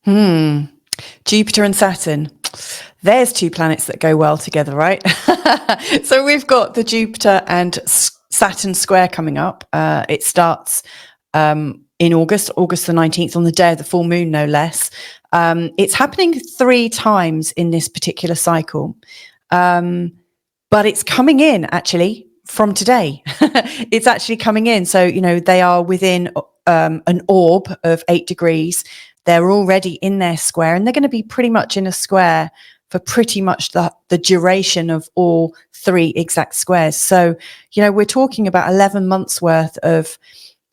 Jupiter and Saturn. There's two planets that go well together, right? So we've got the Jupiter and Saturn square coming up. It starts in August the 19th, on the day of the full moon, no less. It's happening 3 times in this particular cycle. But it's coming in actually from today. It's actually coming in. So, you know, they are within an orb of 8 degrees. They're already in their square, and they're going to be pretty much in a square for pretty much the duration of all 3 exact squares. So, you know, we're talking about 11 months worth of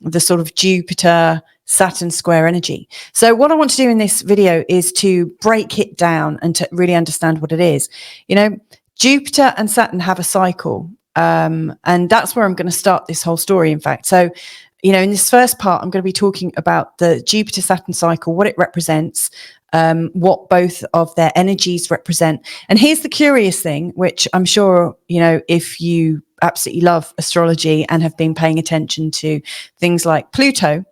the sort of Jupiter Saturn square energy. So what I want to do in this video is to break it down and to really understand what it is. You know, Jupiter and Saturn have a cycle, and that's where I'm going to start this whole story, in fact. So, you know, in this first part, I'm going to be talking about the Jupiter-Saturn cycle, what it represents, what both of their energies represent. And here's the curious thing, which I'm sure, you know, if you absolutely love astrology and have been paying attention to things like Pluto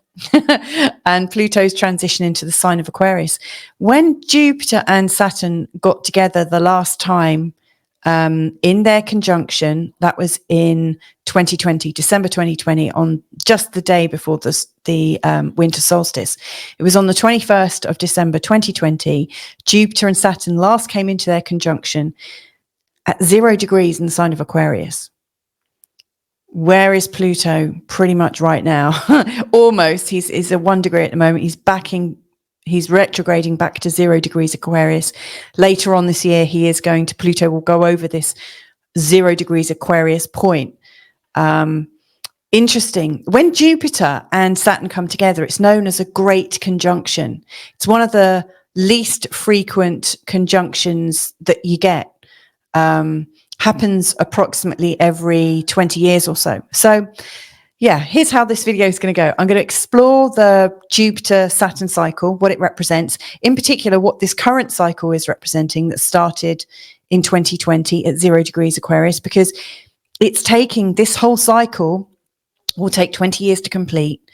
and Pluto's transition into the sign of Aquarius. When Jupiter and Saturn got together the last time, in their conjunction, that was in 2020, December 2020, on just the day before the winter solstice. It was on the 21st of December 2020. Jupiter and Saturn last came into their conjunction at 0 degrees in the sign of Aquarius. Where is Pluto? Pretty much right now. Almost. He's at 1 degree at the moment. He's retrograding back to 0 degrees Aquarius. Later on this year, Pluto will go over this 0 degrees Aquarius point. Interesting. When Jupiter and Saturn come together, it's known as a great conjunction. It's one of the least frequent conjunctions that you get. Happens approximately every 20 years or so. So, yeah, here's how this video is going to go. I'm going to explore the Jupiter-Saturn cycle, what it represents, in particular, what this current cycle is representing that started in 2020 at 0 degrees Aquarius, because it's taking this whole cycle will take 20 years to complete.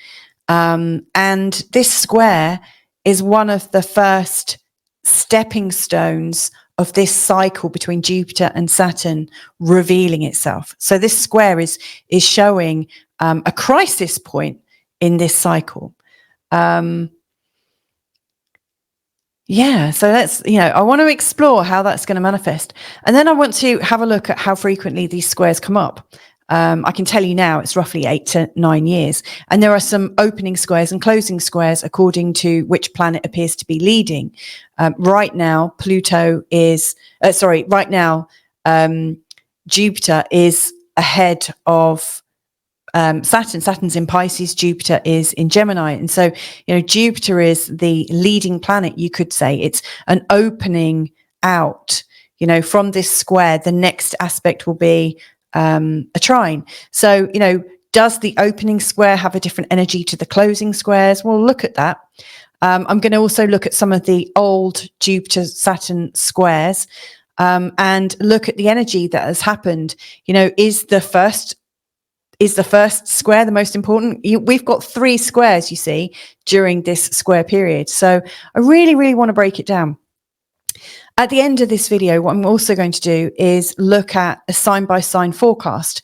And this square is one of the first stepping stones of this cycle between Jupiter and Saturn revealing itself. So this square is showing a crisis point in this cycle. So let's, I want to explore how that's going to manifest. And then I want to have a look at how frequently these squares come up. I can tell you now it's roughly 8 to 9 years. And there are some opening squares and closing squares according to which planet appears to be leading. Right now, Jupiter is ahead of Saturn. Saturn's in Pisces, Jupiter is in Gemini. And so, Jupiter is the leading planet, you could say. It's an opening out, from this square. The next aspect will be a trine. So, does the opening square have a different energy to the closing squares? We'll look at that. I'm going to also look at some of the old Jupiter-Saturn squares and look at the energy that has happened. Is the first square the most important? We've got 3 squares, you see, during this square period. So I really, really want to break it down. At the end of this video, what I'm also going to do is look at a sign-by-sign forecast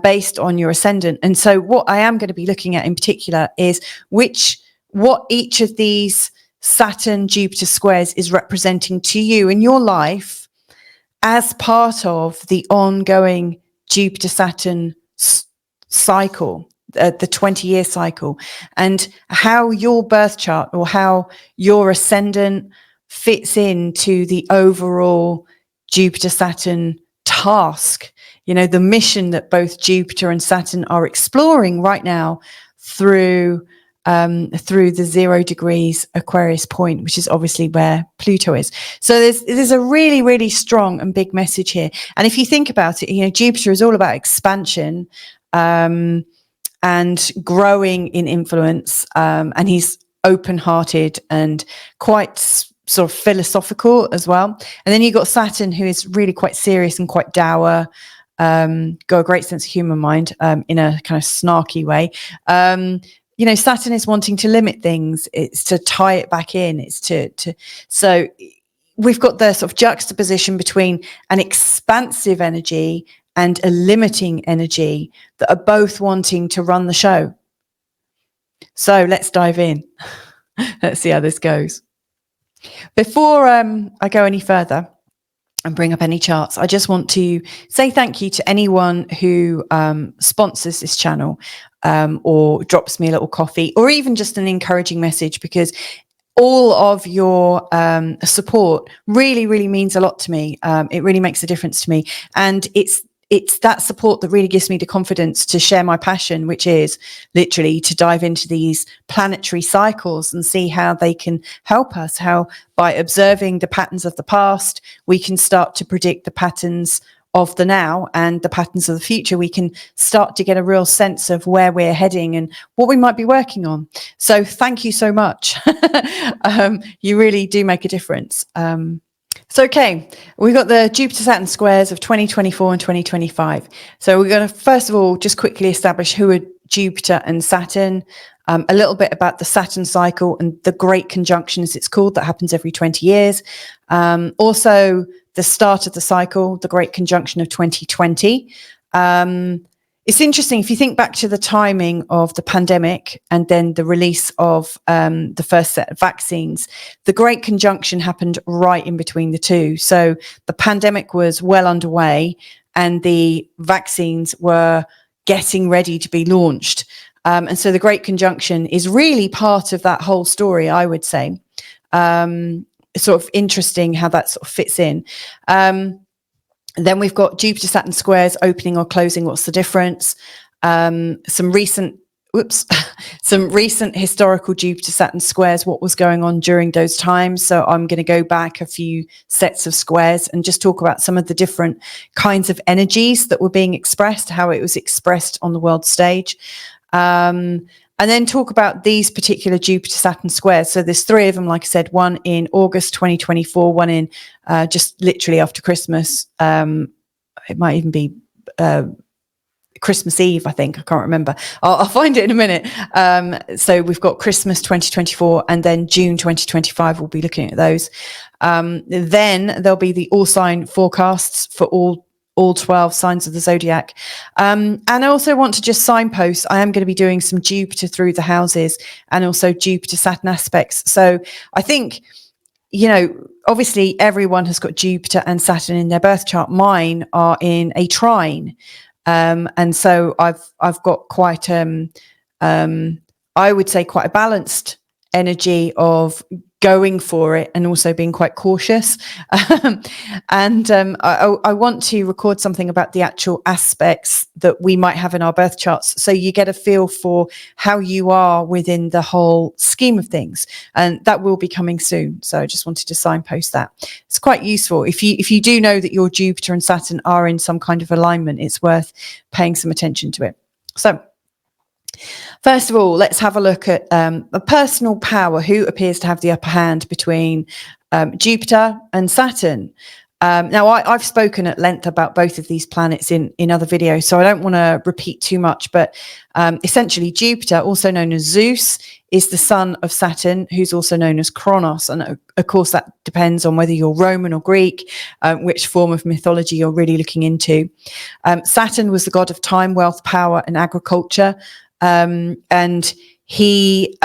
based on your ascendant. And so what I am going to be looking at in particular is what each of these Saturn-Jupiter squares is representing to you in your life as part of the ongoing Jupiter-Saturn cycle, the 20-year cycle, and how your birth chart or how your ascendant fits into the overall Jupiter-Saturn task, the mission that both Jupiter and Saturn are exploring right now through the 0 degrees Aquarius point, which is obviously where Pluto is. So there's a really, really strong and big message here. And if you think about it, Jupiter is all about expansion and growing in influence, and he's open-hearted and quite sort of philosophical as well. And then you've got Saturn, who is really quite serious and quite dour, got a great sense of humor, mind, in a kind of snarky way. Saturn is wanting to limit things. It's to tie it back in. It's so we've got the sort of juxtaposition between an expansive energy and a limiting energy that are both wanting to run the show. So let's dive in. Let's see how this goes. Before I go any further and bring up any charts, I just want to say thank you to anyone who sponsors this channel or drops me a little coffee or even just an encouraging message, because all of your support really, really means a lot to me. It really makes a difference to me. And it's that support that really gives me the confidence to share my passion, which is literally to dive into these planetary cycles and see how they can help us, how by observing the patterns of the past, we can start to predict the patterns of the now and the patterns of the future. We can start to get a real sense of where we're heading and what we might be working on. So thank you so much. You really do make a difference. So, okay, we've got the Jupiter Saturn squares of 2024 and 2025. So we're going to, first of all, just quickly establish who are Jupiter and Saturn, a little bit about the Saturn cycle and the Great Conjunction, as it's called, that happens every 20 years. Also, the start of the cycle, the Great Conjunction of 2020. It's interesting, if you think back to the timing of the pandemic and then the release of the first set of vaccines, the Great Conjunction happened right in between the two. So the pandemic was well underway and the vaccines were getting ready to be launched. And so the Great Conjunction is really part of that whole story, I would say. Sort of interesting how that sort of fits in. Then we've got Jupiter Saturn squares opening or closing. What's the difference? Some recent historical Jupiter Saturn squares, what was going on during those times. So I'm going to go back a few sets of squares and just talk about some of the different kinds of energies that were being expressed, how it was expressed on the world stage. And then talk about these particular Jupiter Saturn squares. So there's three of them, like I said, one in August 2024, one in just literally after Christmas. It might even be Christmas Eve, I think. I can't remember. I'll find it in a minute. So we've got Christmas 2024 and then June 2025. We'll be looking at those. Then there'll be the all sign forecasts for all 12 signs of the zodiac. And I also want to just signpost, I am going to be doing some Jupiter through the houses and also Jupiter Saturn aspects. So I think, obviously everyone has got Jupiter and Saturn in their birth chart. Mine are in a trine. And so I've got quite, I would say quite a balanced energy of going for it and also being quite cautious. And I want to record something about the actual aspects that we might have in our birth charts, so you get a feel for how you are within the whole scheme of things, and that will be coming soon. So I just wanted to signpost that. It's quite useful if you do know that your Jupiter and Saturn are in some kind of alignment. It's worth paying some attention to it. So first of all, let's have a look at a personal power. Who appears to have the upper hand between Jupiter and Saturn? Now, I've spoken at length about both of these planets in other videos, so I don't want to repeat too much. But essentially, Jupiter, also known as Zeus, is the son of Saturn, who's also known as Kronos. And of course, that depends on whether you're Roman or Greek, which form of mythology you're really looking into. Saturn was the god of time, wealth, power, and agriculture. And he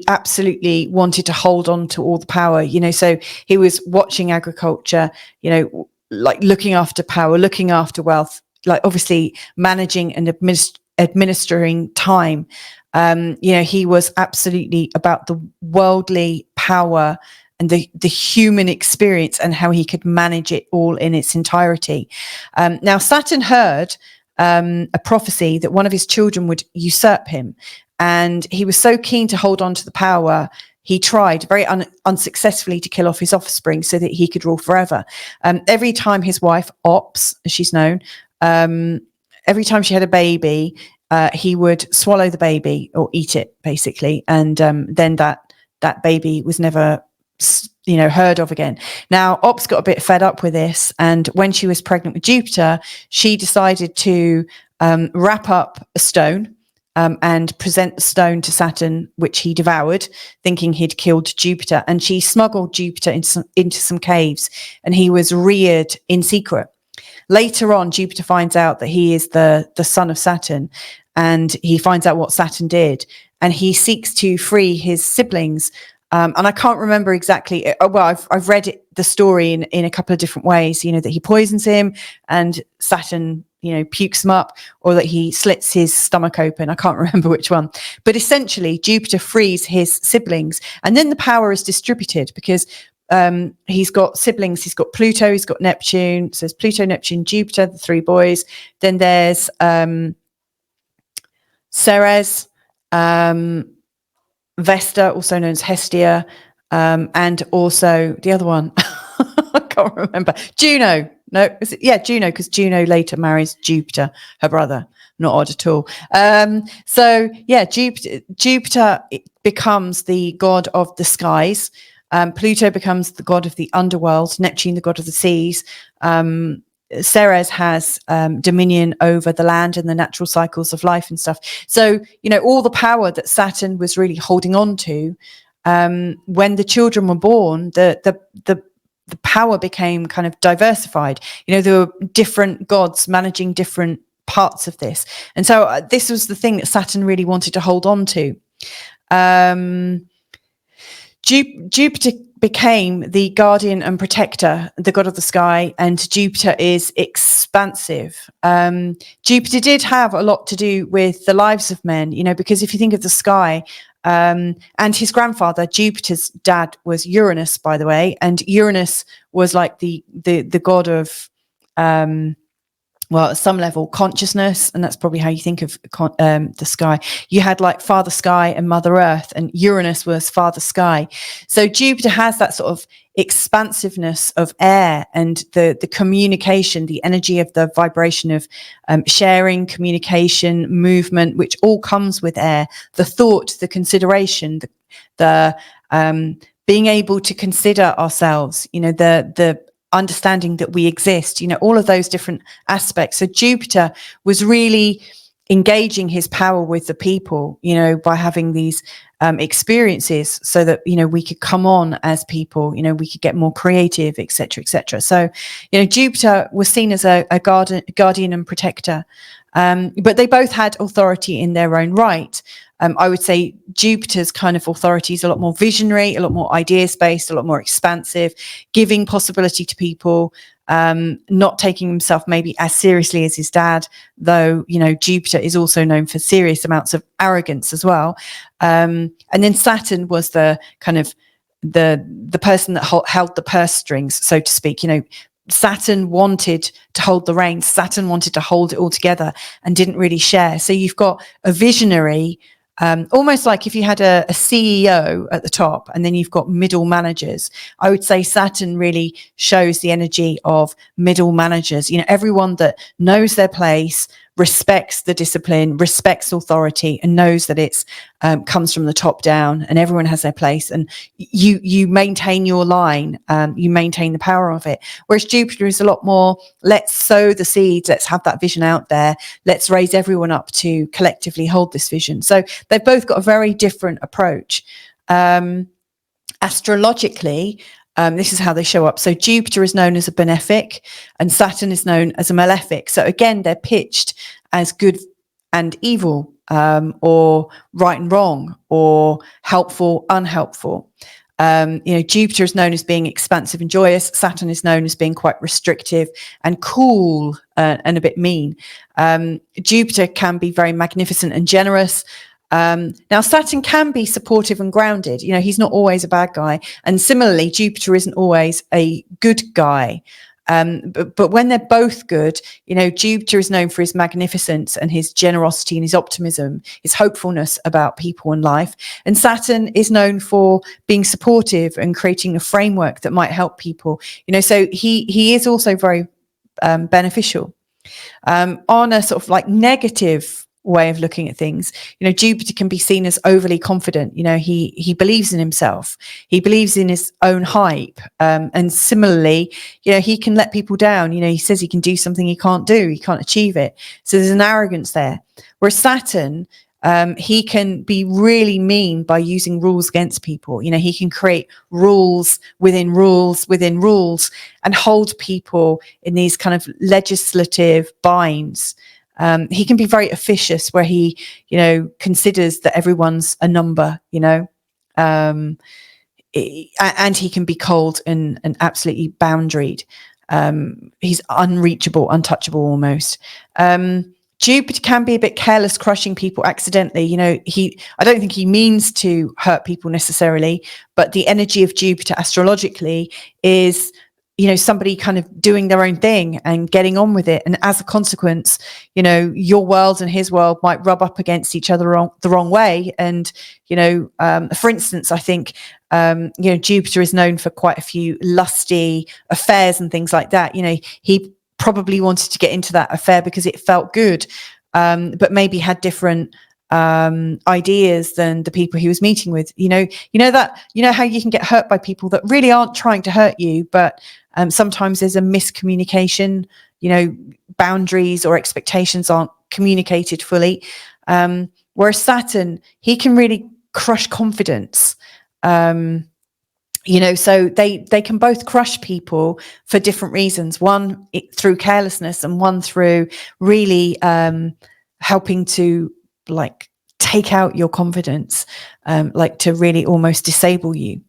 absolutely wanted to hold on to all the power, so he was watching agriculture, like looking after power, looking after wealth, like obviously managing and administering time. He was absolutely about the worldly power and the human experience and how he could manage it all in its entirety. Now, Saturn heard a prophecy that one of his children would usurp him, and he was so keen to hold on to the power, he tried very unsuccessfully to kill off his offspring so that he could rule forever. Every time his wife, Ops, as she's known, every time she had a baby, he would swallow the baby or eat it, basically, and then that baby was never heard of again. Now, Ops got a bit fed up with this, and when she was pregnant with Jupiter, she decided to wrap up a stone and present the stone to Saturn, which he devoured, thinking he'd killed Jupiter. And she smuggled Jupiter into some caves, and he was reared in secret. Later on, Jupiter finds out that he is the son of Saturn, and he finds out what Saturn did, and he seeks to free his siblings. And I can't remember exactly. Well, I've read the story in a couple of different ways. You know, that he poisons him, and Saturn, you know, pukes him up, or that he slits his stomach open. I can't remember which one. But essentially, Jupiter frees his siblings, and then the power is distributed because he's got siblings. He's got Pluto, he's got Neptune. So there's Pluto, Neptune, Jupiter, the three boys. Then there's Ceres, Vesta, also known as Hestia, and also the other one. I can't remember. Juno. No, is it? Yeah, Juno, because Juno later marries Jupiter, her brother. Not odd at all. So yeah, Jupiter becomes the god of the skies. Pluto becomes the god of the underworld. Neptune, the god of the seas. Ceres has dominion over the land and the natural cycles of life and stuff. So, you know, all the power that Saturn was really holding on to, when the children were born, the power became kind of diversified. You know, there were different gods managing different parts of this. And so this was the thing that Saturn really wanted to hold on to. Jupiter became the guardian and protector, the god of the sky, and Jupiter is expansive. Jupiter did have a lot to do with the lives of men, you know, because if you think of the sky, and his grandfather, Jupiter's dad, was Uranus, by the way, and Uranus was like the god of well, at some level, consciousness, and that's probably how you think of the sky. You had like Father Sky and Mother Earth, and Uranus was Father Sky. So Jupiter has that sort of expansiveness of air and the communication, the energy of the vibration of sharing, communication, movement, which all comes with air. The thought, the consideration, the being able to consider ourselves, you know, the understanding that we exist, you know, all of those different aspects. So Jupiter was really engaging his power with the people, you know, by having these experiences so that, you know, we could come on as people, you know, we could get more creative, etc., etc. So, you know, Jupiter was seen as a guardian and protector, but they both had authority in their own right. I would say Jupiter's kind of authority is a lot more visionary, a lot more ideas-based, a lot more expansive, giving possibility to people, not taking himself maybe as seriously as his dad, though, you know, Jupiter is also known for serious amounts of arrogance as well. And then Saturn was the kind of the person that held the purse strings, so to speak. You know, Saturn wanted to hold the reins. Saturn wanted to hold it all together and didn't really share. So you've got a visionary, almost like if you had a CEO at the top and then you've got middle managers. I would say Saturn really shows the energy of middle managers, you know, everyone that knows their place, respects the discipline, respects authority, and knows that it's comes from the top down, and everyone has their place, and you maintain your line, you maintain the power of it. Whereas Jupiter is a lot more, let's sow the seeds, let's have that vision out there, let's raise everyone up to collectively hold this vision. So they've both got a very different approach. Astrologically, this is how they show up. So Jupiter is known as a benefic and Saturn is known as a malefic. So again, they're pitched as good and evil, or right and wrong, or helpful, unhelpful. You know, Jupiter is known as being expansive and joyous. Saturn is known as being quite restrictive and cool, and a bit mean. Jupiter can be very magnificent and generous. Now Saturn can be supportive and grounded. You know, he's not always a bad guy. And similarly, Jupiter isn't always a good guy. But when they're both good, you know, Jupiter is known for his magnificence and his generosity and his optimism, his hopefulness about people and life. And Saturn is known for being supportive and creating a framework that might help people. You know, so he is also very beneficial. On a sort of like negative way of looking at things, you know, Jupiter can be seen as overly confident. You know, he believes in himself, he believes in his own hype, and similarly, you know, he can let people down. You know, he says he can do something he can't do, he can't achieve it, so there's an arrogance there. Whereas Saturn He can be really mean by using rules against people. You know, he can create rules within rules within rules and hold people in these kind of legislative binds. He can be very officious, where he, you know, considers that everyone's a number, you know, and he can be cold and absolutely boundaried. He's unreachable, untouchable almost. Jupiter can be a bit careless, crushing people accidentally. You know, I don't think he means to hurt people necessarily, but the energy of Jupiter astrologically is, you know, somebody kind of doing their own thing and getting on with it. And as a consequence, you know, your world and his world might rub up against each other the wrong way. And, you know, for instance, I think, you know, Jupiter is known for quite a few lusty affairs and things like that. You know, he probably wanted to get into that affair because it felt good, but maybe had different ideas than the people he was meeting with. You know how you can get hurt by people that really aren't trying to hurt you, but sometimes there's a miscommunication. You know, boundaries or expectations aren't communicated fully. Whereas Saturn, he can really crush confidence. You know, so they can both crush people for different reasons. One through carelessness, and one through really helping to like take out your confidence, like to really almost disable you.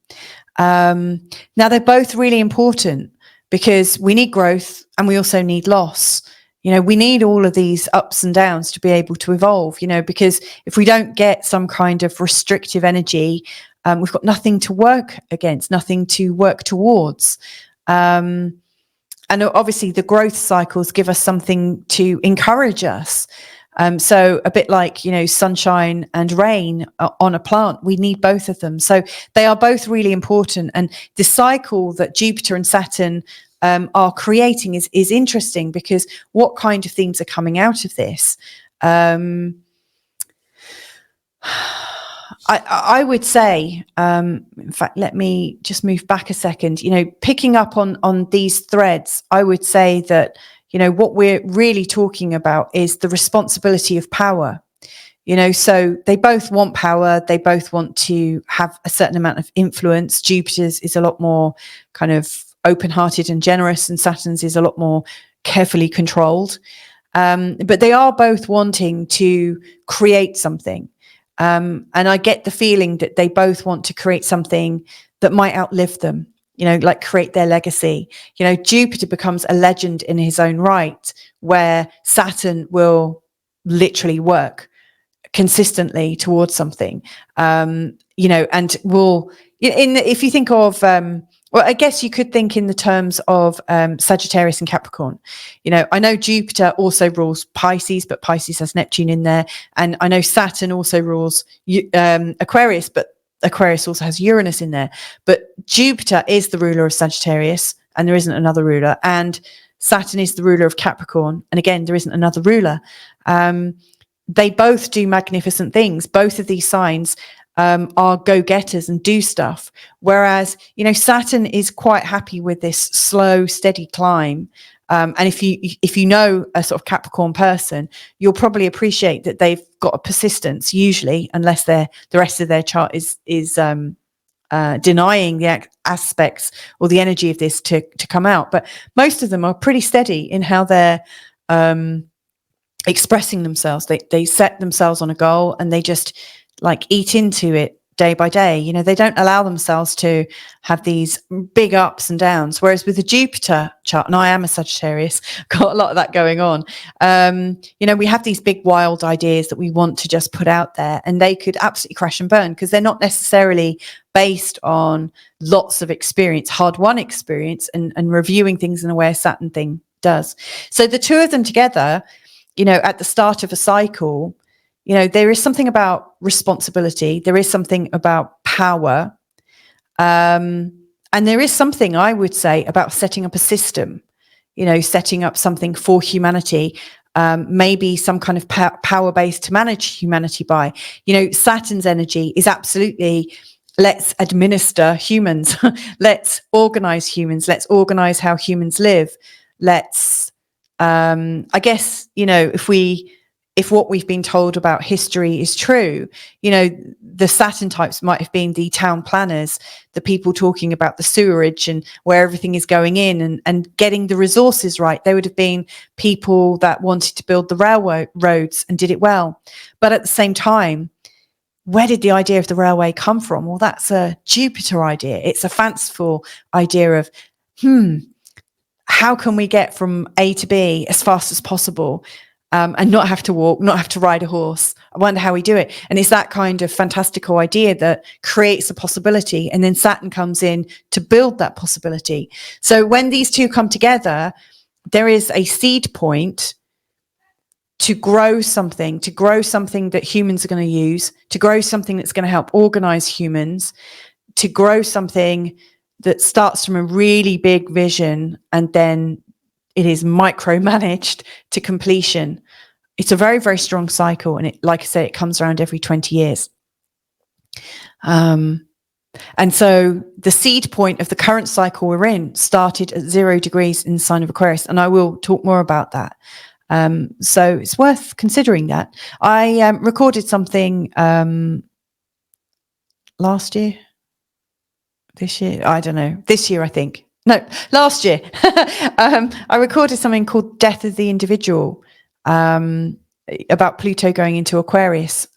Now they're both really important because we need growth and we also need loss. You know, we need all of these ups and downs to be able to evolve, you know, because if we don't get some kind of restrictive energy, we've got nothing to work against, nothing to work towards. And obviously the growth cycles give us something to encourage us. So a bit like, you know, sunshine and rain on a plant, we need both of them. So they are both really important. And the cycle that Jupiter and Saturn are creating is interesting, because what kind of themes are coming out of this? I would say, in fact, let me just move back a second, you know, picking up on these threads, I would say that, you know, what we're really talking about is the responsibility of power. You know, so they both want power. They both want to have a certain amount of influence. Jupiter's is a lot more kind of open-hearted and generous, and Saturn's is a lot more carefully controlled. But they are both wanting to create something. And I get the feeling that they both want to create something that might outlive them, you know, like create their legacy. You know, Jupiter becomes a legend in his own right, where Saturn will literally work consistently towards something, you know, and will, if you think of, well, I guess you could think in the terms of Sagittarius and Capricorn. You know, I know Jupiter also rules Pisces, but Pisces has Neptune in there. And I know Saturn also rules Aquarius, but Aquarius also has Uranus in there. But Jupiter is the ruler of Sagittarius, and there isn't another ruler. And Saturn is the ruler of Capricorn, and again, there isn't another ruler. They both do magnificent things. Both of these signs are go-getters and do stuff, whereas, you know, Saturn is quite happy with this slow, steady climb. And if you know a sort of Capricorn person, you'll probably appreciate that they've got a persistence, usually, unless the rest of their chart is denying the aspects or the energy of this to come out. But most of them are pretty steady in how they're expressing themselves. They set themselves on a goal and they just like eat into it day by day. You know, they don't allow themselves to have these big ups and downs. Whereas with the Jupiter chart, and I am a Sagittarius, got a lot of that going on. You know, we have these big wild ideas that we want to just put out there, and they could absolutely crash and burn because they're not necessarily based on lots of experience, hard-won experience, and reviewing things in a way a Saturn thing does. So the two of them together, you know, at the start of a cycle, you know, there is something about responsibility. There is something about power. And there is something, I would say, about setting up a system, you know, setting up something for humanity, maybe some kind of power base to manage humanity by. You know, Saturn's energy is absolutely, let's administer humans. Let's organize humans. Let's organize how humans live. Let's, I guess, you know, if we if what we've been told about history is true, you know, the Saturn types might have been the town planners, the people talking about the sewerage and where everything is going in and getting the resources right. They would have been people that wanted to build the railroads and did it well. But at the same time, where did the idea of the railway come from? Well, that's a Jupiter idea. It's a fanciful idea of, how can we get from A to B as fast as possible? And not have to walk, not have to ride a horse. I wonder how we do it. And it's that kind of fantastical idea that creates a possibility. And then Saturn comes in to build that possibility. So when these two come together, there is a seed point to grow something that humans are going to use, to grow something that's going to help organize humans, to grow something that starts from a really big vision and then it is micromanaged to completion. It's a very, very strong cycle. And it, like I say, it comes around every 20 years. And so the seed point of the current cycle we're in started at 0 degrees in the sign of Aquarius. And I will talk more about that. So it's worth considering that. I recorded something last year, this year, I don't know, this year, I think. No, last year, I recorded something called Death of the Individual, about Pluto going into Aquarius.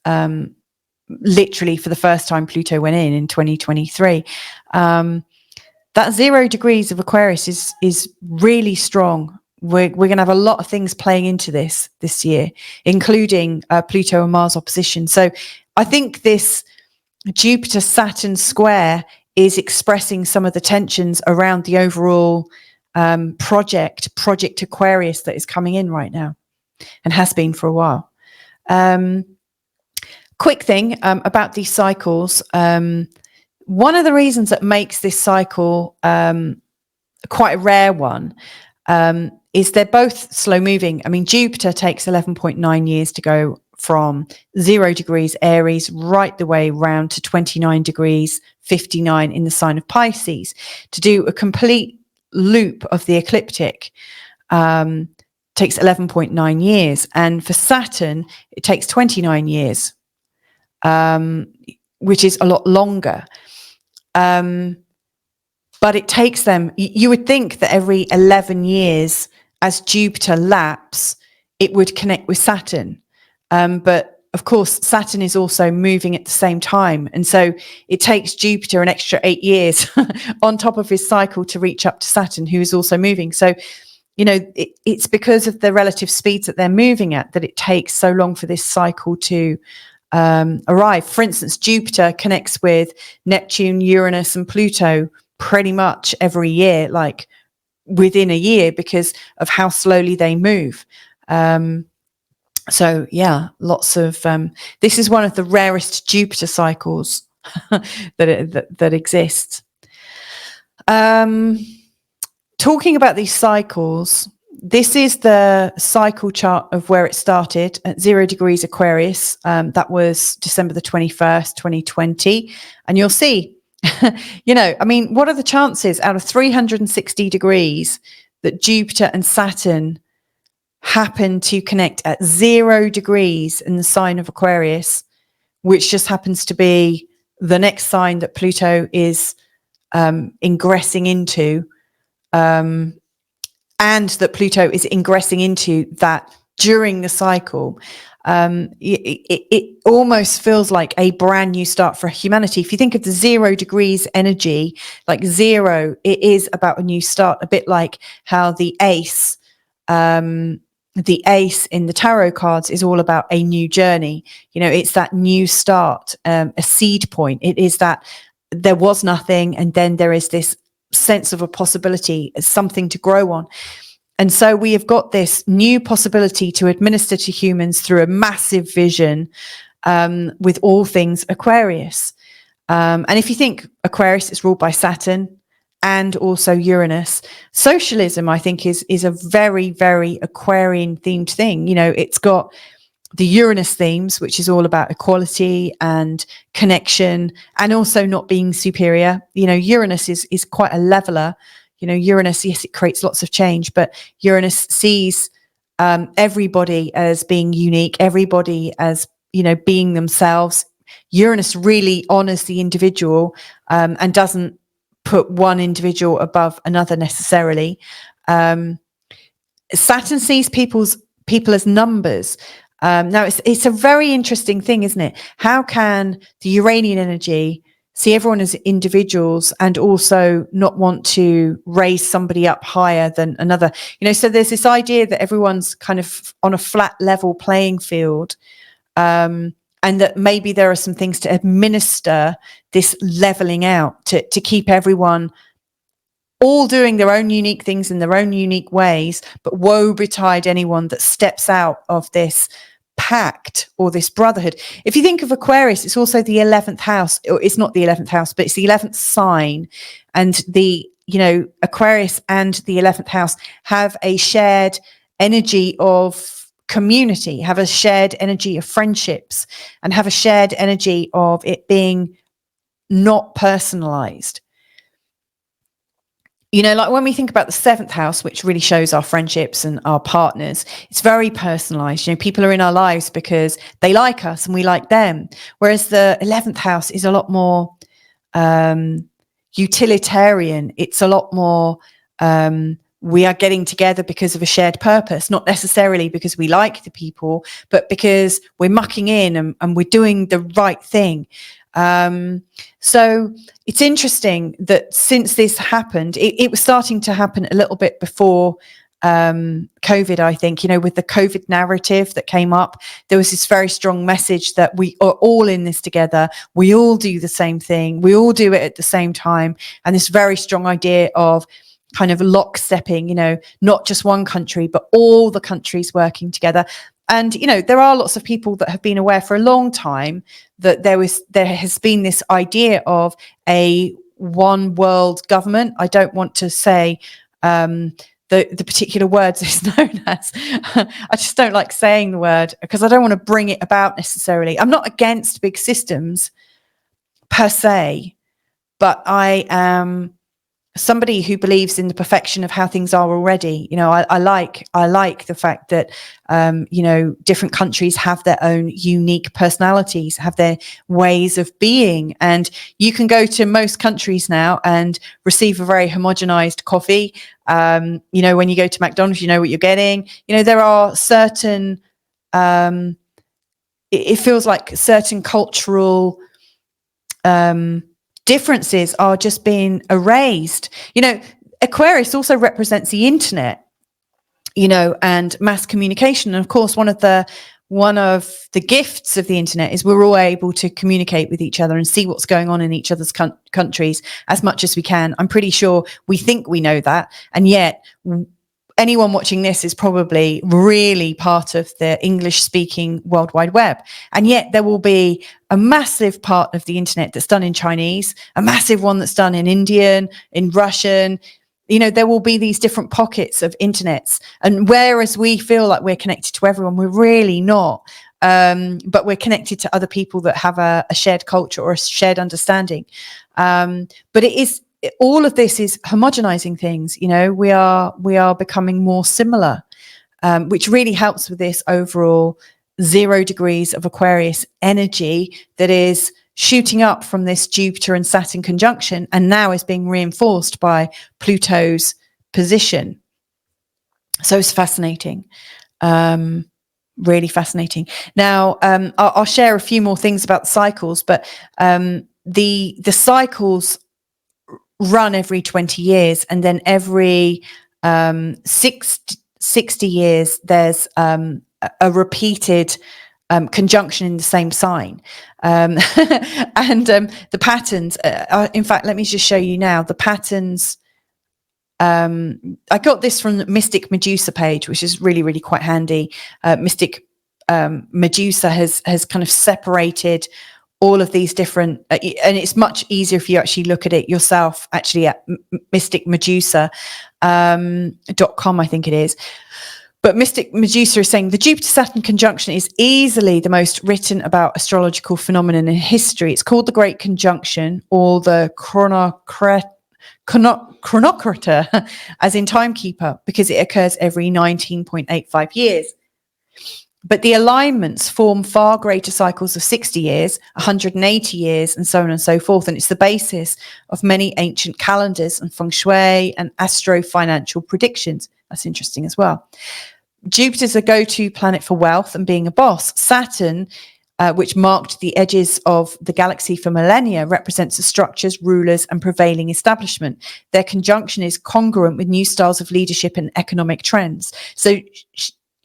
Literally for the first time Pluto went in 2023. That 0 degrees of Aquarius is really strong. We're going to have a lot of things playing into this year, including Pluto and Mars opposition. So I think this Jupiter-Saturn square is expressing some of the tensions around the overall project Aquarius that is coming in right now and has been for a while. Quick thing about these cycles. One of the reasons that makes this cycle quite a rare one is they're both slow moving. I mean, Jupiter takes 11.9 years to go from 0 degrees Aries right the way round to 29 degrees 59 in the sign of Pisces. To do a complete loop of the ecliptic takes 11.9 years. And for Saturn, it takes 29 years, which is a lot longer. But it takes them, you would think that every 11 years as Jupiter laps, it would connect with Saturn. But of course, Saturn is also moving at the same time. And so it takes Jupiter an extra 8 years on top of his cycle to reach up to Saturn, who is also moving. So, you know, it's because of the relative speeds that they're moving at that it takes so long for this cycle to arrive. For instance, Jupiter connects with Neptune, Uranus, and Pluto pretty much every year, like within a year, because of how slowly they move. So yeah, lots of this is one of the rarest Jupiter cycles that exists. Talking about these cycles, this is the cycle chart of where it started at 0 degrees Aquarius. That was December the 21st, 2020. And you'll see, you know, I mean, what are the chances out of 360 degrees that Jupiter and Saturn happen to connect at 0 degrees in the sign of Aquarius, which just happens to be the next sign that Pluto is ingressing into, and that Pluto is ingressing into that during the cycle. It almost feels like a brand new start for humanity. If you think of the 0 degrees energy, like 0, it is about a new start, a bit like how the ace in the tarot cards is all about a new journey. You know, it's that new start, a seed point. It is that there was nothing, and then there is this sense of a possibility, something to grow on. And so we have got this new possibility to administer to humans through a massive vision with all things Aquarius. And if you think Aquarius is ruled by Saturn and also Uranus, socialism, I think, is a very, very Aquarian themed thing. You know, it's got the Uranus themes, which is all about equality and connection and also not being superior. You know, Uranus is quite a leveler. You know, Uranus, yes, it creates lots of change, but Uranus sees everybody as being unique, everybody as, being themselves. Uranus really honors the individual, and doesn't put one individual above another necessarily. Saturn sees people as numbers. Now it's a very interesting thing, isn't it? How can the Uranian energy see everyone as individuals and also not want to raise somebody up higher than another? So there's this idea that everyone's kind of on a flat level playing field, and that maybe there are some things to administer this leveling out to keep everyone all doing their own unique things in their own unique ways, but woe betide anyone that steps out of this pact or this brotherhood. If you think of Aquarius, it's also the 11th house, or it's not the 11th house, but it's the 11th sign. And the, Aquarius and the 11th house have a shared energy of community, have a shared energy of friendships, and have a shared energy of it being not personalized. Like when we think about the 7th house, which really shows our friendships and our partners, it's very personalized. People are in our lives because they like us and we like them. Whereas the 11th house is a lot more utilitarian. It's a lot more, we are getting together because of a shared purpose, not necessarily because we like the people, but because we're mucking in and we're doing the right thing. So it's interesting that since this happened, it was starting to happen a little bit before COVID, I think, with the COVID narrative that came up, there was this very strong message that we are all in this together. We all do the same thing. We all do it at the same time. And this very strong idea of kind of lockstepping, not just one country, but all the countries working together. And, there are lots of people that have been aware for a long time that there has been this idea of a one world government. I don't want to say the particular words it's known as. I just don't like saying the word because I don't want to bring it about necessarily. I'm not against big systems per se, but I am somebody who believes in the perfection of how things are already. I like the fact that different countries have their own unique personalities, have their ways of being, and you can go to most countries now and receive a very homogenized coffee. When you go to McDonald's, you know what you're getting. There are certain it feels like certain cultural differences are just being erased. Aquarius also represents the internet, and mass communication. And of course, one of the gifts of the internet is we're all able to communicate with each other and see what's going on in each other's countries as much as we can. I'm pretty sure we think we know that. And yet anyone watching this is probably really part of the English-speaking World Wide Web. And yet there will be a massive part of the internet that's done in Chinese, a massive one that's done in Indian, in Russian. There will be these different pockets of internets. And whereas we feel like we're connected to everyone, we're really not. But we're connected to other people that have a shared culture or a shared understanding. But all of this is homogenizing things. We are becoming more similar, which really helps with this overall 0 degrees of Aquarius energy that is shooting up from this Jupiter and Saturn conjunction, and now is being reinforced by Pluto's position. So it's fascinating, really fascinating. Now, I'll share a few more things about the cycles, but the cycles run every 20 years, and then every 60 years there's a repeated conjunction in the same sign. And the patterns, in fact, let me just show you now the patterns. I got this from the Mystic Medusa page, which is really, really quite handy. Mystic Medusa has kind of separated all of these different, and it's much easier if you actually look at it yourself, actually at mysticmedusa.com, I think it is. But Mystic Medusa is saying the Jupiter-Saturn conjunction is easily the most written about astrological phenomenon in history. It's called the Great Conjunction, or the chronocriter, as in timekeeper, because it occurs every 19.85 years. But the alignments form far greater cycles of 60 years, 180 years, and so on and so forth. And it's the basis of many ancient calendars and feng shui and astro-financial predictions. That's interesting as well. Jupiter's a go-to planet for wealth and being a boss. Saturn, which marked the edges of the galaxy for millennia, represents the structures, rulers, and prevailing establishment. Their conjunction is congruent with new styles of leadership and economic trends. So,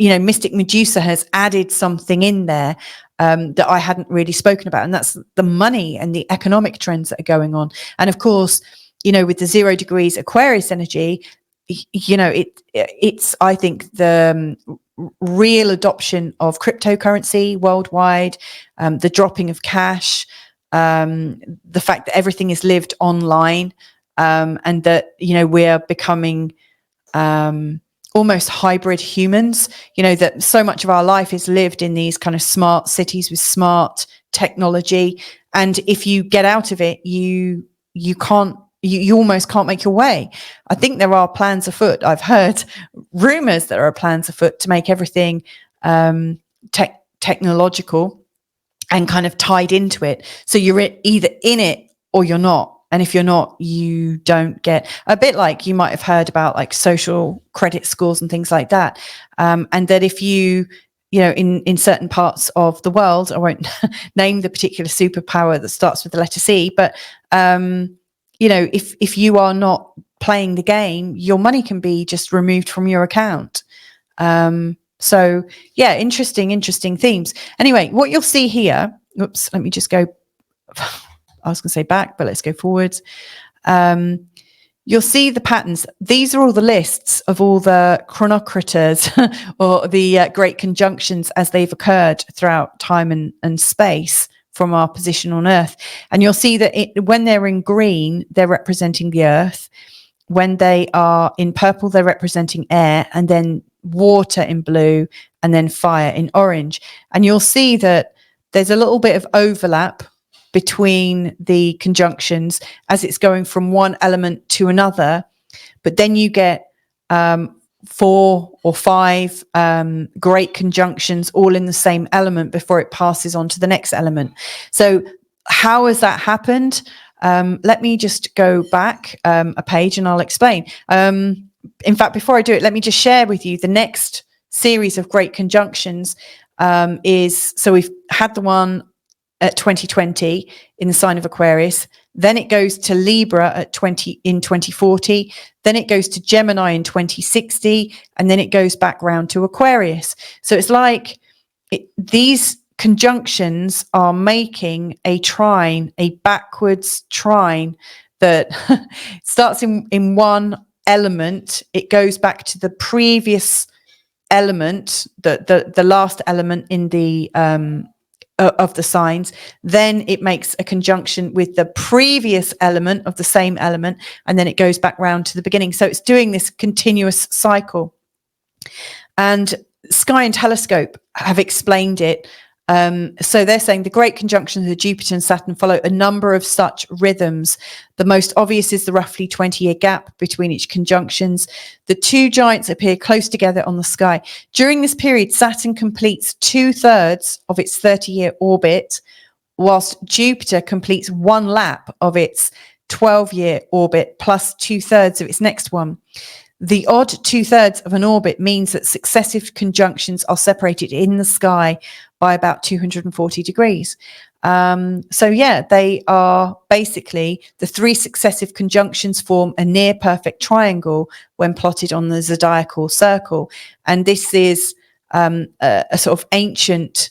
Mystic Medusa has added something in there that I hadn't really spoken about, and that's the money and the economic trends that are going on. And of course, with the 0 degrees Aquarius energy, it's I think the real adoption of cryptocurrency worldwide, the dropping of cash, the fact that everything is lived online, and that we're becoming almost hybrid humans, that so much of our life is lived in these kind of smart cities with smart technology. And if you get out of it, you almost can't make your way. I think there are plans afoot. I've heard rumors there are plans afoot to make everything technological and kind of tied into it. So you're either in it or you're not. And if you're not, you don't get, a bit like you might have heard about like social credit scores and things like that. And that if you in certain parts of the world, I won't name the particular superpower that starts with the letter C, but, if you are not playing the game, your money can be just removed from your account. So yeah, interesting themes. Anyway, what you'll see here, oops, let me just go, I was going to say back, but let's go forwards. You'll see the patterns. These are all the lists of all the chronocrators or the great conjunctions as they've occurred throughout time and space from our position on Earth. And you'll see that when they're in green, they're representing the Earth. When they are in purple, they're representing air, and then water in blue, and then fire in orange. And you'll see that there's a little bit of overlap between the conjunctions as it's going from one element to another, but then you get 4 or 5 great conjunctions all in the same element before it passes on to the next element. So how has that happened? Let me just go back a page and I'll explain. In fact, before I do it, let me just share with you the next series of great conjunctions so we've had the one at 2020 in the sign of Aquarius, then it goes to Libra in 2040, then it goes to Gemini in 2060, and then it goes back round to Aquarius. So it's like these conjunctions are making a trine, a backwards trine that starts in one element, it goes back to the previous element, the last element in the of the signs, then it makes a conjunction with the previous element of the same element, and then it goes back round to the beginning. So it's doing this continuous cycle. And Sky and Telescope have explained it. So they're saying the great conjunctions of Jupiter and Saturn follow a number of such rhythms. The most obvious is the roughly 20-year gap between each conjunctions. The two giants appear close together on the sky. During this period, Saturn completes 2/3 of its 30-year orbit, whilst Jupiter completes one lap of its 12-year orbit plus 2/3 of its next one. The odd 2/3 of an orbit means that successive conjunctions are separated in the sky by about 240 degrees. So yeah, they are basically the 3 successive conjunctions form a near perfect triangle when plotted on the zodiacal circle. And this is a sort of ancient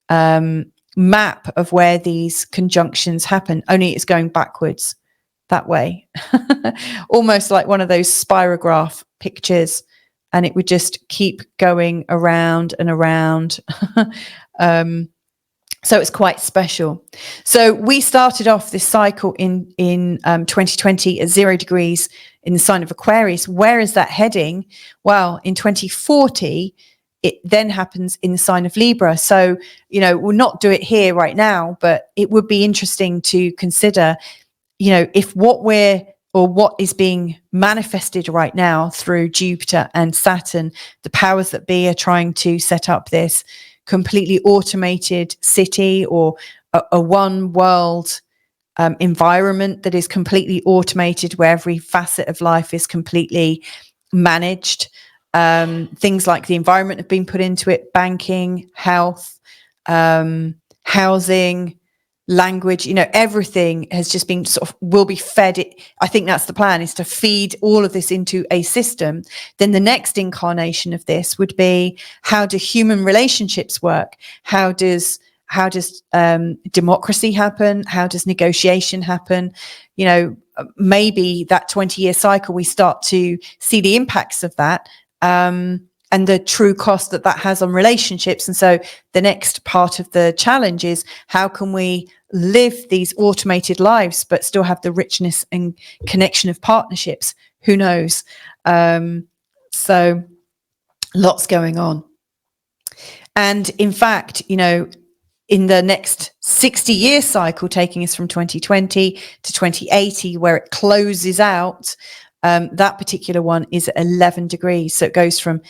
map of where these conjunctions happen, only it's going backwards that way. Almost like one of those spirograph pictures, and it would just keep going around and around. So it's quite special. So we started off this cycle in 2020 at 0 degrees in the sign of Aquarius. Where is that heading? Well, in 2040, it then happens in the sign of Libra. So, we'll not do it here right now, but it would be interesting to consider, if what we're or what is being manifested right now through Jupiter and Saturn. The powers that be are trying to set up this completely automated city, or a one world environment that is completely automated, where every facet of life is completely managed. Things like the environment have been put into it: banking, health, housing, language, everything has just been will be fed it. I think that's the plan, is to feed all of this into a system. Then the next incarnation of this would be, how do human relationships work? How does democracy happen? How does negotiation happen? Maybe that 20-year cycle, we start to see the impacts of that, and the true cost that has on relationships. And so the next part of the challenge is, how can we live these automated lives but still have the richness and connection of partnerships? Who knows? So lots going on. And in fact, in the next 60-year cycle, taking us from 2020 to 2080, where it closes out, that particular one is at 11 degrees. So it goes from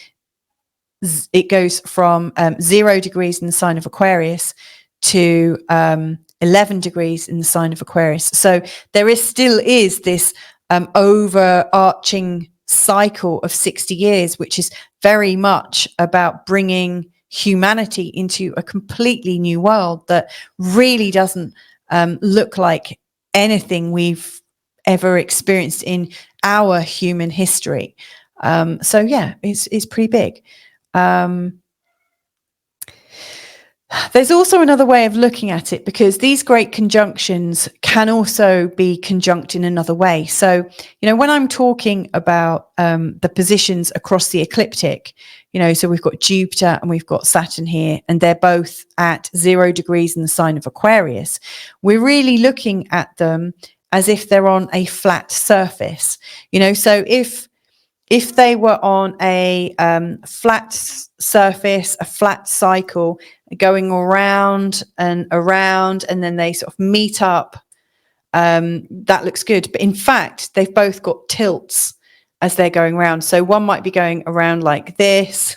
0 degrees in the sign of Aquarius to 11 degrees in the sign of Aquarius. So there still is this overarching cycle of 60 years, which is very much about bringing humanity into a completely new world that really doesn't look like anything we've ever experienced in our human history. So yeah, it's pretty big. There's also another way of looking at it, because these great conjunctions can also be conjunct in another way. So, when I'm talking about the positions across the ecliptic, so we've got Jupiter and we've got Saturn here, and they're both at 0 degrees in the sign of Aquarius. We're really looking at them as if they're on a flat surface, so if they were on a flat surface, a flat cycle, going around and around, and then they sort of meet up, that looks good. But in fact, they've both got tilts as they're going around. So one might be going around like this,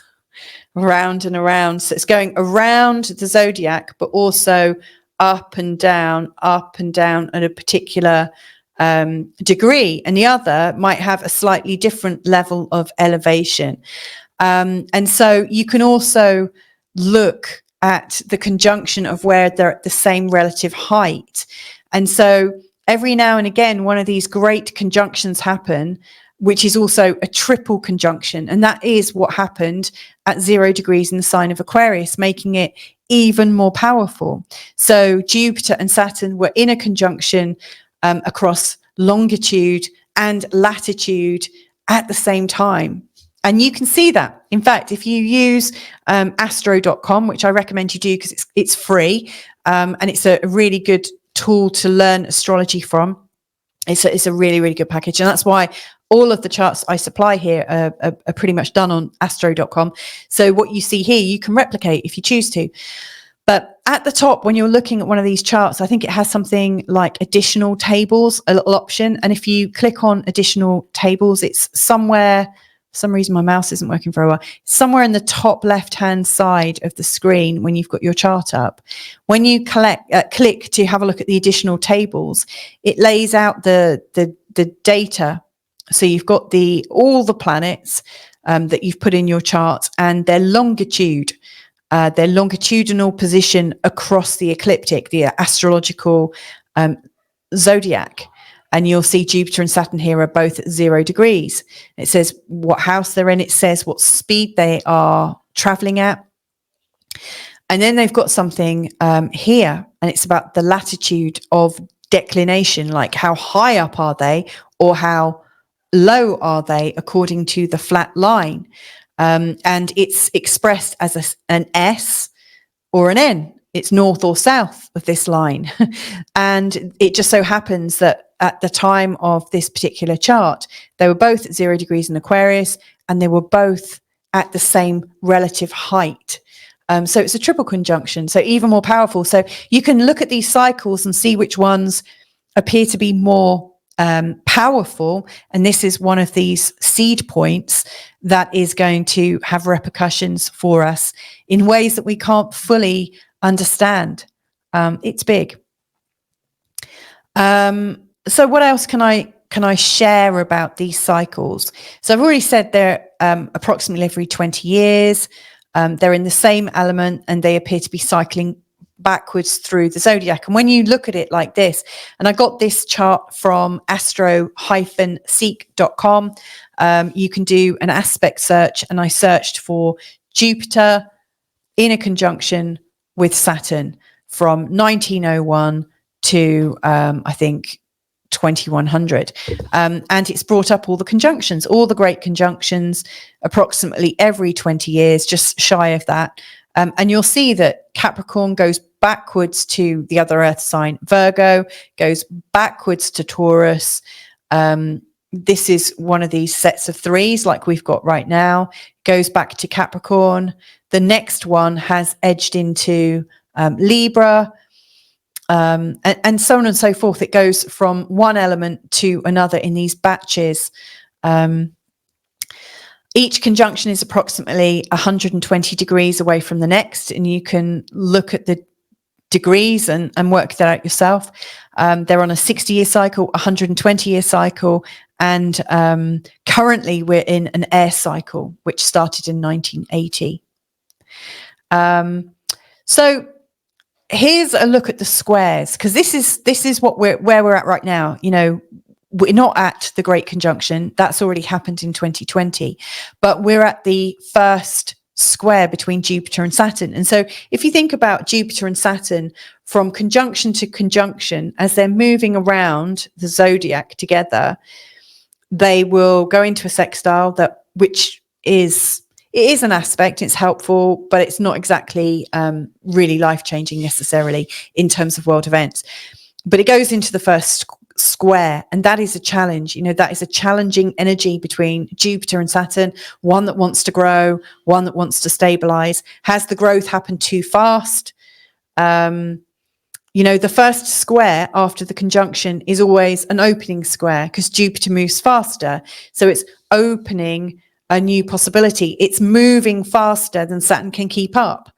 around and around. So it's going around the zodiac, but also up and down at a particular degree, and the other might have a slightly different level of elevation. And so you can also look at the conjunction of where they're at the same relative height. And so every now and again, one of these great conjunctions happen, which is also a triple conjunction. And that is what happened at 0 degrees in the sign of Aquarius, making it even more powerful. So Jupiter and Saturn were in a conjunction across longitude and latitude at the same time. And you can see that. In fact, if you use astro.com, which I recommend you do because it's free, and it's a really good tool to learn astrology from. It's a really, really good package. And that's why all of the charts I supply here are pretty much done on astro.com. So what you see here, you can replicate if you choose to. But at the top, when you're looking at one of these charts, I think it has something like additional tables, a little option. And if you click on additional tables, it's somewhere, for some reason my mouse isn't working very well, somewhere in the top left-hand side of the screen when you've got your chart up. When you click to have a look at the additional tables, it lays out the data. So you've got all the planets that you've put in your chart and their longitude. Their longitudinal position across the ecliptic, the astrological zodiac. And you'll see Jupiter and Saturn here are both at 0 degrees. It says what house they're in. It says what speed they are traveling at. And then they've got something here, and it's about the latitude of declination, like how high up are they or how low are they according to the flat line. And it's expressed as an S or an N. It's north or south of this line. And it just so happens that at the time of this particular chart, they were both at 0 degrees in Aquarius, and they were both at the same relative height. So it's a triple conjunction, so even more powerful. So you can look at these cycles and see which ones appear to be more powerful, and this is one of these seed points that is going to have repercussions for us in ways that we can't fully understand. It's big. So what else can I share about these cycles? So I've already said they're approximately every 20 years. They're in the same element, and they appear to be cycling backwards through the zodiac. And when you look at it like this, and I got this chart from astro-seek.com, you can do an aspect search, and I searched for Jupiter in a conjunction with Saturn from 1901 to I think 2100, and it's brought up all the conjunctions, all the great conjunctions, approximately every 20 years, just shy of that. And you'll see that Capricorn goes backwards to the other earth sign. Virgo goes backwards to Taurus. This is one of these sets of threes like we've got right now. Goes back to Capricorn. The next one has edged into Libra, and so on and so forth. It goes from one element to another in these batches. Each conjunction is approximately 120 degrees away from the next, and you can look at the degrees and work that out yourself. They're on a 60-year cycle, 120-year cycle, and currently we're in an air cycle, which started in 1980. So here's a look at the squares, because this is what where we're at right now. You know, we're not at the Great Conjunction. That's already happened in 2020, but we're at the first square between Jupiter and Saturn. And so if you think about Jupiter and Saturn from conjunction to conjunction, as they're moving around the zodiac together, they will go into a sextile, which is an aspect. It's helpful, but it's not exactly really life-changing necessarily in terms of world events. But it goes into the first square, and that is a challenge. You know, that is a challenging energy between Jupiter and Saturn, one that wants to grow, one that wants to stabilize. Has the growth happened too fast? You know, the first square after the conjunction is always an opening square, because Jupiter moves faster. So it's opening a new possibility. It's moving faster than Saturn can keep up.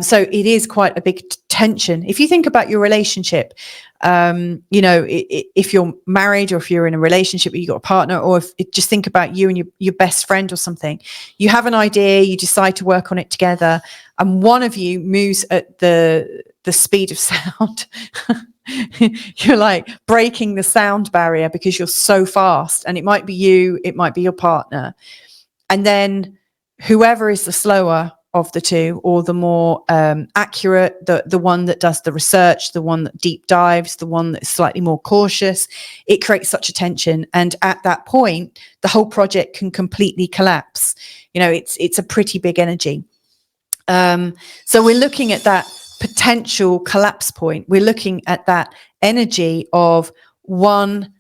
So it is quite a big tension. If you think about your relationship, you know, if you're married, or if you're in a relationship, you've got a partner, or just think about you and your best friend or something. You have an idea, you decide to work on it together, and one of you moves at the speed of sound. You're like breaking the sound barrier because you're so fast, and it might be you, it might be your partner. And then whoever is the slower of the two, or the more accurate, the one that does the research, the one that deep dives, the one that's slightly more cautious, it creates such a tension. And at that point, the whole project can completely collapse. You know, it's a pretty big energy. So we're looking at that potential collapse point. We're looking at that energy of one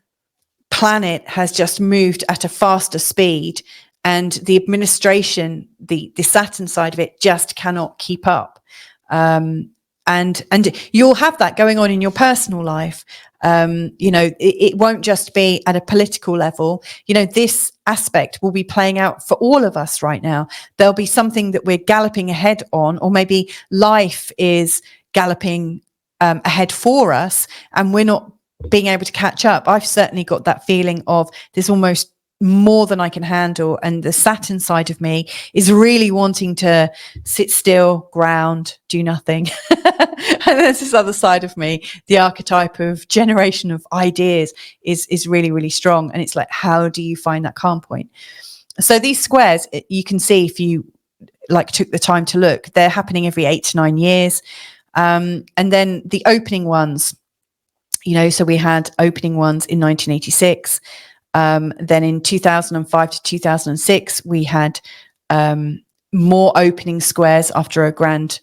planet has just moved at a faster speed, and the administration, the Saturn side of it, just cannot keep up. And you'll have that going on in your personal life. You know, it won't just be at a political level. You know, this aspect will be playing out for all of us right now. There'll be something that we're galloping ahead on, or maybe life is galloping ahead for us, and we're not being able to catch up. I've certainly got that feeling of there's almost more than I can handle, and the Saturn side of me is really wanting to sit still, ground, do nothing. And there's this other side of me, the archetype of generation of ideas, is really, really strong. And it's like, how do you find that calm point? So these squares, you can see, if you took the time to look, they're happening every 8 to 9 years. And then the opening ones, you know, so we had opening ones in 1986. Then in 2005 to 2006, we had more opening squares after a grand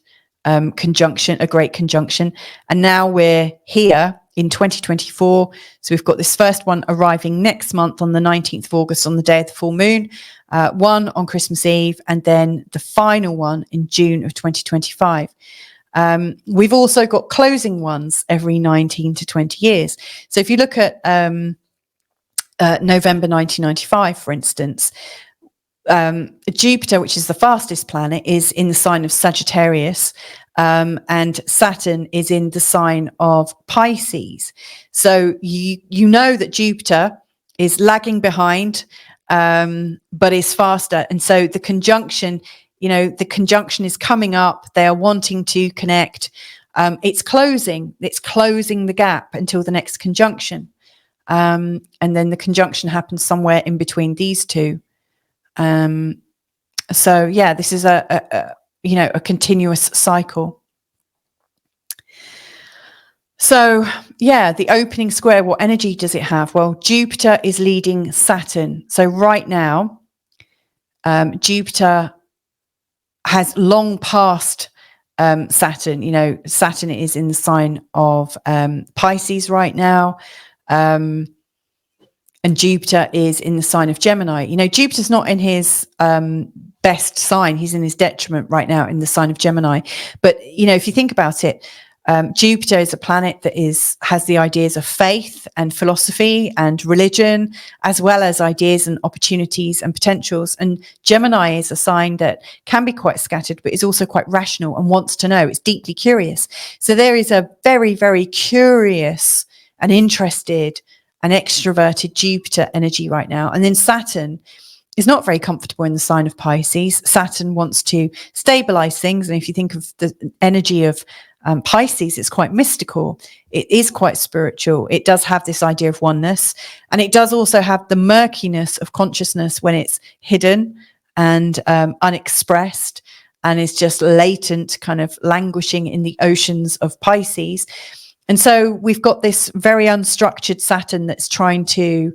conjunction, a great conjunction. And now we're here in 2024. So we've got this first one arriving next month on the 19th of August, on the day of the full moon, one on Christmas Eve, and then the final one in June of 2025. We've also got closing ones every 19 to 20 years. So if you look at November 1995, for instance, Jupiter, which is the fastest planet, is in the sign of Sagittarius, and Saturn is in the sign of Pisces. So you know that Jupiter is lagging behind, but is faster. And so the conjunction, the conjunction is coming up. They are wanting to connect. It's closing the gap until the next conjunction. And then the conjunction happens somewhere in between these two. So yeah, this is a continuous cycle. So yeah, the opening square, what energy does it have? Well, Jupiter is leading Saturn. So right now, Jupiter has long passed Saturn. Saturn is in the sign of Pisces right now. And Jupiter is in the sign of Gemini. Jupiter's not in his best sign. He's in his detriment right now in the sign of Gemini. But, if you think about it, Jupiter is a planet that has the ideas of faith and philosophy and religion, as well as ideas and opportunities and potentials. And Gemini is a sign that can be quite scattered, but is also quite rational and wants to know. It's deeply curious. So there is a very, very curious and interested and extroverted Jupiter energy right now. And then Saturn is not very comfortable in the sign of Pisces. Saturn wants to stabilize things. And if you think of the energy of Pisces, it's quite mystical. It is quite spiritual. It does have this idea of oneness. And it does also have the murkiness of consciousness when it's hidden and unexpressed and is just latent, kind of languishing in the oceans of Pisces. And so we've got this very unstructured Saturn that's trying to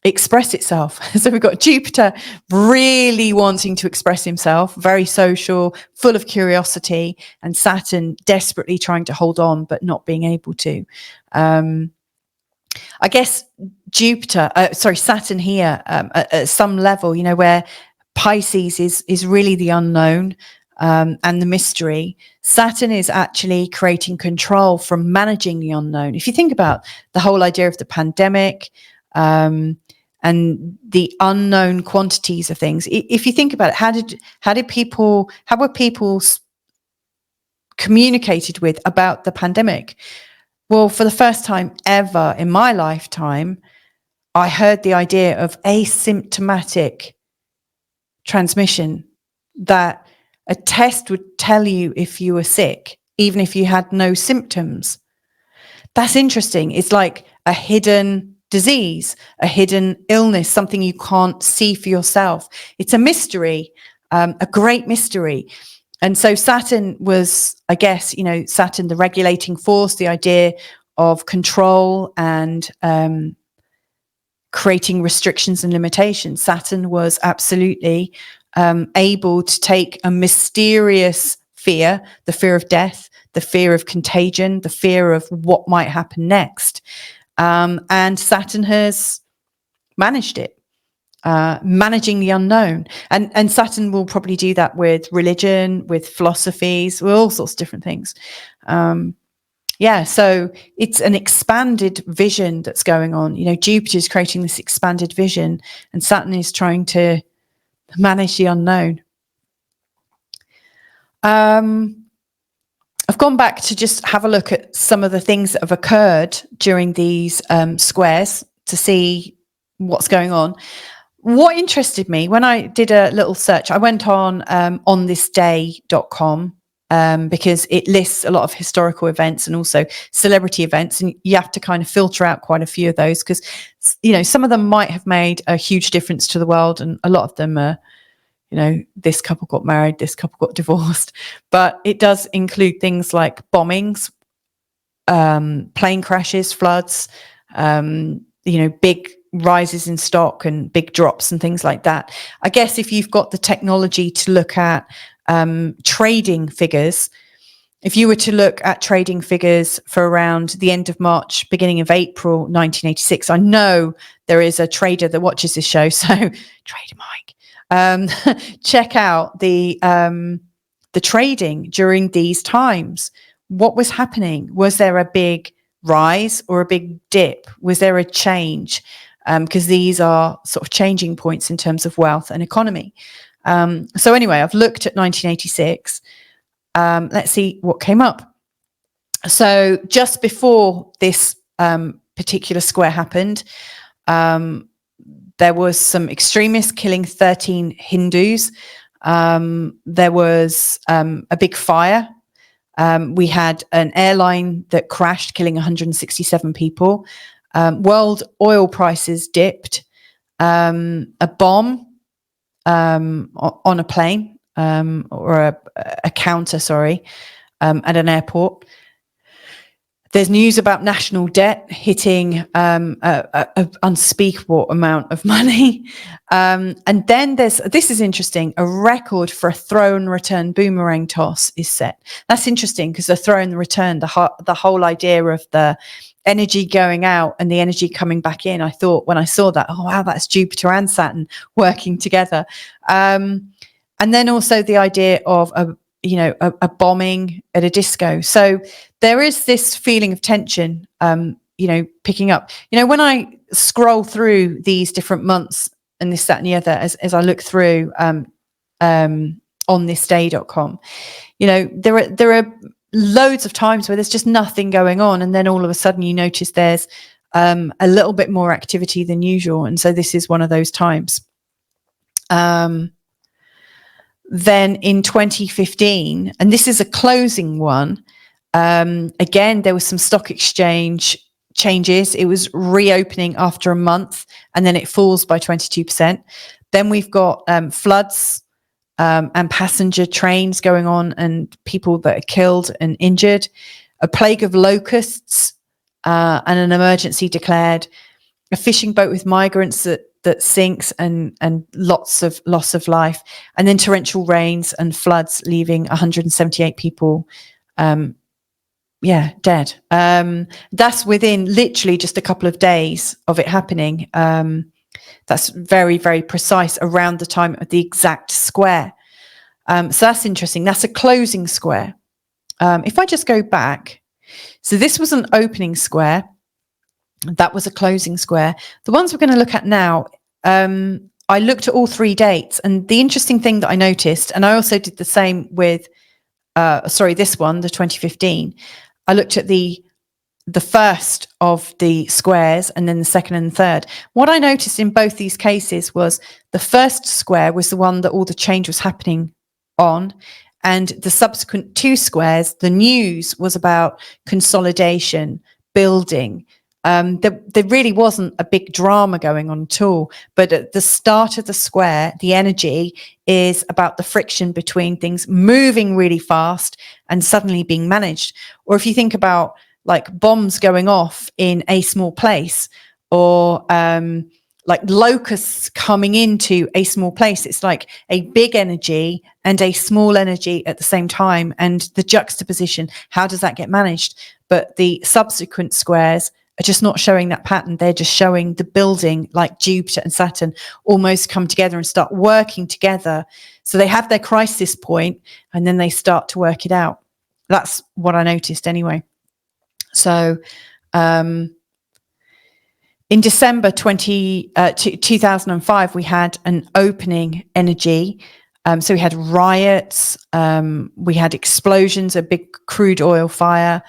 express itself. So we've got Jupiter really wanting to express himself, very social, full of curiosity, and Saturn desperately trying to hold on, but not being able to. I guess Saturn here at some level, where Pisces is really the unknown. And the mystery, Saturn is actually creating control from managing the unknown. If you think about the whole idea of the pandemic and the unknown quantities of things, if you think about it, how were people communicated with about the pandemic? Well, for the first time ever in my lifetime, I heard the idea of asymptomatic transmission, that a test would tell you if you were sick, even if you had no symptoms. That's interesting. It's like a hidden disease, a hidden illness, something you can't see for yourself. It's a mystery, a great mystery. And so Saturn was, I guess, Saturn, the regulating force, the idea of control and creating restrictions and limitations. Saturn was absolutely able to take a mysterious fear, the fear of death, the fear of contagion, the fear of what might happen next. And Saturn has managed it, managing the unknown. And Saturn will probably do that with religion, with philosophies, with all sorts of different things. So it's an expanded vision that's going on. Jupiter is creating this expanded vision, and Saturn is trying to manage the unknown. I've gone back to just have a look at some of the things that have occurred during these squares to see what's going on. What interested me when I did a little search, I went on onthisday.com because it lists a lot of historical events and also celebrity events, and you have to kind of filter out quite a few of those because some of them might have made a huge difference to the world, and a lot of them are this couple got married, this couple got divorced. But it does include things like bombings, plane crashes, floods, big rises in stock and big drops and things like that. I guess if you've got the technology to look at trading figures, if you were to look at trading figures for around the end of March, beginning of April 1986, I know there is a trader that watches this show, so Trader Mike. Check out the trading during these times. What was happening? Was there a big rise or a big dip? Was there a change? Because these are sort of changing points in terms of wealth and economy. So anyway, I've looked at 1986. Let's see what came up. So just before this particular square happened, there was some extremists killing 13 Hindus. There was a big fire. We had an airline that crashed, killing 167 people. World oil prices dipped. A bomb on a plane or a counter, sorry, at an airport. There's news about national debt hitting an unspeakable amount of money. And then this is interesting, a record for a throw and return boomerang toss is set. That's interesting because the throw and the return, the whole idea of the energy going out and the energy coming back in. I thought when I saw that, oh, wow, that's Jupiter and Saturn working together. And then also the idea of a bombing at a disco. So there is this feeling of tension, picking up. When I scroll through these different months and this, that, and the other, as I look through on thisday.com, there are loads of times where there's just nothing going on, and then all of a sudden you notice there's a little bit more activity than usual, and so this is one of those times. Then in 2015, and this is a closing one, again, there was some stock exchange changes. It was reopening after a month, and then it falls by 22%. Then we've got floods and passenger trains going on and people that are killed and injured, a plague of locusts and an emergency declared, a fishing boat with migrants that sinks and lots of loss of life, and then torrential rains and floods leaving 178 people dead. That's within literally just a couple of days of it happening. That's very, very precise around the time of the exact square. So that's interesting. That's a closing square. If I just go back, so this was an opening square. That was a closing square. The ones we're going to look at now, I looked at all 3 dates, and the interesting thing that I noticed, and I also did the same with, this one, the 2015. I looked at the first of the squares and then the second and third. What I noticed in both these cases was the first square was the one that all the change was happening on, and the subsequent 2 squares, the news was about consolidation, building. There really wasn't a big drama going on at all. But at the start of the square, the energy is about the friction between things moving really fast and suddenly being managed. Or if you think about like bombs going off in a small place, or like locusts coming into a small place, it's like a big energy and a small energy at the same time. And the juxtaposition, how does that get managed? But the subsequent squares are just not showing that pattern. They're just showing the building, like Jupiter and Saturn almost come together and start working together. So they have their crisis point and then they start to work it out. That's what I noticed anyway. So in December 2005, we had an opening energy. So we had riots, we had explosions, a big crude oil fire.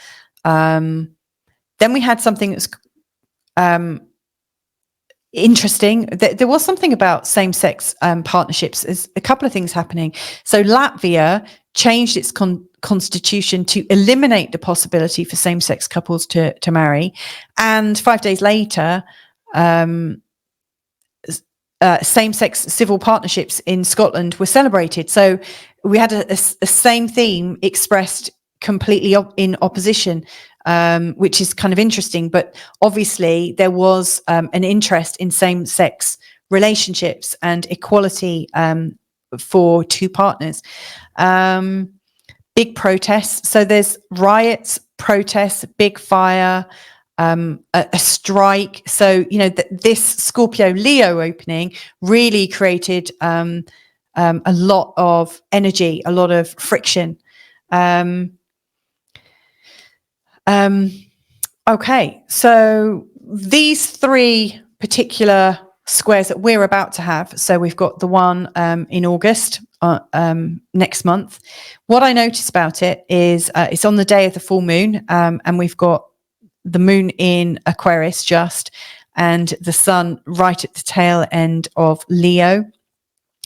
Then we had something that's interesting. There was something about same-sex partnerships. There's a couple of things happening. So Latvia changed its constitution to eliminate the possibility for same-sex couples to marry. And 5 days later, same-sex civil partnerships in Scotland were celebrated. So we had a same theme expressed completely in opposition, which is kind of interesting. But obviously there was an interest in same-sex relationships and equality for 2 partners. Big protests. So there's riots, protests, big fire, a strike. So, this Scorpio Leo opening really created a lot of energy, a lot of friction. Okay, so these three particular squares that we're about to have, so we've got the one in August next month. What I notice about it is it's on the day of the full moon, and we've got the moon in Aquarius just, and the sun right at the tail end of Leo.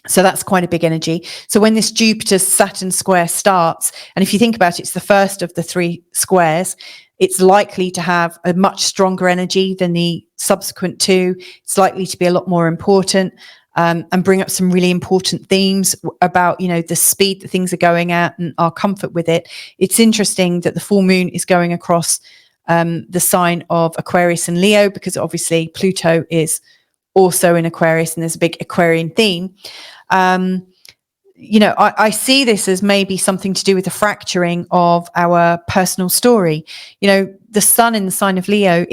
So that's quite a big energy. So when this Jupiter Saturn square starts, and if you think about it, it's the first of the three squares, it's likely to have a much stronger energy than the subsequent two. It's likely to be a lot more important, and bring up some really important themes about, you know, the speed that things are going at and our comfort with it. It's interesting that the full moon is going across the sign of Aquarius and Leo, because obviously Pluto is also in Aquarius and there's a big Aquarian theme. You know, I see this as maybe something to do with the fracturing of our personal story. You know, the sun in the sign of Leo,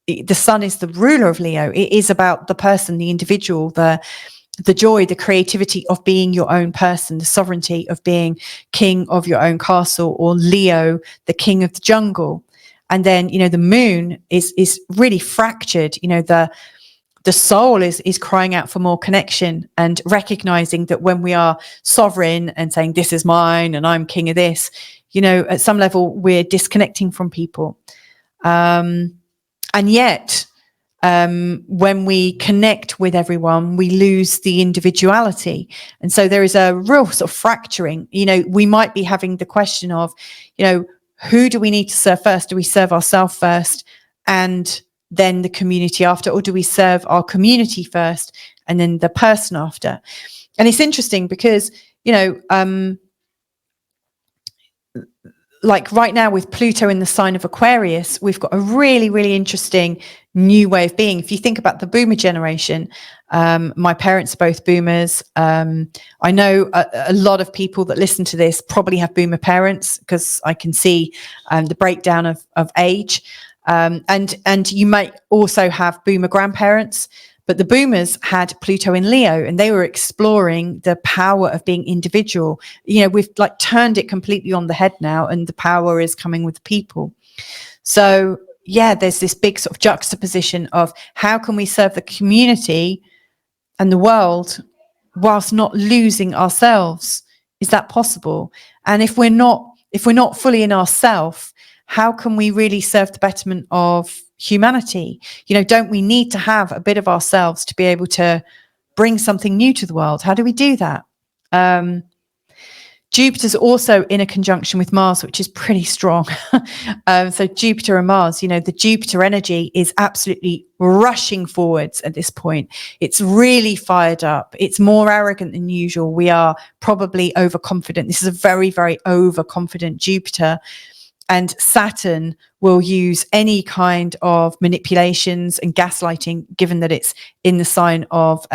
the sun is the ruler of Leo. It is about the person, the individual, the joy, the creativity of being your own person, the sovereignty of being king of your own castle, or Leo, the king of the jungle. And then, you know, the moon is really fractured. You know, the soul is crying out for more connection and recognizing that when we are sovereign and saying, this is mine and I'm king of this, you know, at some level we're disconnecting from people. And yet, when we connect with everyone, we lose the individuality. And so there is a real sort of fracturing. You know, we might be having the question of, you know, who do we need to serve first? Do we serve ourselves first and then the community after, or do we serve our community first and then the person after? And it's interesting because, you know, like right now with Pluto in the sign of Aquarius, we've got a really, really interesting new way of being. If you think about the boomer generation, my parents are both boomers. I know a lot of people that listen to this probably have boomer parents, because I can see the breakdown of age. And you might also have boomer grandparents. But the boomers had Pluto in Leo, and they were exploring the power of being individual. You know, we've like turned it completely on the head now, and the power is coming with people. So yeah, there's this big sort of juxtaposition of how can we serve the community and the world whilst not losing ourselves? Is that possible? And if we're not fully in ourself, how can we really serve the betterment of humanity? You know, don't we need to have a bit of ourselves to be able to bring something new to the world? How do we do that? Jupiter's also in a conjunction with Mars, which is pretty strong. So Jupiter and Mars, you know, the Jupiter energy is absolutely rushing forwards at this point. It's really fired up. It's more arrogant than usual. We are probably overconfident. This is a very, very overconfident Jupiter. And Saturn will use any kind of manipulations and gaslighting, given that it's in the sign of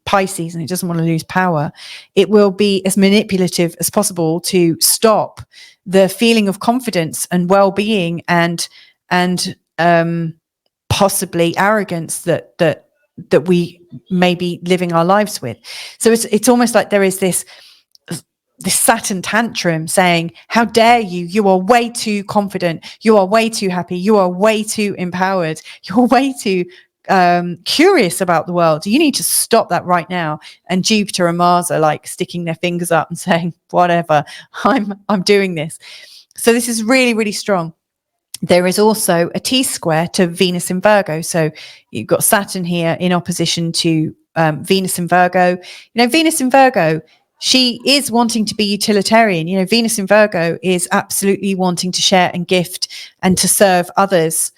Pisces and it doesn't want to lose power. It will be as manipulative as possible to stop the feeling of confidence and well-being and possibly arrogance that we may be living our lives with. So it's almost like there is this Saturn tantrum saying, how dare you? You are way too confident. You are way too happy. You are way too empowered. You're way too curious about the world. You need to stop that right now. And Jupiter and Mars are like sticking their fingers up and saying, whatever, I'm doing this. So this is really, really strong. There is also a T-square to Venus in Virgo. So you've got Saturn here in opposition to Venus in Virgo. You know, Venus in Virgo, she is wanting to be utilitarian. You know, Venus in Virgo is absolutely wanting to share and gift and to serve others.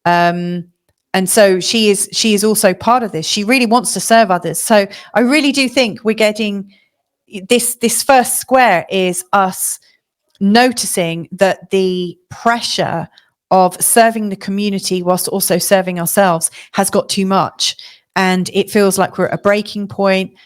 And so she is also part of this. She really wants to serve others. So I really do think we're getting this first square is us noticing that the pressure of serving the community whilst also serving ourselves has got too much. And it feels like we're at a breaking point.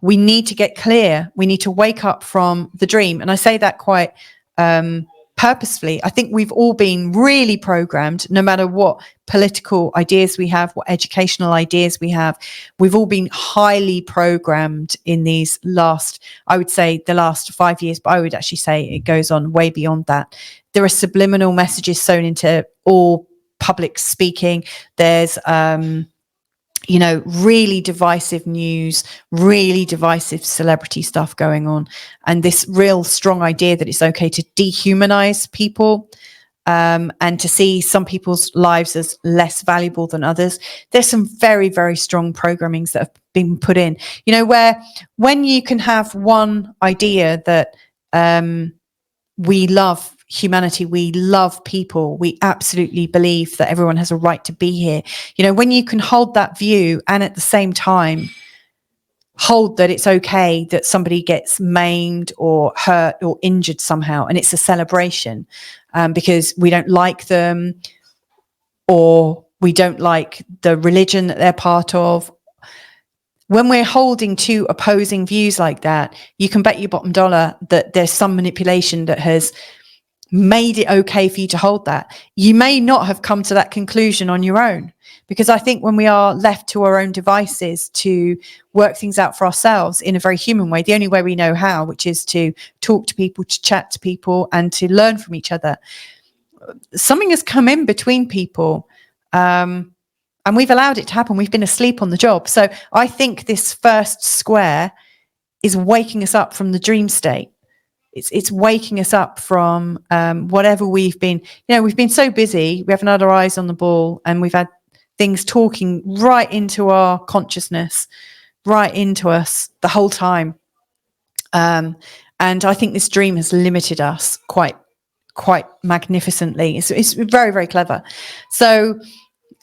We need to get clear. We need to wake up from the dream. And I say that quite purposefully. I think we've all been really programmed, no matter what political ideas we have, what educational ideas we have. We've all been highly programmed in these last, I would say the last 5 years, but I would actually say it goes on way beyond that. there are subliminal messages sewn into all public speaking. There's really divisive news, really divisive celebrity stuff going on, and this real strong idea that it's okay to dehumanize people, and to see some people's lives as less valuable than others. There's some very, very strong programmings that have been put in, where when you can have one idea that we love humanity, we love people, we absolutely believe that everyone has a right to be here. When you can hold that view and at the same time hold that it's okay that somebody gets maimed or hurt or injured somehow, and it's a celebration because we don't like them, or we don't like the religion that they're part of. When we're holding two opposing views like that, you can bet your bottom dollar that there's some manipulation that has made it okay for you to hold that. You may not have come to that conclusion on your own, because I think when we are left to our own devices to work things out for ourselves in a very human way, the only way we know how, which is to talk to people, to chat to people, and to learn from each other, something has come in between people, and we've allowed it to happen. We've been asleep on the job. So I think this first square is waking us up from the dream state. It's waking us up from whatever we've been. We've been so busy. We haven't had our eyes on the ball, and we've had things talking right into our consciousness, right into us the whole time. And I think this dream has limited us quite magnificently. It's very, very clever. So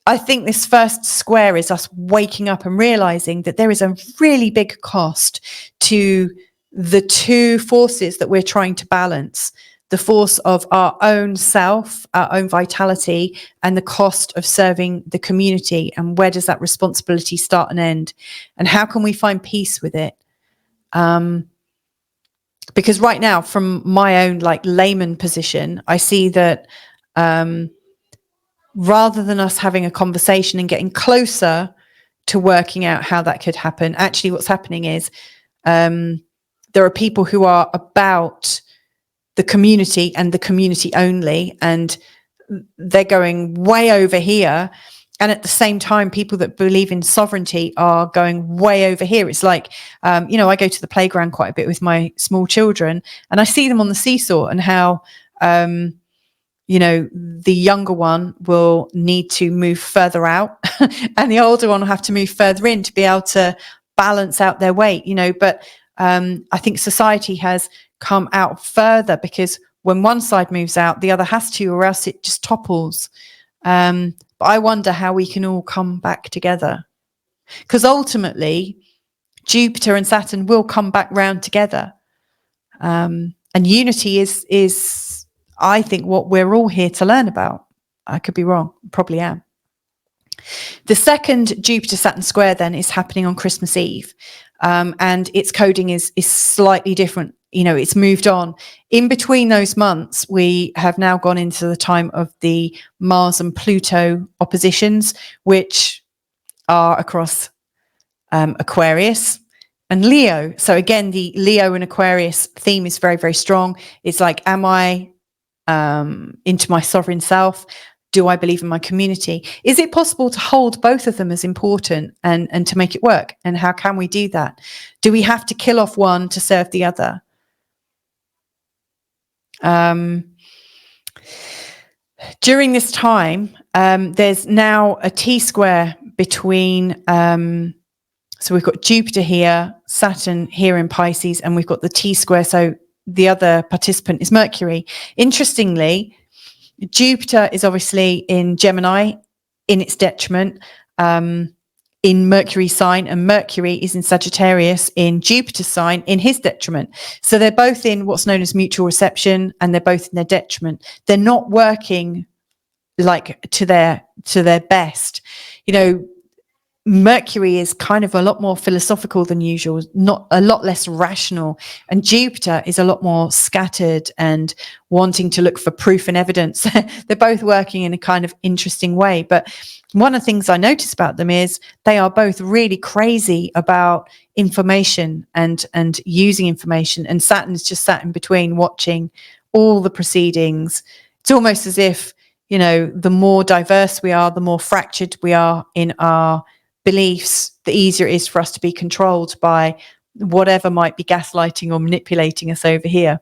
I think this first square is us waking up and realizing that there is a really big cost to the two forces that we're trying to balance: the force of our own self, our own vitality, and the cost of serving the community. And where does that responsibility start and end? And how can we find peace with it? Because right now, from my own layman position, I see that rather than us having a conversation and getting closer to working out how that could happen, actually what's happening is there are people who are about the community and the community only, and they're going way over here. And at the same time, people that believe in sovereignty are going way over here. It's like, I go to the playground quite a bit with my small children, and I see them on the seesaw, and how, the younger one will need to move further out and the older one will have to move further in to be able to balance out their weight, But I think society has come out further, because when one side moves out, the other has to, or else it just topples. But I wonder how we can all come back together, because ultimately Jupiter and Saturn will come back round together. And unity is, I think, what we're all here to learn about. I could be wrong, probably am. The second Jupiter Saturn square then is happening on Christmas Eve, and its coding is slightly different. It's moved on. In between those months, we have now gone into the time of the Mars and Pluto oppositions, which are across Aquarius and Leo. So again, the Leo and Aquarius theme is very, very strong. It's like, am I into my sovereign self? Do I believe in my community? Is it possible to hold both of them as important and to make it work? And how can we do that? Do we have to kill off one to serve the other? During this time, there's now a T-square between, so we've got Jupiter here, Saturn here in Pisces, and we've got the T-square. So the other participant is Mercury. Interestingly, Jupiter is obviously in Gemini, in its detriment, in Mercury's sign, and Mercury is in Sagittarius in Jupiter's sign, in his detriment. So they're both in what's known as mutual reception, and they're both in their detriment. They're not working to their best. Mercury is kind of a lot more philosophical than usual, not a lot less rational, and Jupiter is a lot more scattered and wanting to look for proof and evidence. They're both working in a kind of interesting way, but one of the things I notice about them is they are both really crazy about information and using information, and Saturn's just sat in between watching all the proceedings. It's almost as if, you know, the more diverse we are, the more fractured we are in our beliefs, the easier it is for us to be controlled by whatever might be gaslighting or manipulating us over here.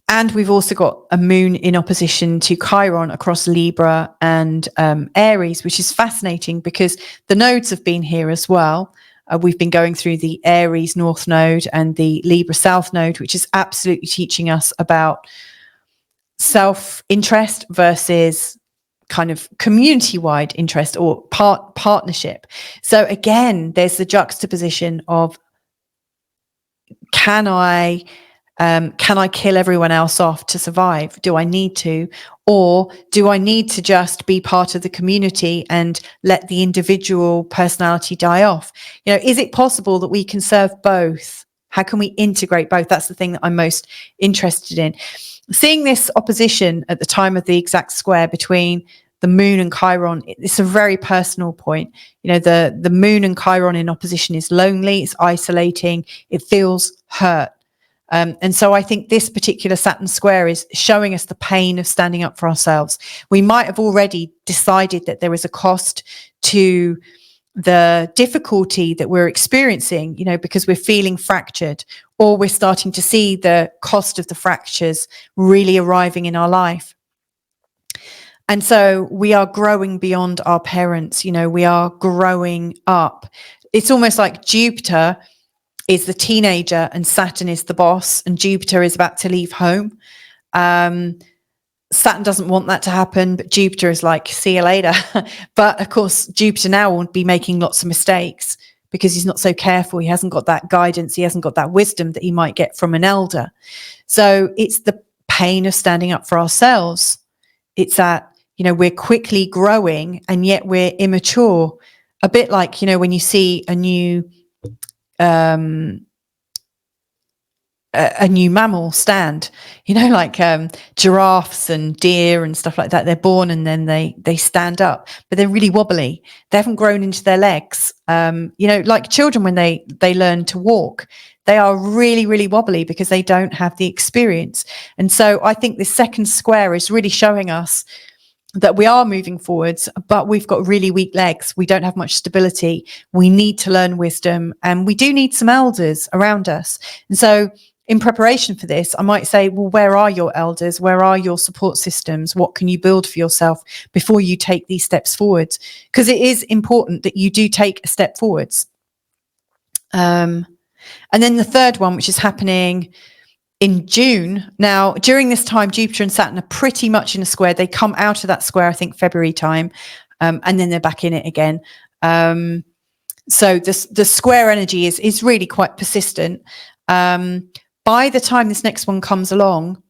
And we've also got a moon in opposition to Chiron across Libra and Aries, which is fascinating because the nodes have been here as well. We've been going through the Aries North Node and the Libra South Node, which is absolutely teaching us about self-interest versus kind of community-wide interest or partnership. So again, there's the juxtaposition of can I kill everyone else off to survive? Do I need to? Or do I need to just be part of the community and let the individual personality die off? You know, is it possible that we can serve both? How can we integrate both? That's the thing that I'm most interested in. Seeing this opposition at the time of the exact square between the moon and Chiron, it's a very personal point. You know, the moon and Chiron in opposition is lonely, it's isolating, it feels hurt. And so I think this particular Saturn square is showing us the pain of standing up for ourselves. We might have already decided that there is a cost to the difficulty that we're experiencing, you know, because we're feeling fractured, or we're starting to see the cost of the fractures really arriving in our life. And so we are growing beyond our parents, you know, we are growing up. It's almost like Jupiter is the teenager and Saturn is the boss, and Jupiter is about to leave home. Saturn doesn't want that to happen, but Jupiter is like, see you later. But of course, Jupiter now will be making lots of mistakes because he's not so careful. He hasn't got that guidance. He hasn't got that wisdom that he might get from an elder. So it's the pain of standing up for ourselves. It's that, you know, we're quickly growing and yet we're immature. A bit like, you know, when you see a new mammal stand, you know, like giraffes and deer and stuff like that. They're born and then they stand up, but they're really wobbly. They haven't grown into their legs. You know, like children when they learn to walk, they are really, really wobbly because they don't have the experience. And so I think this second square is really showing us that we are moving forwards, but we've got really weak legs. We don't have much stability. We need to learn wisdom, and we do need some elders around us. And so in preparation for this, I might say, well, where are your elders? Where are your support systems? What can you build for yourself before you take these steps forwards? Because it is important that you do take a step forwards. And then the third one, which is happening in June. Now, during this time, Jupiter and Saturn are pretty much in a square. They come out of that square, I think, February time, and then they're back in it again. So the square energy is really quite persistent. By the time this next one comes along,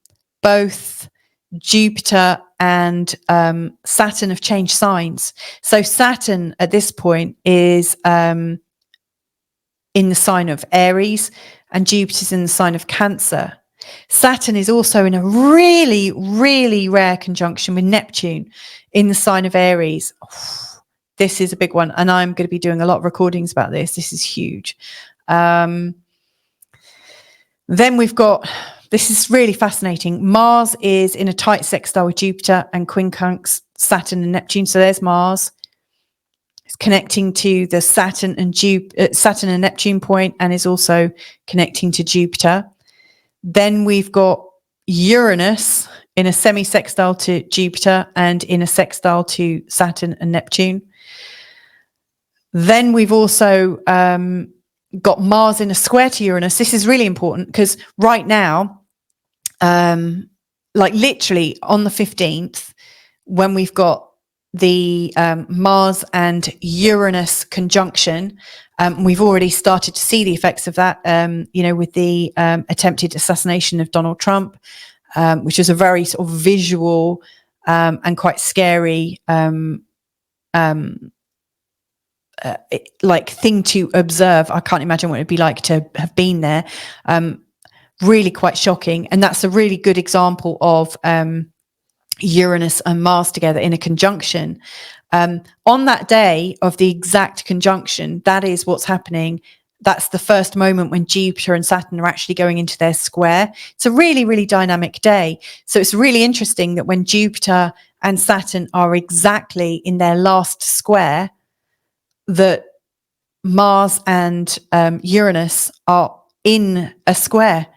both Jupiter and Saturn have changed signs. So Saturn at this point is in the sign of Aries, and Jupiter's in the sign of Cancer. Saturn is also in a really, really rare conjunction with Neptune in the sign of Aries. Oh, this is a big one, and I'm going to be doing a lot of recordings about this. This is huge. Then we've got, this is really fascinating. Mars is in a tight sextile with Jupiter and quincunx Saturn and Neptune. So there's Mars. It's connecting to the Saturn and Neptune point, and is also connecting to Jupiter. Then we've got Uranus in a semi-sextile to Jupiter and in a sextile to Saturn and Neptune. Then we've also got Mars in a square to Uranus. This is really important because right now, like literally on the 15th, when we've got the Mars and Uranus conjunction, we've already started to see the effects of that, you know, with the attempted assassination of Donald Trump, which is a very sort of visual and quite scary like thing to observe. I can't imagine what it'd be like to have been there. Really quite shocking. And that's a really good example of Uranus and Mars together in a conjunction. On that day of the exact conjunction, that is what's happening. that's the first moment when Jupiter and Saturn are actually going into their square. It's a really, really dynamic day. So it's really interesting that when Jupiter and Saturn are exactly in their last square, that Mars and Uranus are in a square.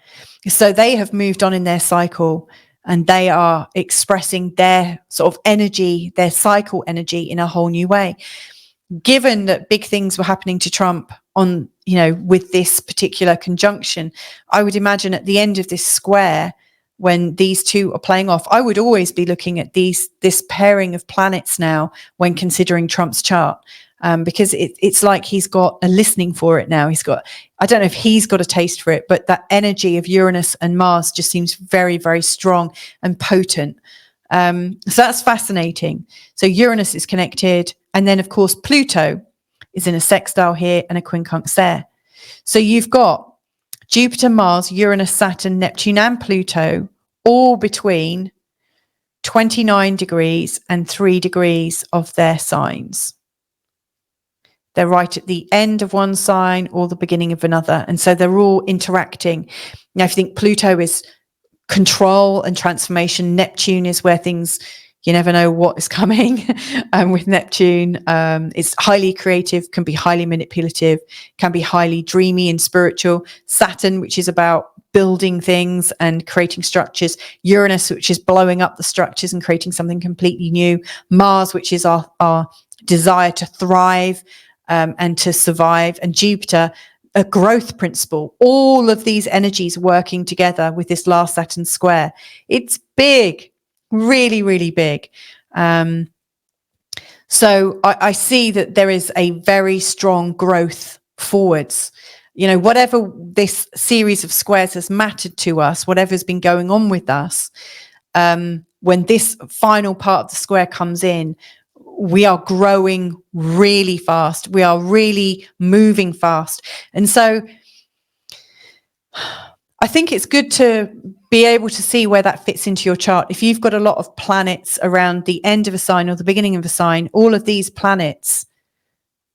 So they have moved on in their cycle, and they are expressing their sort of energy, their cycle energy, in a whole new way. Given that big things were happening to Trump on, with this particular conjunction, I would imagine at the end of this square, when these two are playing off, I would always be looking at this pairing of planets now when considering Trump's chart. Because it's like he's got a listening for it now. I don't know if he's got a taste for it, but that energy of Uranus and Mars just seems very, very strong and potent. So that's fascinating. So Uranus is connected. And then, of course, Pluto is in a sextile here and a quincunx there. So you've got Jupiter, Mars, Uranus, Saturn, Neptune, and Pluto all between 29 degrees and 3 degrees of their signs. They're right at the end of one sign or the beginning of another. And so they're all interacting. Now, if you think Pluto is control and transformation, Neptune is where things, you never know what is coming. With Neptune, it's highly creative, can be highly manipulative, can be highly dreamy and spiritual. Saturn, which is about building things and creating structures. Uranus, which is blowing up the structures and creating something completely new. Mars, which is our desire to thrive and to survive. And Jupiter, a growth principle. All of these energies working together with this last Saturn square. It's big. Really, really big. So I see that there is a very strong growth forwards. Whatever this series of squares has mattered to us, whatever's been going on with us, when this final part of the square comes in, we are growing really fast. We are really moving fast. And so I think it's good to be able to see where that fits into your chart. If you've got a lot of planets around the end of a sign or the beginning of a sign, all of these planets,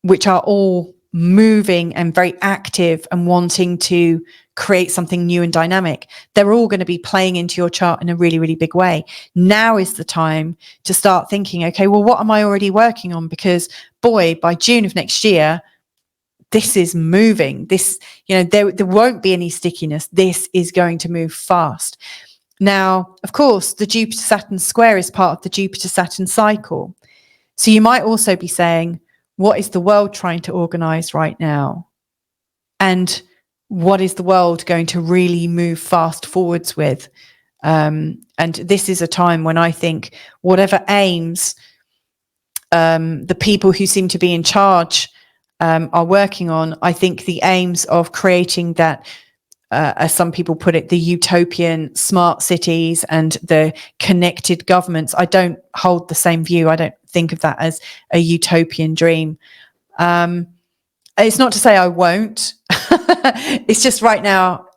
which are all moving and very active and wanting to create something new and dynamic, they're all going to be playing into your chart in a really, really big way. Now is the time to start thinking, okay, well, what am I already working on? Because boy, by June of next year, this is moving. This, there won't be any stickiness. This is going to move fast. Now, of course, the Jupiter-Saturn square is part of the Jupiter-Saturn cycle. So you might also be saying, what is the world trying to organize right now? And what is the world going to really move fast forwards with? And this is a time when I think whatever aims the people who seem to be in charge are working on, I think the aims of creating that, as some people put it, the utopian smart cities and the connected governments, I don't hold the same view. I don't think of that as a utopian dream. It's not to say I won't. It's just right now,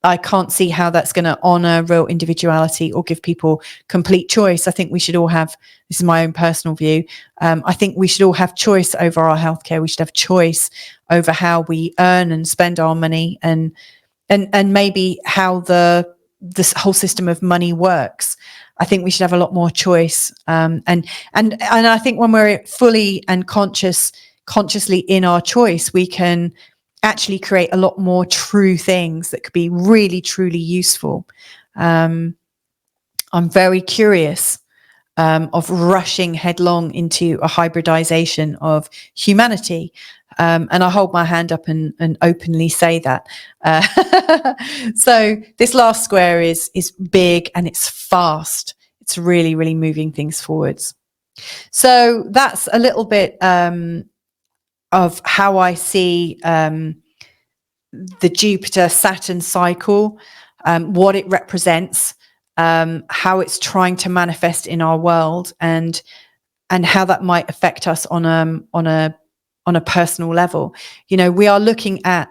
I can't see how that's going to honor real individuality or give people complete choice. I think we should all have, this is my own personal view, I think we should all have choice over our healthcare. We should have choice over how we earn and spend our money, and maybe how this whole system of money works. I think we should have a lot more choice. And I think when we're fully and consciously in our choice, we can actually create a lot more true things that could be really, truly useful. I'm very curious of rushing headlong into a hybridization of humanity. And I hold my hand up and openly say that. So this last square is big and it's fast. It's really, really moving things forwards. So that's a little bit of how I see the Jupiter-Saturn cycle, what it represents, how it's trying to manifest in our world, and how that might affect us on a personal level. We are looking at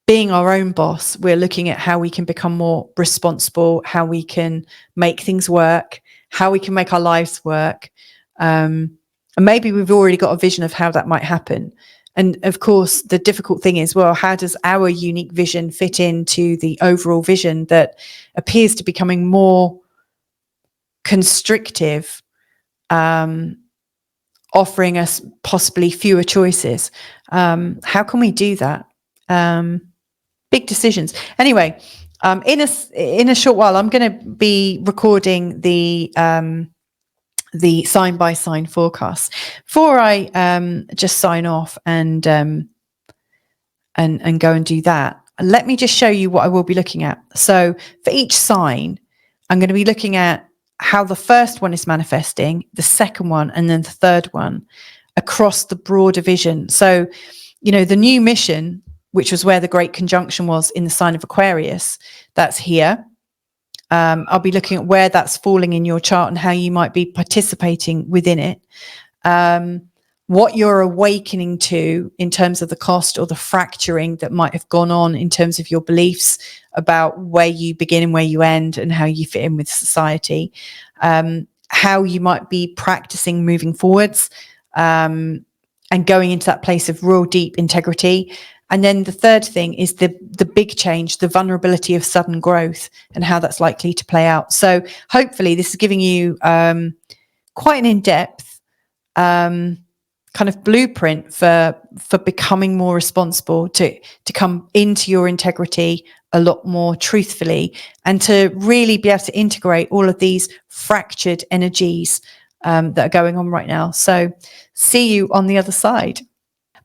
being our own boss. We're looking at how we can become more responsible, how we can make things work, how we can make our lives work. And maybe we've already got a vision of how that might happen. And of course, the difficult thing is, well, how does our unique vision fit into the overall vision that appears to be becoming more constrictive, offering us possibly fewer choices? How can we do that? Big decisions. Anyway, in a short while, I'm going to be recording the sign by sign forecast. Before I just sign off and go and do that, let me just show you what I will be looking at. So for each sign, I'm going to be looking at how the first one is manifesting, the second one, and then the third one across the broader vision. So, you know, the new mission, which was where the Great Conjunction was in the sign of Aquarius, that's here. I'll be looking at where that's falling in your chart and how you might be participating within it. What you're awakening to in terms of the cost or the fracturing that might have gone on in terms of your beliefs about where you begin and where you end and how you fit in with society. How you might be practicing moving forwards and going into that place of real deep integrity. And then the third thing is the big change, the vulnerability of sudden growth and how that's likely to play out. So hopefully this is giving you quite an in-depth kind of blueprint for becoming more responsible, to come into your integrity a lot more truthfully, and to really be able to integrate all of these fractured energies that are going on right now. So see you on the other side.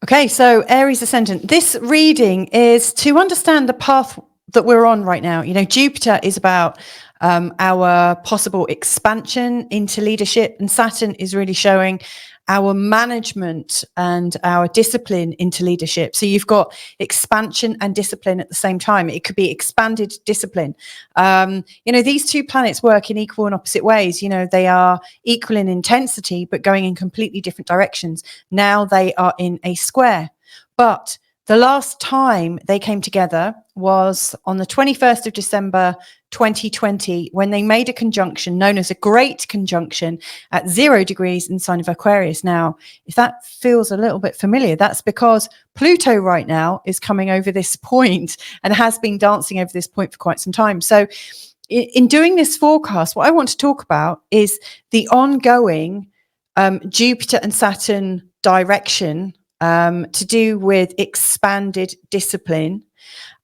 Okay, so Aries ascendant. This reading is to understand the path that we're on right now. You know, Jupiter is about our possible expansion into leadership, and Saturn is really showing our management and our discipline into leadership. So you've got expansion and discipline at the same time. It could be expanded discipline. You know, these two planets work in equal and opposite ways. You know, they are equal in intensity, but going in completely different directions. Now they are in a square. But the last time they came together was on the 21st of December, 2020, when they made a conjunction known as a Great Conjunction at 0 degrees in sign of Aquarius. Now, if that feels a little bit familiar, that's because Pluto right now is coming over this point and has been dancing over this point for quite some time. So in doing this forecast, what I want to talk about is the ongoing Jupiter and Saturn direction to do with expanded discipline.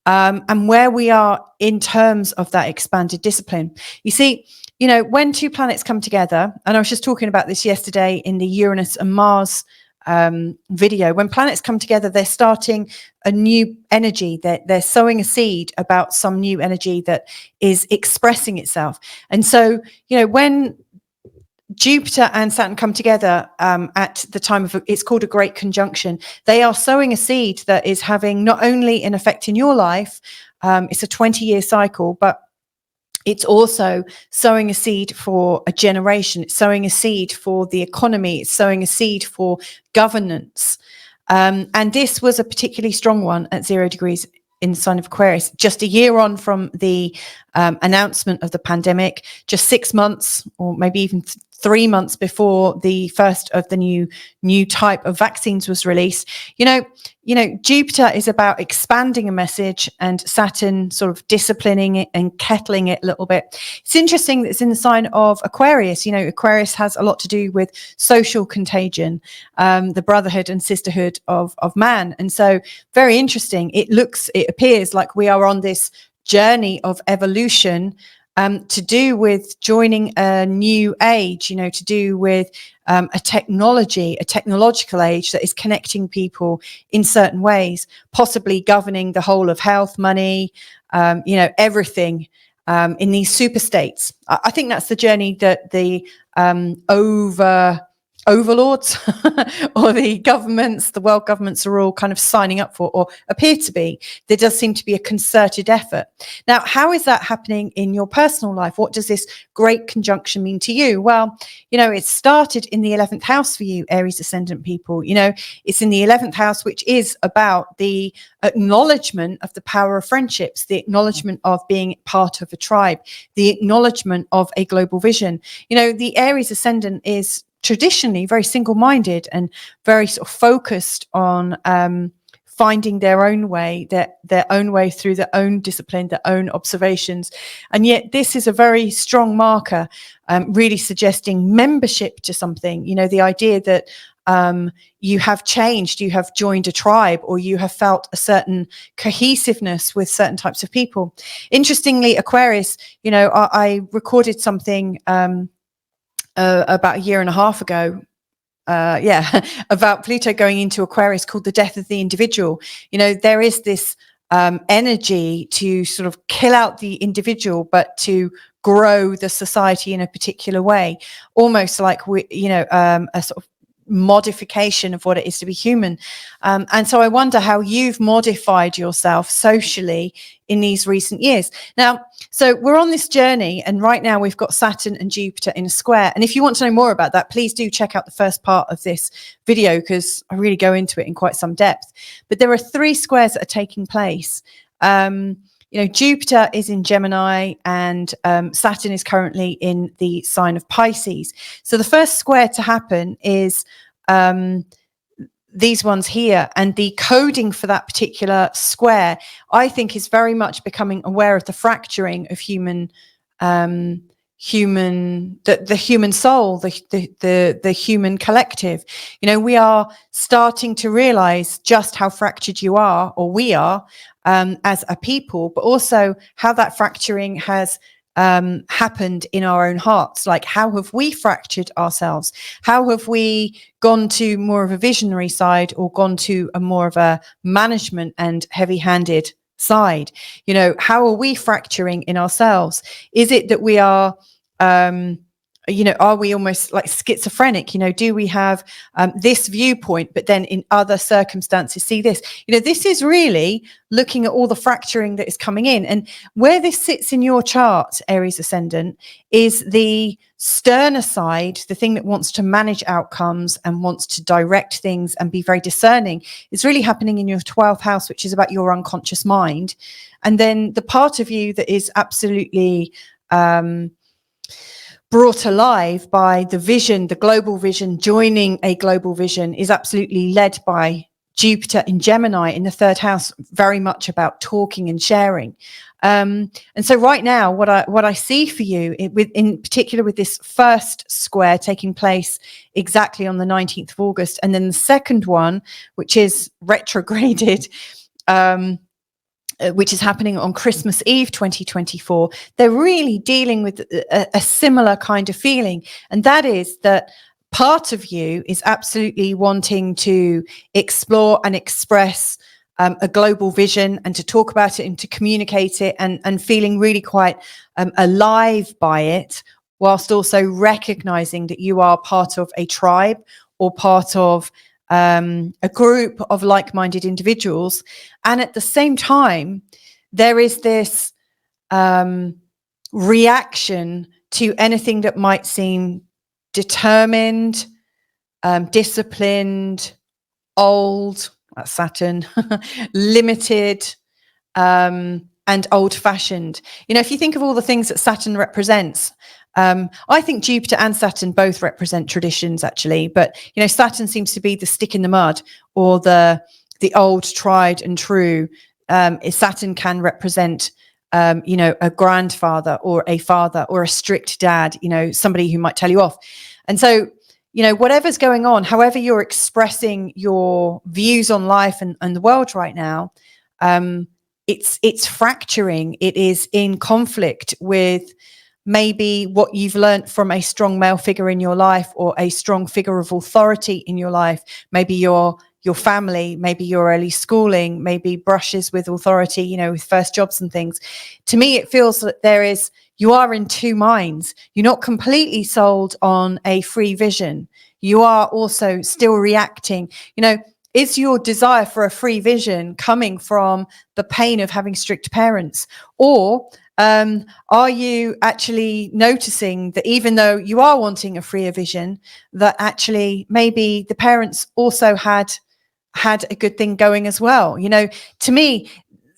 And where we are in terms of that expanded discipline. You see, you know, when two planets come together, and I was just talking about this yesterday in the Uranus and Mars video, when planets come together, they're starting a new energy. They're sowing a seed about some new energy that is expressing itself. And so, you know, when Jupiter and Saturn come together at the time of, it's called a Great Conjunction. They are sowing a seed that is having not only an effect in your life, it's a 20-year cycle, but it's also sowing a seed for a generation. It's sowing a seed for the economy. It's sowing a seed for governance. And this was a particularly strong one at 0 degrees in the sign of Aquarius, just a year on from the announcement of the pandemic, just 6 months or maybe even 3 months before the first of the new type of vaccines was released. You know, Jupiter is about expanding a message and Saturn sort of disciplining it and kettling it a little bit. It's interesting that it's in the sign of Aquarius. You know, Aquarius has a lot to do with social contagion, the brotherhood and sisterhood of man. And so very interesting. It appears like we are on this journey of evolution to do with joining a new age, you know, to do with a technological age that is connecting people in certain ways, possibly governing the whole of health, money, you know, everything in these super states. I think that's the journey that the overlords or the governments, the world governments are all kind of signing up for, or appear to be. There does seem to be a concerted effort. Now, how is that happening in your personal life? What does this Great Conjunction mean to you? Well, you know, it started in the 11th house for you, Aries ascendant people. You know, it's in the 11th house, which is about the acknowledgement of the power of friendships, the acknowledgement of being part of a tribe, the acknowledgement of a global vision. You know, the Aries ascendant is traditionally very single-minded and very sort of focused on finding their own way, their own way through their own discipline, their own observations. And yet this is a very strong marker, really suggesting membership to something, you know, the idea that you have changed, you have joined a tribe, or you have felt a certain cohesiveness with certain types of people. Interestingly, Aquarius, you know, I recorded something about a year and a half ago, about Pluto going into Aquarius, called the death of the individual. You know, there is this energy to sort of kill out the individual, but to grow the society in a particular way, almost like a sort of modification of what it is to be human. And so I wonder how you've modified yourself socially in these recent years. Now, so we're on this journey, and right now we've got Saturn and Jupiter in a square. And if you want to know more about that, please do check out the first part of this video, because I really go into it in quite some depth. But there are 3 squares that are taking place. You know, Jupiter is in Gemini, and Saturn is currently in the sign of Pisces. So the first square to happen is these ones here, and the coding for that particular square, I think, is very much becoming aware of the fracturing of the human soul, the human collective. You know, we are starting to realize just how fractured you are, or we are, as a people, but also how that fracturing has happened in our own hearts. Like, how have we fractured ourselves? How have we gone to more of a visionary side, or gone to a more of a management and heavy-handed side? You know, how are we fracturing in ourselves? Is it that we are you know, are we almost like schizophrenic? You know, do we have this viewpoint, but then in other circumstances see this? You know, this is really looking at all the fracturing that is coming in. And where this sits in your chart, Aries ascendant, is the sterner side, the thing that wants to manage outcomes and wants to direct things and be very discerning, is really happening in your 12th house, which is about your unconscious mind. And then the part of you that is absolutely brought alive by the vision, the global vision, joining a global vision, is absolutely led by Jupiter in Gemini in the 3rd house, very much about talking and sharing. And so right now, what I see for you, in particular with this first square taking place exactly on the 19th of August, and then the second one, which is retrograded, which is happening on Christmas Eve 2024, they're really dealing with a similar kind of feeling. And that is that part of you is absolutely wanting to explore and express a global vision, and to talk about it and to communicate it, and feeling really quite alive by it, whilst also recognizing that you are part of a tribe, or part of a group of like-minded individuals. And at the same time, there is this reaction to anything that might seem determined, disciplined, old, that's Saturn, limited, and old-fashioned. You know, if you think of all the things that Saturn represents, I think Jupiter and Saturn both represent traditions, actually. But, you know, Saturn seems to be the stick in the mud, or the old, tried and true. Saturn can represent, you know, a grandfather, or a father, or a strict dad, you know, somebody who might tell you off. And so, you know, whatever's going on, however you're expressing your views on life and the world right now, it's fracturing. It is in conflict with maybe what you've learned from a strong male figure in your life, or a strong figure of authority in your life. Maybe your family, maybe your early schooling, maybe brushes with authority, you know, with first jobs and things. To me, it feels that you are in 2 minds. You're not completely sold on a free vision. You are also still reacting. You know, is your desire for a free vision coming from the pain of having strict parents? Or are you actually noticing that even though you are wanting a freer vision, that actually maybe the parents also had a good thing going as well? You know, to me,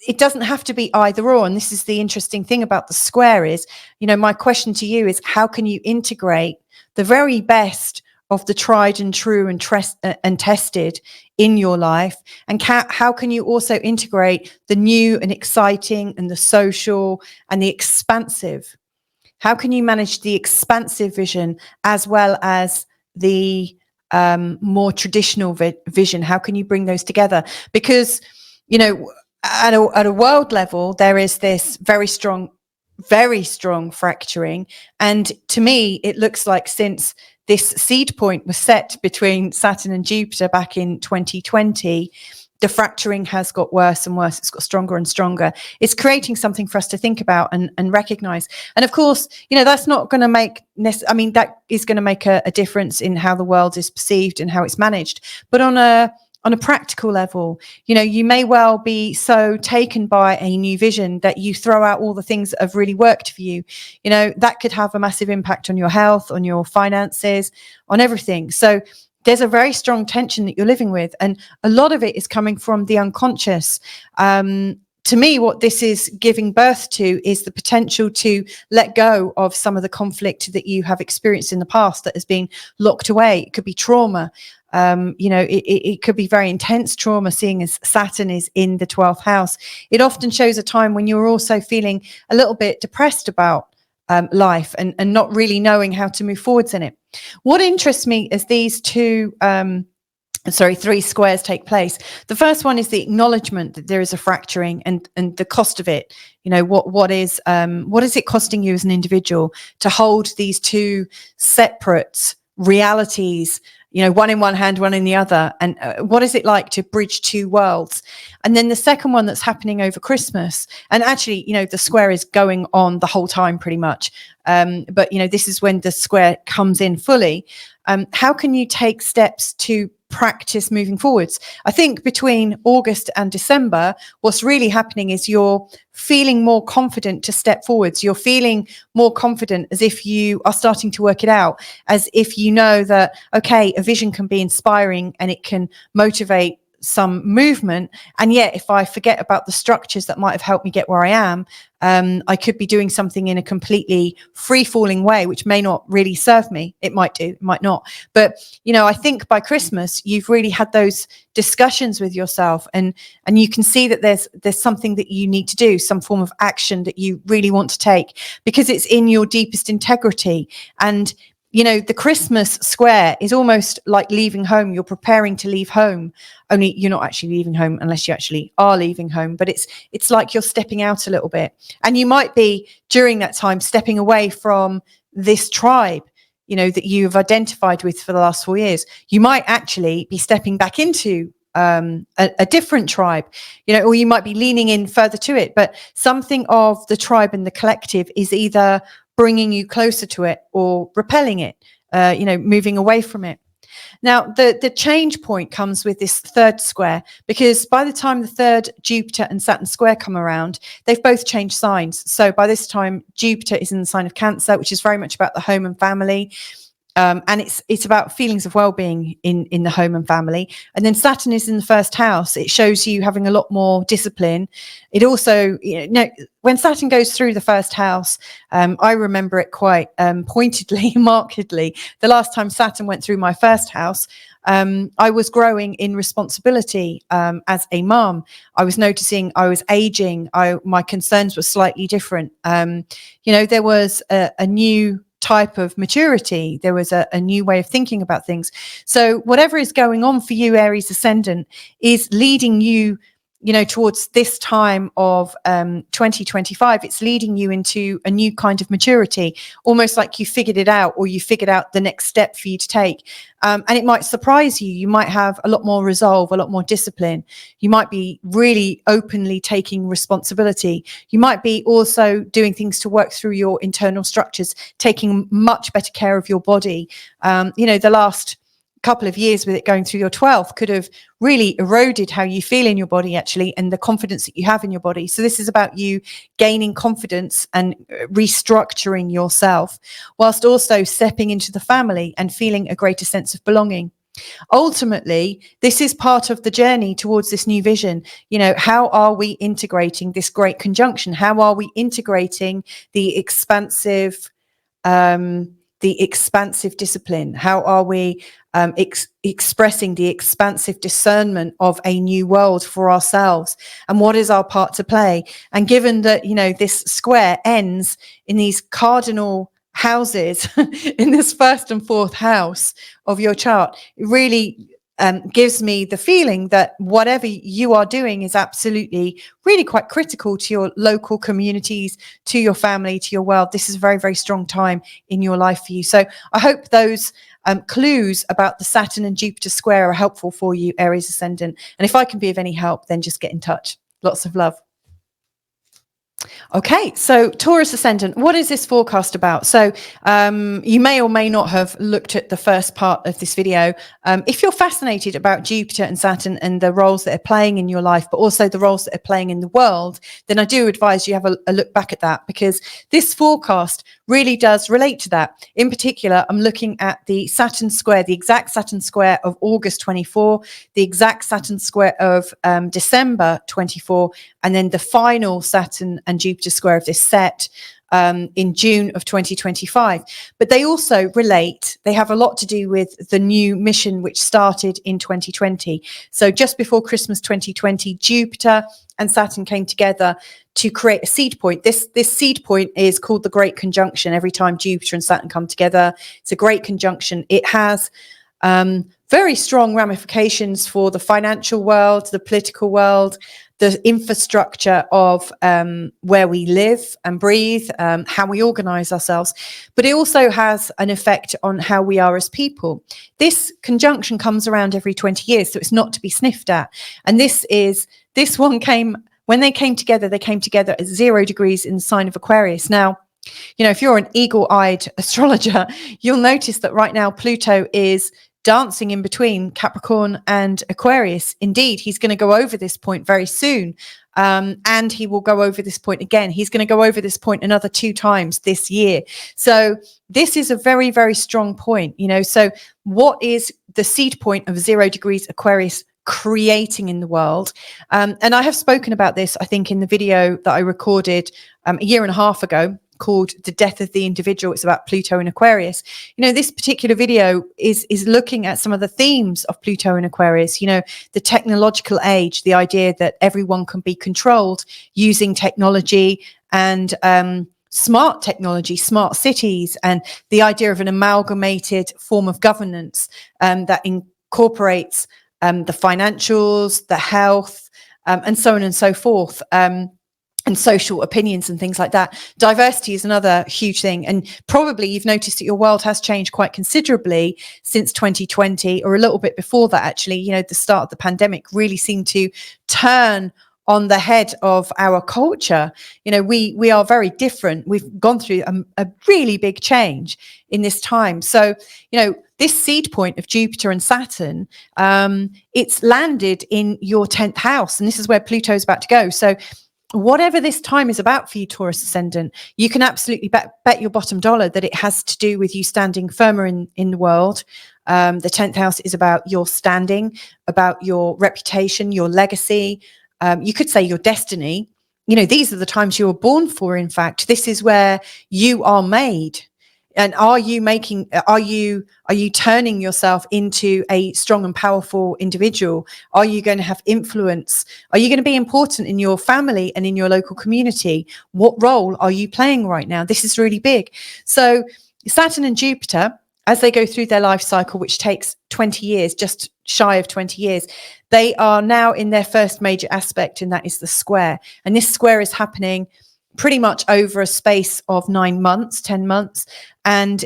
it doesn't have to be either or. And this is the interesting thing about the square is, you know, my question to you is, how can you integrate the very best of the tried and true and tested in your life? And how can you also integrate the new and exciting and the social and the expansive? How can you manage the expansive vision as well as the more traditional vision? How can you bring those together? Because, you know, at a world level, there is this very strong fracturing. And to me, it looks like since this seed point was set between Saturn and Jupiter back in 2020, the fracturing has got worse and worse. It's got stronger and stronger. It's creating something for us to think about and recognize. And of course, you know, that's not going to make, that is going to make a difference in how the world is perceived and how it's managed. But on a practical level, you know, you may well be so taken by a new vision that you throw out all the things that have really worked for you. You know, that could have a massive impact on your health, on your finances, on everything. So there's a very strong tension that you're living with. And a lot of it is coming from the unconscious. To me, what this is giving birth to is the potential to let go of some of the conflict that you have experienced in the past that has been locked away. It could be trauma. You know, it could be very intense trauma, seeing as Saturn is in the 12th house. It often shows a time when you're also feeling a little bit depressed about life and not really knowing how to move forwards in it. What interests me is these three squares take place. The first one is the acknowledgement that there is a fracturing and the cost of it. You know, what is it costing you as an individual to hold these two separate realities, you know, one in one hand, one in the other, and what is it like to bridge two worlds? And then the second one that's happening over Christmas, and actually, you know, the square is going on the whole time pretty much, but you know, this is when the square comes in fully. How can you take steps to practice moving forwards? I think between August and December, what's really happening is you're feeling more confident to step forwards. You're feeling more confident, as if you are starting to work it out, as if you know that, okay, a vision can be inspiring and it can motivate some movement. And yet, if I forget about the structures that might have helped me get where I am, I could be doing something in a completely free-falling way, which may not really serve me. It might do, it might not. But, you know, I think by Christmas, you've really had those discussions with yourself, and you can see that there's something that you need to do, some form of action that you really want to take, because it's in your deepest integrity. And you know, the Christmas square is almost like leaving home. You're preparing to leave home, only you're not actually leaving home unless you actually are leaving home. But it's like you're stepping out a little bit. And you might be, during that time, stepping away from this tribe, you know, that you've identified with for the last 4 years. You might actually be stepping back into a different tribe, you know, or you might be leaning in further to it. But something of the tribe and the collective is either bringing you closer to it or repelling it, you know, moving away from it. Now, the change point comes with this third square, because by the time the third Jupiter and Saturn square come around, they've both changed signs. So by this time, Jupiter is in the sign of Cancer, which is very much about the home and family. And it's about feelings of well-being in the home and family. And then Saturn is in the first house. It shows you having a lot more discipline. It also, you know, when Saturn goes through the first house, I remember it quite pointedly, markedly. The last time Saturn went through my first house, I was growing in responsibility as a mom. I was noticing I was aging. My concerns were slightly different. You know, there was a new type of maturity. There was a new way of thinking about things. So whatever is going on for you, Aries ascendant, is leading you, you know, towards this time of 2025. It's leading you into a new kind of maturity, almost like you figured it out, or you figured out the next step for you to take. And it might surprise you. You might have a lot more resolve, a lot more discipline. You might be really openly taking responsibility. You might be also doing things to work through your internal structures, taking much better care of your body. You know, the last couple of years with it going through your 12th could have really eroded how you feel in your body, actually, and the confidence that you have in your body. So this is about you gaining confidence and restructuring yourself, whilst also stepping into the family and feeling a greater sense of belonging. Ultimately, this is part of the journey towards this new vision. You know, how are we integrating this great conjunction? How are we integrating the expansive, the expansive discipline? How are we expressing the expansive discernment of a new world for ourselves? And what is our part to play? And given that, you know, this square ends in these cardinal houses in this first and fourth house of your chart, it really gives me the feeling that whatever you are doing is absolutely really quite critical to your local communities, to your family, to your world. This is a very, very strong time in your life for you. So I hope those clues about the Saturn and Jupiter square are helpful for you, Aries ascendant. And if I can be of any help, then just get in touch. Lots of love. Okay, so Taurus ascendant, what is this forecast about? So you may or may not have looked at the first part of this video. If you're fascinated about Jupiter and Saturn and the roles that are playing in your life, but also the roles that are playing in the world, then I do advise you have a look back at that, because this forecast really does relate to that. In particular, I'm looking at the Saturn square, the exact Saturn square of August 24, the exact Saturn square of December 24, and then the final Saturn and Jupiter square of this set in June of 2025. But they also relate, they have a lot to do with the new mission which started in 2020. So just before Christmas 2020, Jupiter and Saturn came together to create a seed point. This seed point is called the Great Conjunction. Every time Jupiter and Saturn come together, it's a great conjunction. It has very strong ramifications for the financial world, the political world, the infrastructure of where we live and breathe, how we organize ourselves. But it also has an effect on how we are as people. This conjunction comes around every 20 years, so it's not to be sniffed at. And this one came, when they came together at 0 degrees in the sign of Aquarius. Now, you know, if you're an eagle-eyed astrologer, you'll notice that right now Pluto is dancing in between Capricorn and Aquarius. Indeed, he's going to go over this point very soon. And he will go over this point again. He's going to go over this point another 2 times this year. So this is a very, very strong point, you know. So what is the seed point of 0 degrees Aquarius creating in the world? And I have spoken about this, I think, in the video that I recorded a year and a half ago, called The Death of the Individual. It's about Pluto and Aquarius. You know, this particular video is looking at some of the themes of Pluto and Aquarius, you know, the technological age, the idea that everyone can be controlled using technology and smart technology, smart cities, and the idea of an amalgamated form of governance that incorporates the financials, the health, and so on and so forth. And social opinions and things like that. Diversity is another huge thing. And probably you've noticed that your world has changed quite considerably since 2020, or a little bit before that, actually. You know, the start of the pandemic really seemed to turn on the head of our culture. You know, we are very different. We've gone through a really big change in this time. So, you know, this seed point of Jupiter and Saturn, it's landed in your 10th house. And this is where Pluto is about to go. So whatever this time is about for you, Taurus ascendant, you can absolutely bet your bottom dollar that it has to do with you standing firmer in the world. The 10th house is about your standing, about your reputation, your legacy. You could say your destiny. You know, these are the times you were born for. In fact, this is where you are made. And are you turning yourself into a strong and powerful individual? Are you going to have influence? Are you going to be important in your family and in your local community? What role are you playing right now? This is really big. So Saturn and Jupiter, as they go through their life cycle, which takes 20 years, just shy of 20 years, they are now in their first major aspect, and that is the square. And this square is happening pretty much over a space of 9 months, 10 months. And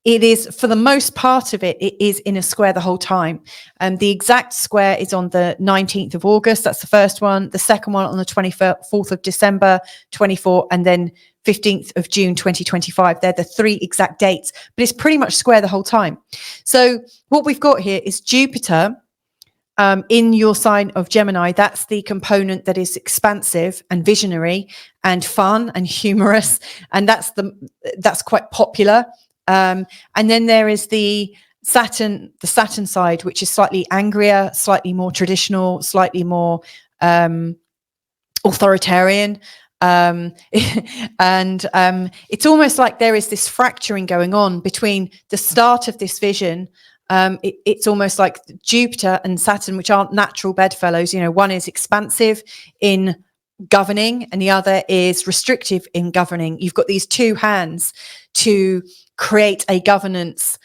it is, for the most part of it, it is in a square the whole time. And the exact square is on the 19th of August. That's the first one. The second one on the 24th of December, 24, and then 15th of June, 2025. They're the 3 exact dates, but it's pretty much square the whole time. So what we've got here is Jupiter in your sign of Gemini. That's the component that is expansive and visionary and fun and humorous, and that's quite popular. And then there is the Saturn side, which is slightly angrier, slightly more traditional, slightly more authoritarian. And it's almost like there is this fracturing going on between the start of this vision. It's almost like Jupiter and Saturn, which aren't natural bedfellows. You know, one is expansive in governing and the other is restrictive in governing. You've got these two hands to create a governance,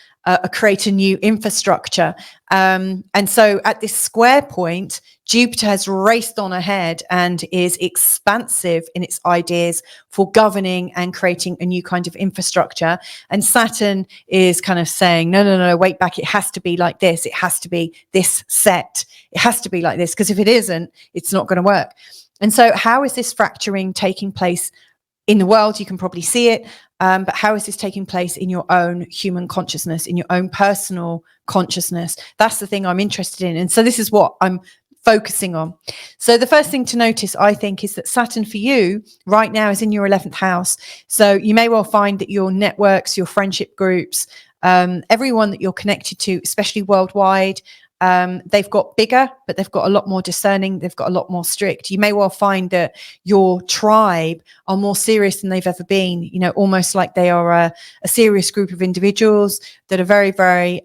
create a new infrastructure. And so at this square point, Jupiter has raced on ahead and is expansive in its ideas for governing and creating a new kind of infrastructure. And Saturn is kind of saying, no, no, no, wait back. It has to be like this. It has to be this set. It has to be like this, because if it isn't, it's not going to work. And so how is this fracturing taking place in the world? You can probably see it. But how is this taking place in your own human consciousness, in your own personal consciousness? That's the thing I'm interested in. And so this is what I'm focusing on. So the first thing to notice, I think, is that Saturn for you right now is in your 11th house. So you may well find that your networks, your friendship groups, everyone that you're connected to, especially worldwide, they've got bigger, but they've got a lot more discerning. They've got a lot more strict. You may well find that your tribe are more serious than they've ever been, you know, almost like they are a serious group of individuals that are very, very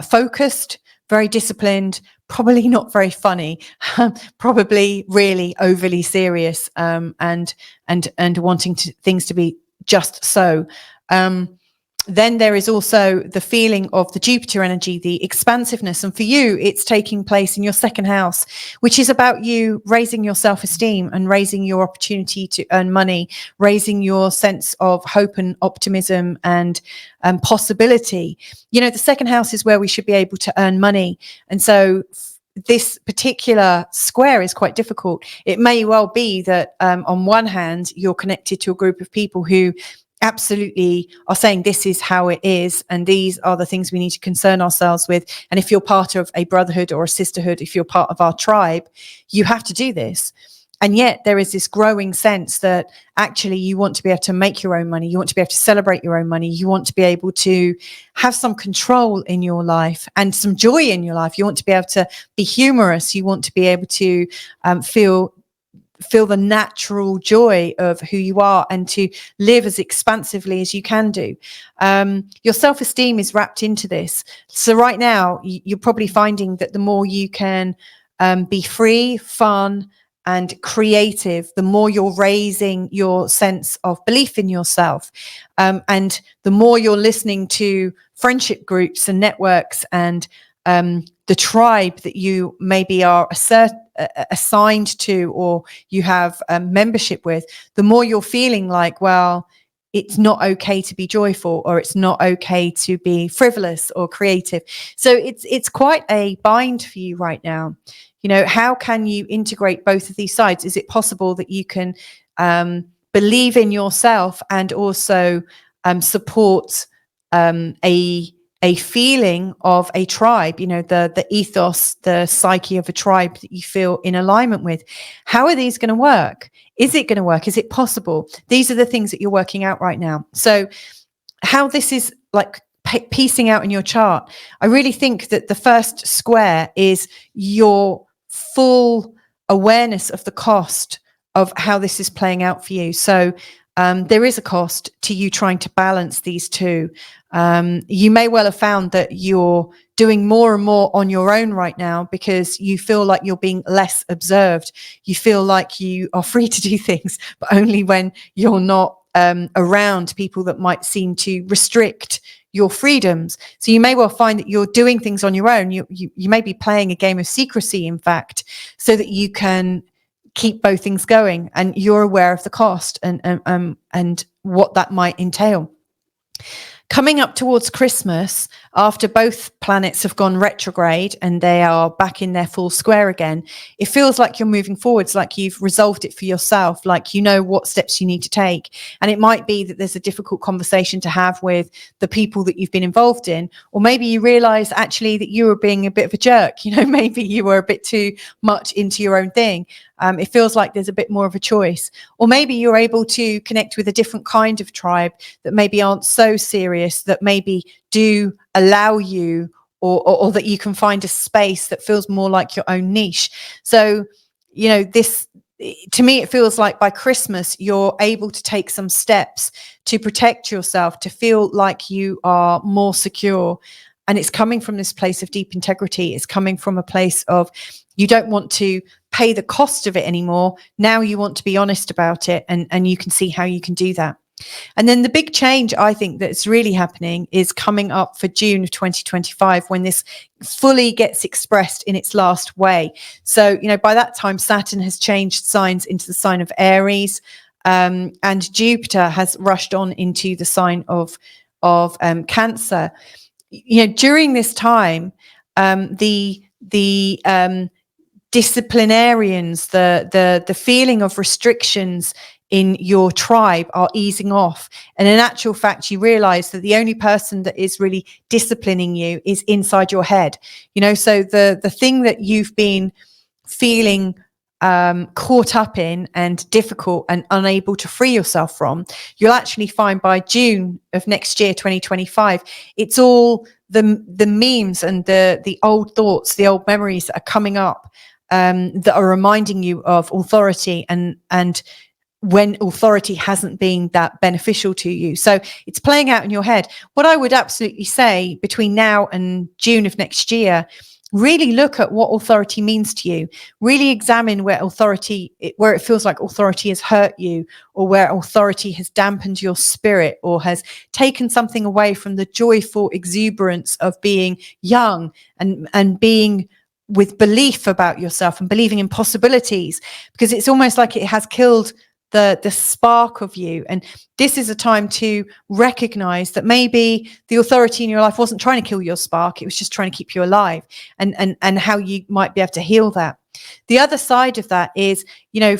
focused, very disciplined, probably not very funny, probably really overly serious, and wanting things to be just so. Then there is also the feeling of the Jupiter energy, the expansiveness. And for you, it's taking place in your second house, which is about you raising your self-esteem and raising your opportunity to earn money, raising your sense of hope and optimism and possibility. You know, the second house is where we should be able to earn money. And so this particular square is quite difficult. It may well be that on one hand, you're connected to a group of people who absolutely are saying this is how it is and these are the things we need to concern ourselves with. And if you're part of a brotherhood or a sisterhood, if you're part of our tribe, you have to do this. And yet there is this growing sense that actually you want to be able to make your own money. You want to be able to celebrate your own money. You want to be able to have some control in your life and some joy in your life. You want to be able to be humorous. You want to be able to feel the natural joy of who you are and to live as expansively as you can do. Your self-esteem is wrapped into this. So right now, you're probably finding that the more you can be free, fun, and creative, the more you're raising your sense of belief in yourself. And the more you're listening to friendship groups and networks and the tribe that you maybe are assigned to or you have membership with, the more you're feeling like, well, it's not okay to be joyful or it's not okay to be frivolous or creative. So it's quite a bind for you right now. You know, how can you integrate both of these sides? Is it possible that you can believe in yourself and also support a feeling of a tribe, you know, the ethos, the psyche of a tribe that you feel in alignment with? How are these going to work? Is it going to work? Is it possible? These are the things that you're working out right now. So how this is like piecing out in your chart, I really think that the first square is your full awareness of the cost of how this is playing out for you. So there is a cost to you trying to balance these two. You may well have found that you're doing more and more on your own right now because you feel like you're being less observed. You feel like you are free to do things, but only when you're not around people that might seem to restrict your freedoms. So you may well find that you're doing things on your own. You may be playing a game of secrecy, in fact, so that you can keep both things going, and you're aware of the cost and what that might entail. Coming up towards Christmas, after both planets have gone retrograde and they are back in their full square again, it feels like you're moving forwards, like you've resolved it for yourself, like you know what steps you need to take. And it might be that there's a difficult conversation to have with the people that you've been involved in, or maybe you realize actually that you were being a bit of a jerk. You know, maybe you were a bit too much into your own thing. It feels like there's a bit more of a choice. Or maybe you're able to connect with a different kind of tribe that maybe aren't so serious, that maybe do allow you or that you can find a space that feels more like your own niche. So, you know, this to me, it feels like by Christmas, you're able to take some steps to protect yourself, to feel like you are more secure. And it's coming from this place of deep integrity. It's coming from a place of you don't want to pay the cost of it anymore. Now you want to be honest about it, and you can see how you can do that. And then the big change I think that's really happening is coming up for June of 2025, when this fully gets expressed in its last way. So, by that time, Saturn has changed signs into the sign of Aries, and Jupiter has rushed on into the sign of Cancer. During this time, the disciplinarians, the feeling of restrictions in your tribe are easing off. And in actual fact, you realize that the only person that is really disciplining you is inside your head. So the thing that you've been feeling caught up in and difficult and unable to free yourself from, you'll actually find by June of next year, 2025, it's all the memes and the old thoughts, the old memories that are coming up, that are reminding you of authority and when authority hasn't been that beneficial to you. So it's playing out in your head. What I would absolutely say between now and June of next year, really look at what authority means to you. Really examine where it feels like authority has hurt you, or where authority has dampened your spirit, or has taken something away from the joyful exuberance of being young and being with belief about yourself and believing in possibilities, because it's almost like it has killed the spark of you. And this is a time to recognize that maybe the authority in your life wasn't trying to kill your spark, it was just trying to keep you alive, and how you might be able to heal that. The other side of that is,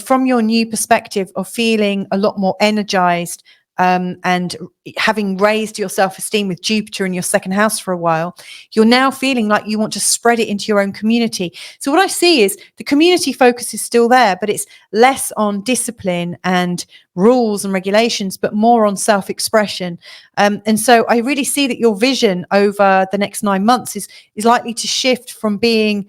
from your new perspective of feeling a lot more energized, and having raised your self-esteem with Jupiter in your second house for a while, you're now feeling like you want to spread it into your own community. So what I see is the community focus is still there, but it's less on discipline and rules and regulations, but more on self-expression. And so I really see that your vision over the next 9 months is likely to shift from being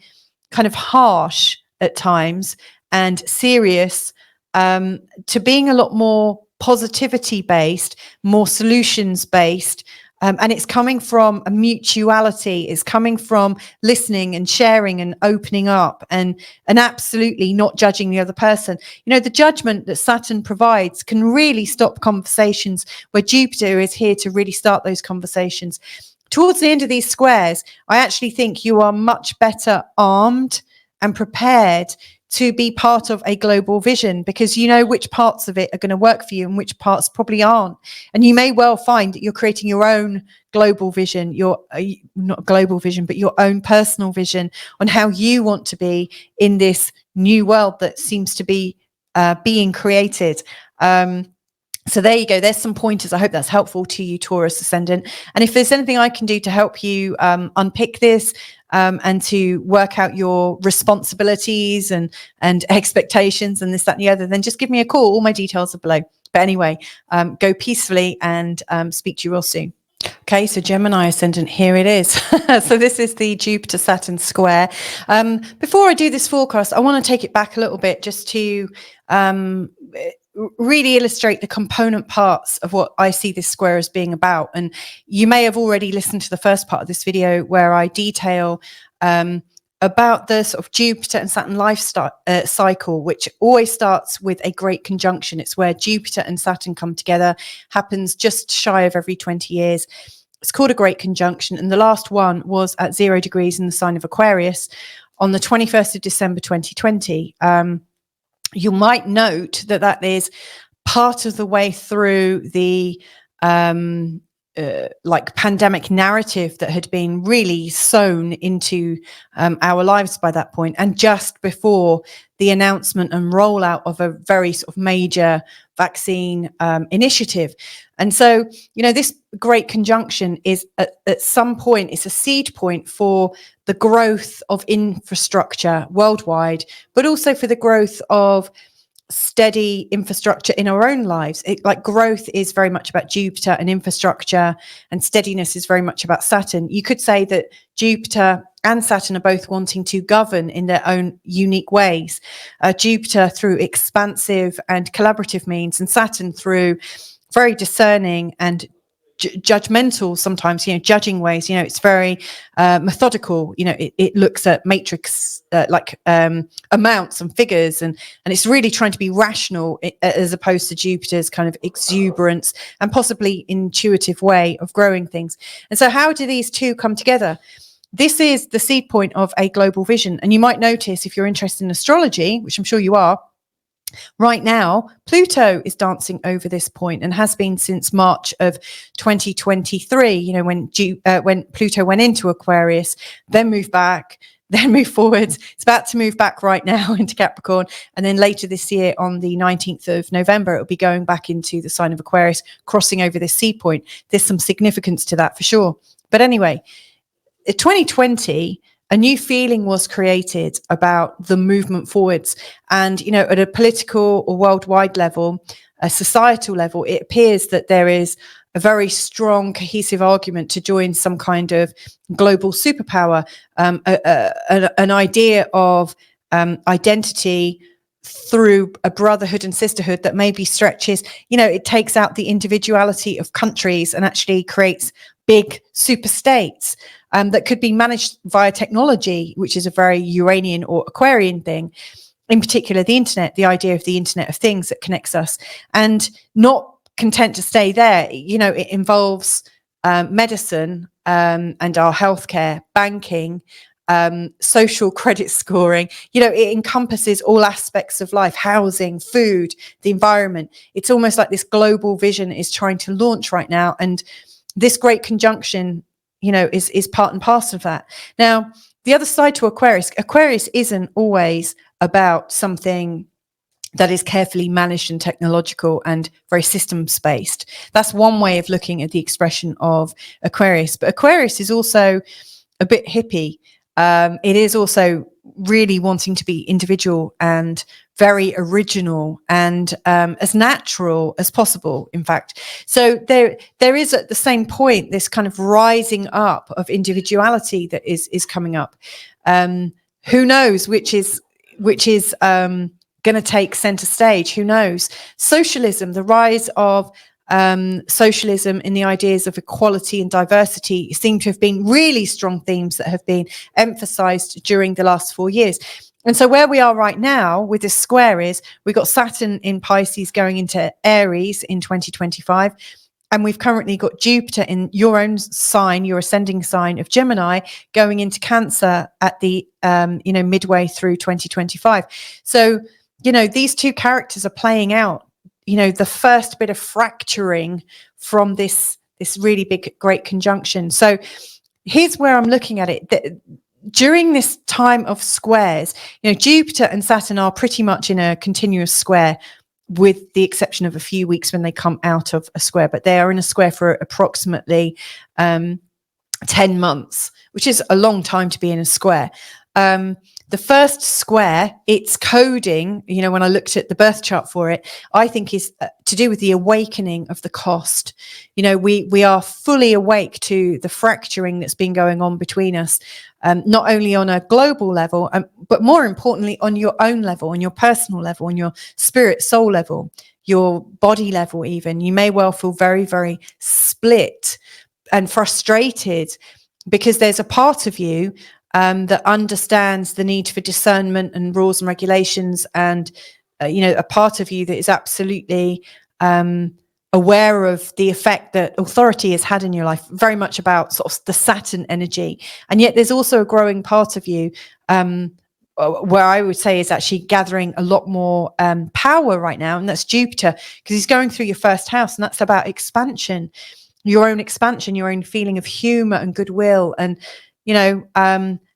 kind of harsh at times and serious, to being a lot more positivity based, more solutions based, and it's coming from a mutuality. It's coming from listening and sharing and opening up, and absolutely not judging the other person. The judgment that Saturn provides can really stop conversations, where Jupiter is here to really start those conversations. Towards the end of these squares, I actually think you are much better armed and prepared to be part of a global vision, because you know which parts of it are going to work for you and which parts probably aren't. And you may well find that you're creating your own global vision, not global vision, but your own personal vision on how you want to be in this new world that seems to be being created. So there you go. There's some pointers. I hope that's helpful to you, Taurus ascendant. And if there's anything I can do to help you unpick this, and to work out your responsibilities and expectations and this, that, and the other, then just give me a call. All my details are below. But anyway, go peacefully, and speak to you real soon. Okay, so Gemini ascendant, here it is. So this is the Jupiter Saturn square. Before I do this forecast, I want to take it back a little bit just to really illustrate the component parts of what I see this square as being about. And you may have already listened to the first part of this video where I detail about the sort of Jupiter and Saturn lifestyle cycle, which always starts with a great conjunction. It's where Jupiter and Saturn come together, happens just shy of every 20 years. It's called a great conjunction, and the last one was at 0 degrees in the sign of Aquarius on the 21st of December 2020. You might note that is part of the way through the pandemic narrative that had been really sown into our lives by that point, and just before the announcement and rollout of a very sort of major vaccine initiative. And so, this great conjunction is at some point, it's a seed point for the growth of infrastructure worldwide, but also for the growth of steady infrastructure in our own lives. Like growth is very much about Jupiter and infrastructure, and steadiness is very much about Saturn. You could say that Jupiter and Saturn are both wanting to govern in their own unique ways. Jupiter through expansive and collaborative means, and Saturn through very discerning and judgmental, sometimes, judging ways. It's very methodical. It looks at matrix amounts and figures, and it's really trying to be rational, as opposed to Jupiter's kind of exuberance and possibly intuitive way of growing things. And so how do these two come together? This is the seed point of a global vision. And you might notice, if you're interested in astrology, which I'm sure you are, right now, Pluto is dancing over this point and has been since March of 2023, when Pluto went into Aquarius, then moved back, then moved forwards. It's about to move back right now into Capricorn. And then later this year, on the 19th of November, it'll be going back into the sign of Aquarius, crossing over this seed point. There's some significance to that for sure. But anyway, 2020, a new feeling was created about the movement forwards. And, at a political or worldwide level, a societal level, it appears that there is a very strong, cohesive argument to join some kind of global superpower, an idea of identity through a brotherhood and sisterhood that maybe stretches, it takes out the individuality of countries and actually creates big super states that could be managed via technology, which is a very Uranian or Aquarian thing. In particular, the internet, the idea of the Internet of Things that connects us. And not content to stay there, it involves medicine and our healthcare, banking, social credit scoring. It encompasses all aspects of life: housing, food, the environment. It's almost like this global vision is trying to launch right now, and this great conjunction is part and parcel of that. Now, the other side to Aquarius isn't always about something that is carefully managed and technological and very systems based. That's one way of looking at the expression of Aquarius. But Aquarius is also a bit hippie. It is also really wanting to be individual and very original and as natural as possible, in fact. So there is, at the same point, this kind of rising up of individuality that is coming up. Who knows which is going to take center stage? Who knows? Socialism, the rise of socialism in the ideas of equality and diversity seem to have been really strong themes that have been emphasized during the last 4 years. And so where we are right now with this square is we've got Saturn in Pisces going into Aries in 2025. And we've currently got Jupiter in your own sign, your ascending sign of Gemini, going into Cancer at the, midway through 2025. So, these two characters are playing out, the first bit of fracturing from this really big, great conjunction. So here's where I'm looking at it. During this time of squares, Jupiter and Saturn are pretty much in a continuous square, with the exception of a few weeks when they come out of a square, but they are in a square for approximately 10 months, which is a long time to be in a square. The first square, its coding, when I looked at the birth chart for it, I think is to do with the awakening of the cost. We are fully awake to the fracturing that's been going on between us, not only on a global level, but more importantly, on your own level, on your personal level, on your spirit, soul level, your body level even. You may well feel very, very split and frustrated because there's a part of you that understands the need for discernment and rules and regulations, and a part of you that is absolutely aware of the effect that authority has had in your life, very much about sort of the Saturn energy. And yet there's also a growing part of you where I would say is actually gathering a lot more power right now, and that's Jupiter, because he's going through your first house, and that's about expansion, your own feeling of humor and goodwill. And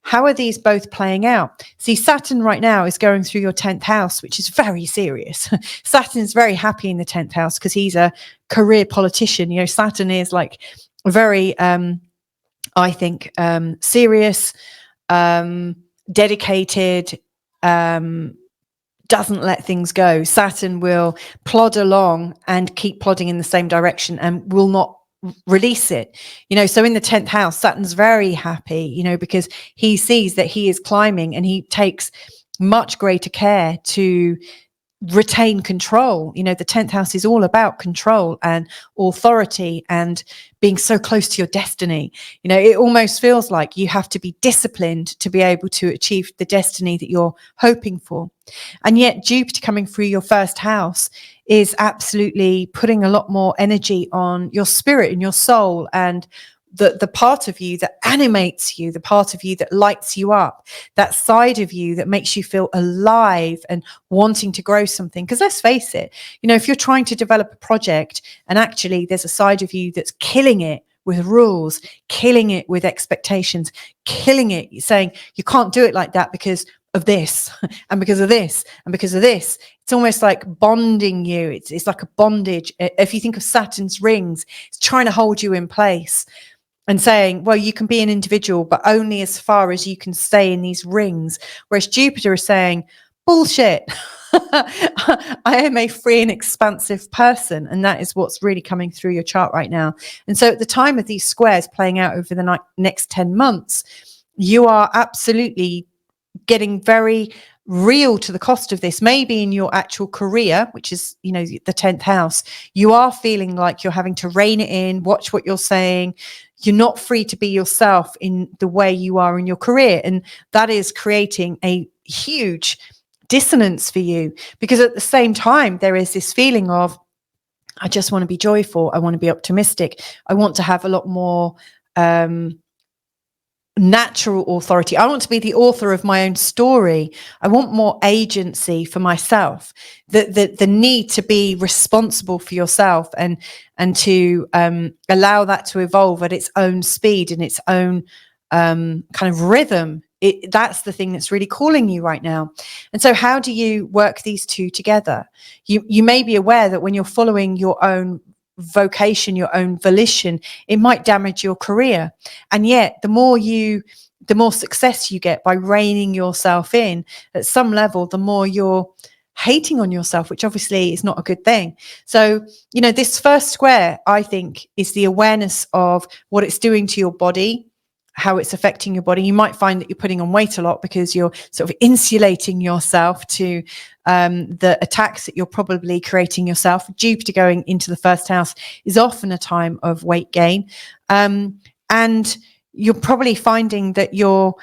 how are these both playing out? See, Saturn right now is going through your 10th house, which is very serious. Saturn's very happy in the 10th house because he's a career politician. Saturn is like very, I think, serious, dedicated, doesn't let things go. Saturn will plod along and keep plodding in the same direction and will not release it. So in the 10th house, Saturn's very happy, because he sees that he is climbing, and he takes much greater care to retain control. The 10th house is all about control and authority and being so close to your destiny. It almost feels like you have to be disciplined to be able to achieve the destiny that you're hoping for. And yet Jupiter coming through your first house is absolutely putting a lot more energy on your spirit and your soul, and the part of you that animates you, the part of you that lights you up, that side of you that makes you feel alive and wanting to grow something. Because let's face it, if you're trying to develop a project and actually there's a side of you that's killing it with rules, killing it with expectations, killing it, saying you can't do it like that because of this and because of this and because of this. It's almost like bonding you. It's like a bondage. If you think of Saturn's rings, it's trying to hold you in place and saying, well, you can be an individual, but only as far as you can stay in these rings. Whereas Jupiter is saying, bullshit. I am a free and expansive person. And that is what's really coming through your chart right now. And so at the time of these squares playing out over the next 10 months, you are absolutely getting very real to the cost of this. Maybe in your actual career, which is, the 10th house, you are feeling like you're having to rein it in, watch what you're saying. You're not free to be yourself in the way you are in your career. And that is creating a huge dissonance for you, because at the same time, there is this feeling of, I just want to be joyful. I want to be optimistic. I want to have a lot more natural authority. I want to be the author of my own story. I want more agency for myself. The need to be responsible for yourself and to allow that to evolve at its own speed and its own kind of rhythm. That's the thing that's really calling you right now. And so how do you work these two together? You may be aware that when you're following your own vocation, your own volition, it might damage your career. And yet the more success you get by reining yourself in, at some level, the more you're hating on yourself, which obviously is not a good thing. So, this first square, I think, is the awareness of what it's doing to your body, how it's affecting your body. You might find that you're putting on weight a lot because you're sort of insulating yourself to the attacks that you're probably creating yourself. Jupiter going into the first house is often a time of weight gain. And you're probably finding that you're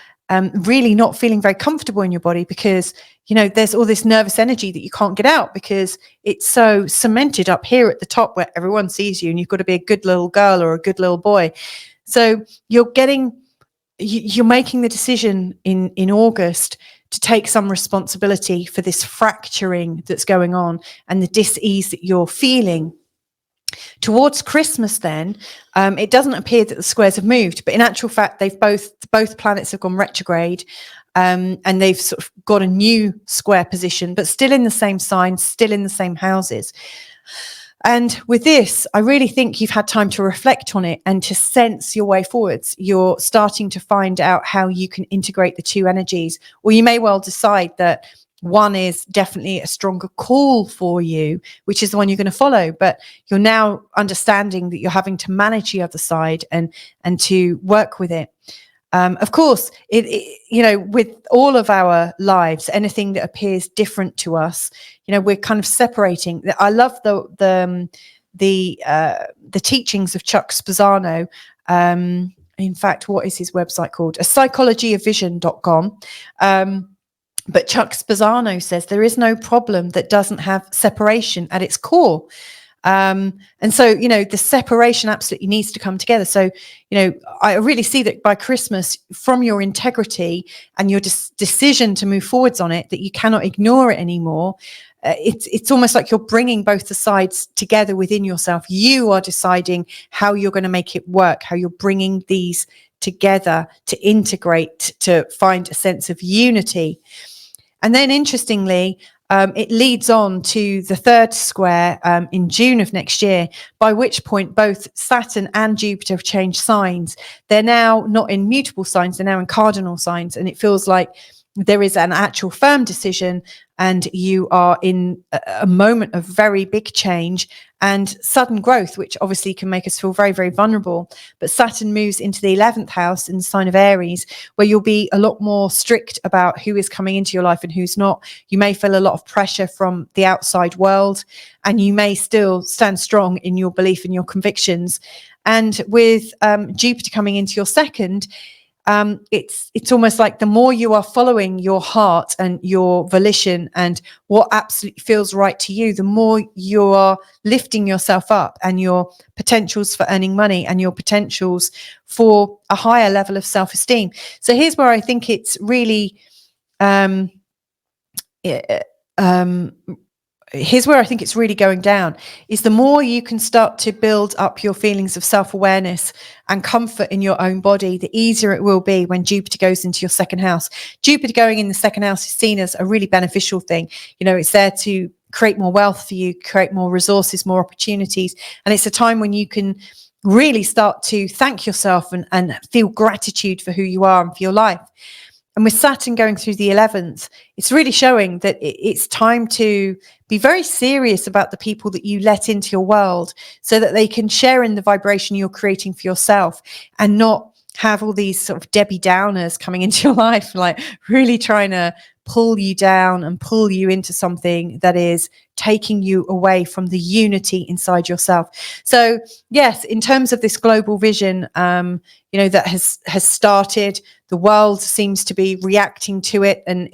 really not feeling very comfortable in your body because, there's all this nervous energy that you can't get out because it's so cemented up here at the top where everyone sees you and you've got to be a good little girl or a good little boy. So you're making the decision in August to take some responsibility for this fracturing that's going on and the dis-ease that you're feeling. Towards Christmas then, it doesn't appear that the squares have moved, but in actual fact, both planets have gone retrograde, and they've sort of got a new square position, but still in the same signs, still in the same houses. And with this, I really think you've had time to reflect on it and to sense your way forwards. You're starting to find out how you can integrate the two energies, or you may well decide that one is definitely a stronger call for you, which is the one you're going to follow. But you're now understanding that you're having to manage the other side and to work with it. Of course, with all of our lives, anything that appears different to us, we're kind of separating. I love the teachings of Chuck Spezzano. In fact, what is his website called? psychologyofvision.com. But Chuck Spezzano says there is no problem that doesn't have separation at its core. And so, the separation absolutely needs to come together. So, I really see that by Christmas, from your integrity and your decision to move forwards on it, that you cannot ignore it anymore. It's almost like you're bringing both the sides together within yourself. You are deciding how you're going to make it work, how you're bringing these together to integrate, to find a sense of unity. And then interestingly, it leads on to the third square in June of next year, by which point both Saturn and Jupiter have changed signs. They're now not in mutable signs, they're now in cardinal signs. And it feels like there is an actual firm decision and you are in a moment of very big change and sudden growth, which obviously can make us feel very, very vulnerable. But Saturn moves into the 11th house in the sign of Aries, where you'll be a lot more strict about who is coming into your life and who's not. You may feel a lot of pressure from the outside world, and you may still stand strong in your belief and your convictions. And with Jupiter coming into your second, it's almost like the more you are following your heart and your volition and what absolutely feels right to you, the more you are lifting yourself up and your potentials for earning money and your potentials for a higher level of self-esteem. So here's where I think it's really here's where I think it's really going down, is the more you can start to build up your feelings of self-awareness and comfort in your own body, the easier it will be when Jupiter goes into your second house. Jupiter going in the second house is seen as a really beneficial thing. You know, it's there to create more wealth for you, create more resources, more opportunities. And it's a time when you can really start to thank yourself and feel gratitude for who you are and for your life. And with Saturn going through the 11th, it's really showing that it's time to be very serious about the people that you let into your world, so that they can share in the vibration you're creating for yourself, and not have all these sort of Debbie Downers coming into your life, like really trying to pull you down and pull you into something that is taking you away from the unity inside yourself. So yes, in terms of this global vision, you know, that has started, the world seems to be reacting to it, and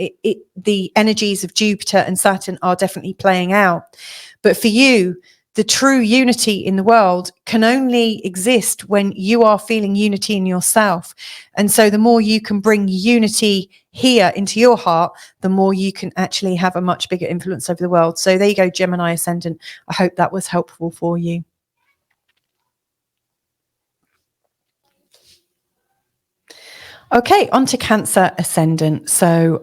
the energies of Jupiter and Saturn are definitely playing out. But for you, the true unity in the world can only exist when you are feeling unity in yourself. And so the more you can bring unity here into your heart, the more you can actually have a much bigger influence over the world. So there you go, Gemini ascendant. I hope that was helpful for you. Okay, on to Cancer ascendant. So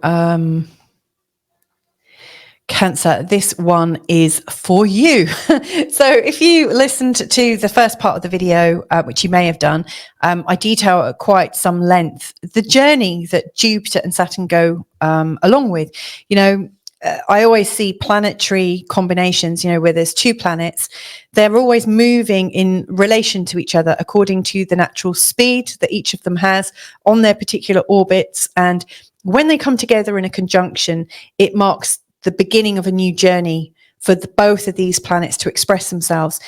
Cancer, this one is for you. So if you listened to the first part of the video, which you may have done, I detail at quite some length the journey that Jupiter and Saturn go along with. You know, I always see planetary combinations, you know, where there's two planets. They're always moving in relation to each other according to the natural speed that each of them has on their particular orbits. And when they come together in a conjunction, it marks the beginning of a new journey for both of these planets to express themselves.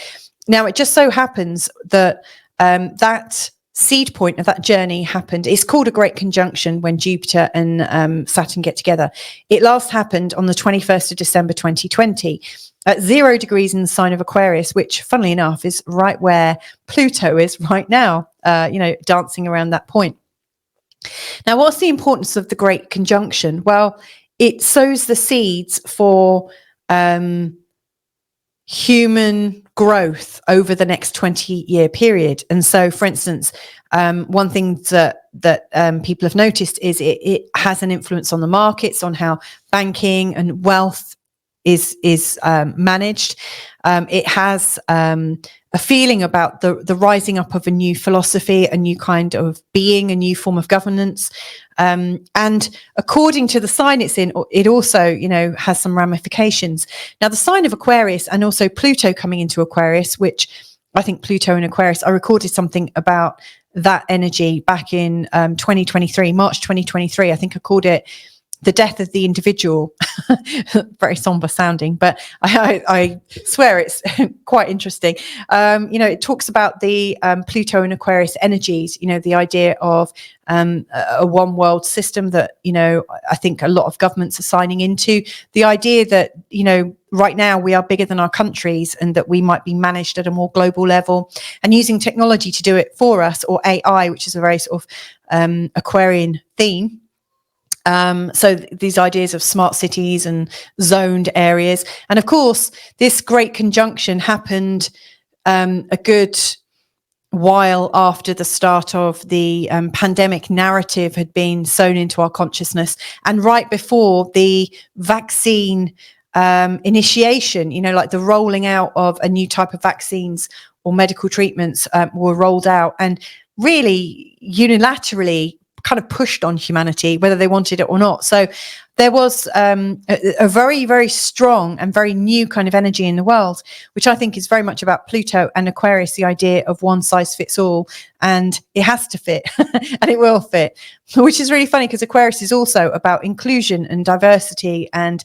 Now, it just so happens that that seed point of that journey happened. It's called a Great Conjunction when Jupiter and Saturn get together. It last happened on the 21st of December 2020 at 0 degrees in the sign of Aquarius, which, funnily enough, is right where Pluto is right now, you know, dancing around that point. Now, what's the importance of the Great Conjunction? Well, it sows the seeds for human growth over the next 20-year period. And so, for instance, one thing that people have noticed is it has an influence on the markets, on how banking and wealth is managed. It has a feeling about the rising up of a new philosophy, a new kind of being, a new form of governance. And according to the sign it's in, it also, you know, has some ramifications. Now, the sign of Aquarius and also Pluto coming into Aquarius, which I think Pluto and Aquarius, I recorded something about that energy back in 2023, March 2023. I think I called it The Death of the Individual. Very somber sounding, but I swear it's quite interesting. You know, it talks about the Pluto and Aquarius energies, you know, the idea of a one world system that, you know, I think a lot of governments are signing into. The idea that, you know, right now we are bigger than our countries and that we might be managed at a more global level, and using technology to do it for us, or AI, which is a very sort of Aquarian theme. So these ideas of smart cities and zoned areas. And of course, this Great Conjunction happened a good while after the start of the pandemic narrative had been sown into our consciousness, and right before the vaccine initiation, you know, like the rolling out of a new type of vaccines or medical treatments were rolled out. And really unilaterally, kind of pushed on humanity, whether they wanted it or not. So there was a very, very strong and very new kind of energy in the world, which I think is very much about Pluto and Aquarius, the idea of one size fits all, and it has to fit and it will fit, which is really funny because Aquarius is also about inclusion and diversity and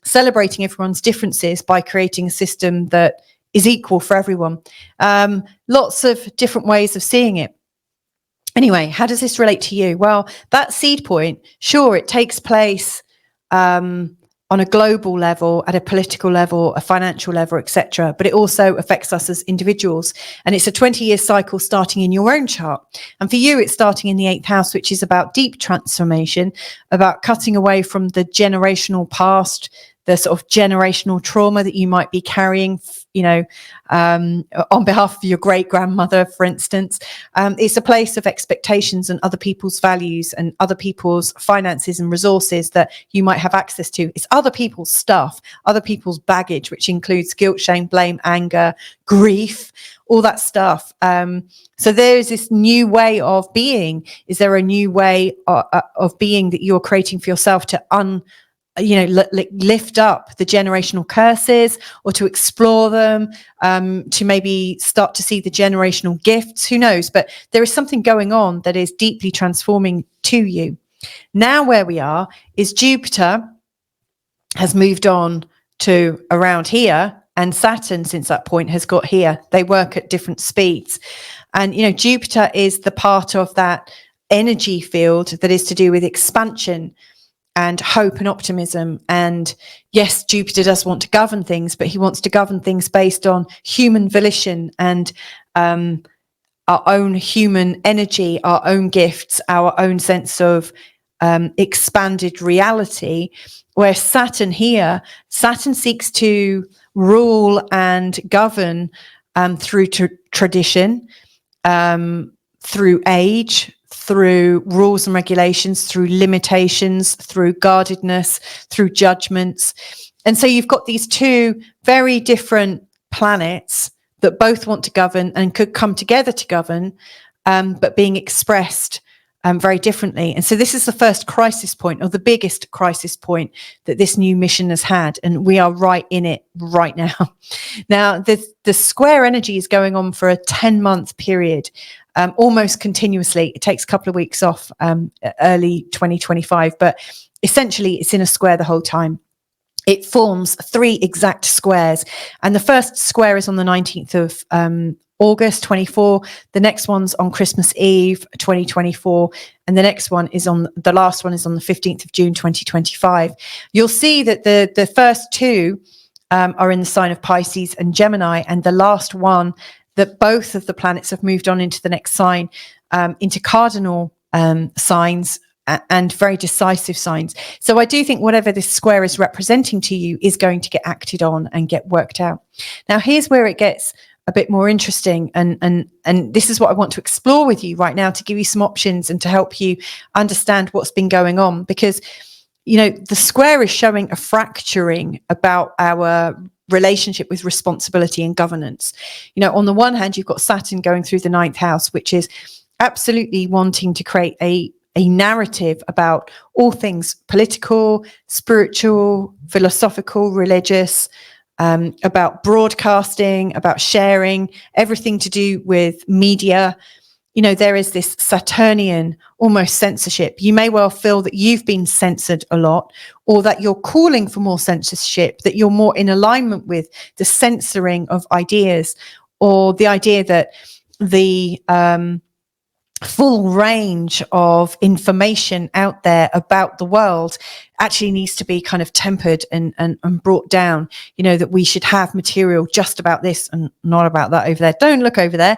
celebrating everyone's differences by creating a system that is equal for everyone. Lots of different ways of seeing it. Anyway, how does this relate to you? Well, that seed point, sure, it takes place on a global level, at a political level, a financial level, etc. But it also affects us as individuals. And it's a 20-year cycle starting in your own chart. And for you, it's starting in the 8th house, which is about deep transformation, about cutting away from the generational past, the sort of generational trauma that you might be carrying, you know, on behalf of your great grandmother, for instance. It's a place of expectations and other people's values and other people's finances and resources that you might have access to. It's other people's stuff, other people's baggage, which includes guilt, shame, blame, anger, grief, all that stuff. So there's this new way of being. Is there a new way of being that you're creating for yourself to lift up the generational curses, or to explore them, to maybe start to see the generational gifts? Who knows? But there is something going on that is deeply transforming to you. Now where we are is Jupiter has moved on to around here, and Saturn since that point has got here. They work at different speeds. And, you know, Jupiter is the part of that energy field that is to do with expansion and hope and optimism. And yes, Jupiter does want to govern things, but he wants to govern things based on human volition and our own human energy, our own gifts, our own sense of expanded reality. Where Saturn here, Saturn seeks to rule and govern through tradition, through age, through rules and regulations, through limitations, through guardedness, through judgments. And so you've got these two very different planets that both want to govern and could come together to govern, but being expressed very differently. And so this is the first crisis point, or the biggest crisis point that this new mission has had. And we are right in it right now. Now, the square energy is going on for a 10-month period. Almost continuously. It takes a couple of weeks off early 2025, but essentially it's in a square the whole time. It forms 3 exact squares, and the first square is on the 19th of August 24. The next one's on Christmas Eve 2024, and the last one is on the 15th of June 2025. You'll see that the first 2 are in the sign of Pisces and Gemini, and the last one, that both of the planets have moved on into the next sign, into cardinal signs and very decisive signs. So I do think whatever this square is representing to you is going to get acted on and get worked out. Now, here's where it gets a bit more interesting. And this is what I want to explore with you right now, to give you some options and to help you understand what's been going on. Because, you know, the square is showing a fracturing about our relationship with responsibility and governance. You know, on the one hand, you've got Saturn going through the 9th house, which is absolutely wanting to create a narrative about all things political, spiritual, philosophical, religious, about broadcasting, about sharing, everything to do with media. You know, there is this Saturnian almost censorship. You may well feel that you've been censored a lot, or that you're calling for more censorship, that you're more in alignment with the censoring of ideas, or the idea that the full range of information out there about the world actually needs to be kind of tempered and brought down. You know, that we should have material just about this and not about that over there. Don't look over there.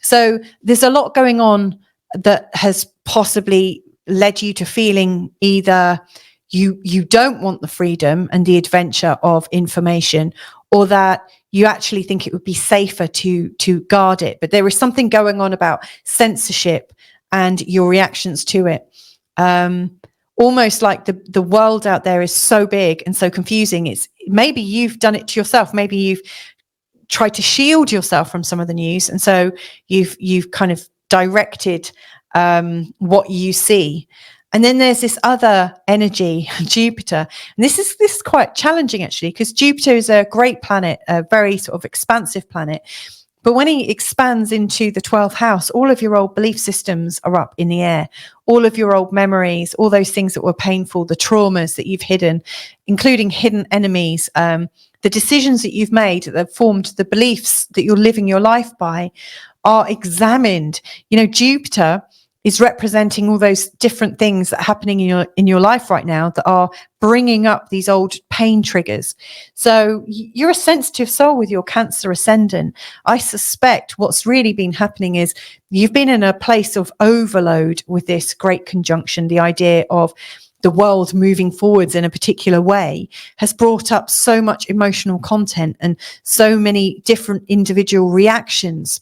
So there's a lot going on that has possibly led you to feeling either you don't want the freedom and the adventure of information, or that you actually think it would be safer to guard it. But there is something going on about censorship and your reactions to it. Almost like the world out there is so big and so confusing. It's maybe you've done it to yourself. Maybe you've tried to shield yourself from some of the news, and so you've kind of directed what you see. And then there's this other energy, Jupiter. And this is quite challenging, actually, because Jupiter is a great planet, a very sort of expansive planet. But when he expands into the 12th house, all of your old belief systems are up in the air. All of your old memories, all those things that were painful, the traumas that you've hidden, including hidden enemies, the decisions that you've made that have formed the beliefs that you're living your life by are examined. You know, Jupiter is representing all those different things that are happening in your life right now that are bringing up these old pain triggers. So you're a sensitive soul with your Cancer ascendant. I suspect what's really been happening is you've been in a place of overload with this great conjunction. The idea of the world moving forwards in a particular way has brought up so much emotional content and so many different individual reactions.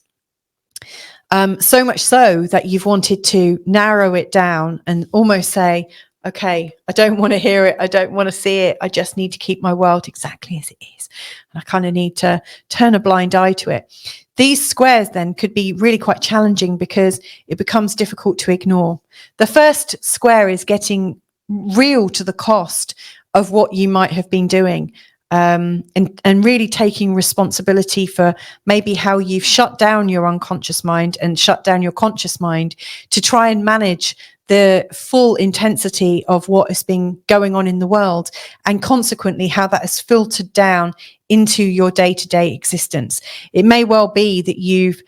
So much so that you've wanted to narrow it down and almost say, okay, I don't want to hear it. I don't want to see it. I just need to keep my world exactly as it is. And I kind of need to turn a blind eye to it. These squares then could be really quite challenging because it becomes difficult to ignore. The first square is getting real to the cost of what you might have been doing. And really taking responsibility for maybe how you've shut down your unconscious mind and shut down your conscious mind to try and manage the full intensity of what has been going on in the world, and consequently how that has filtered down into your day-to-day existence. It may well be that you've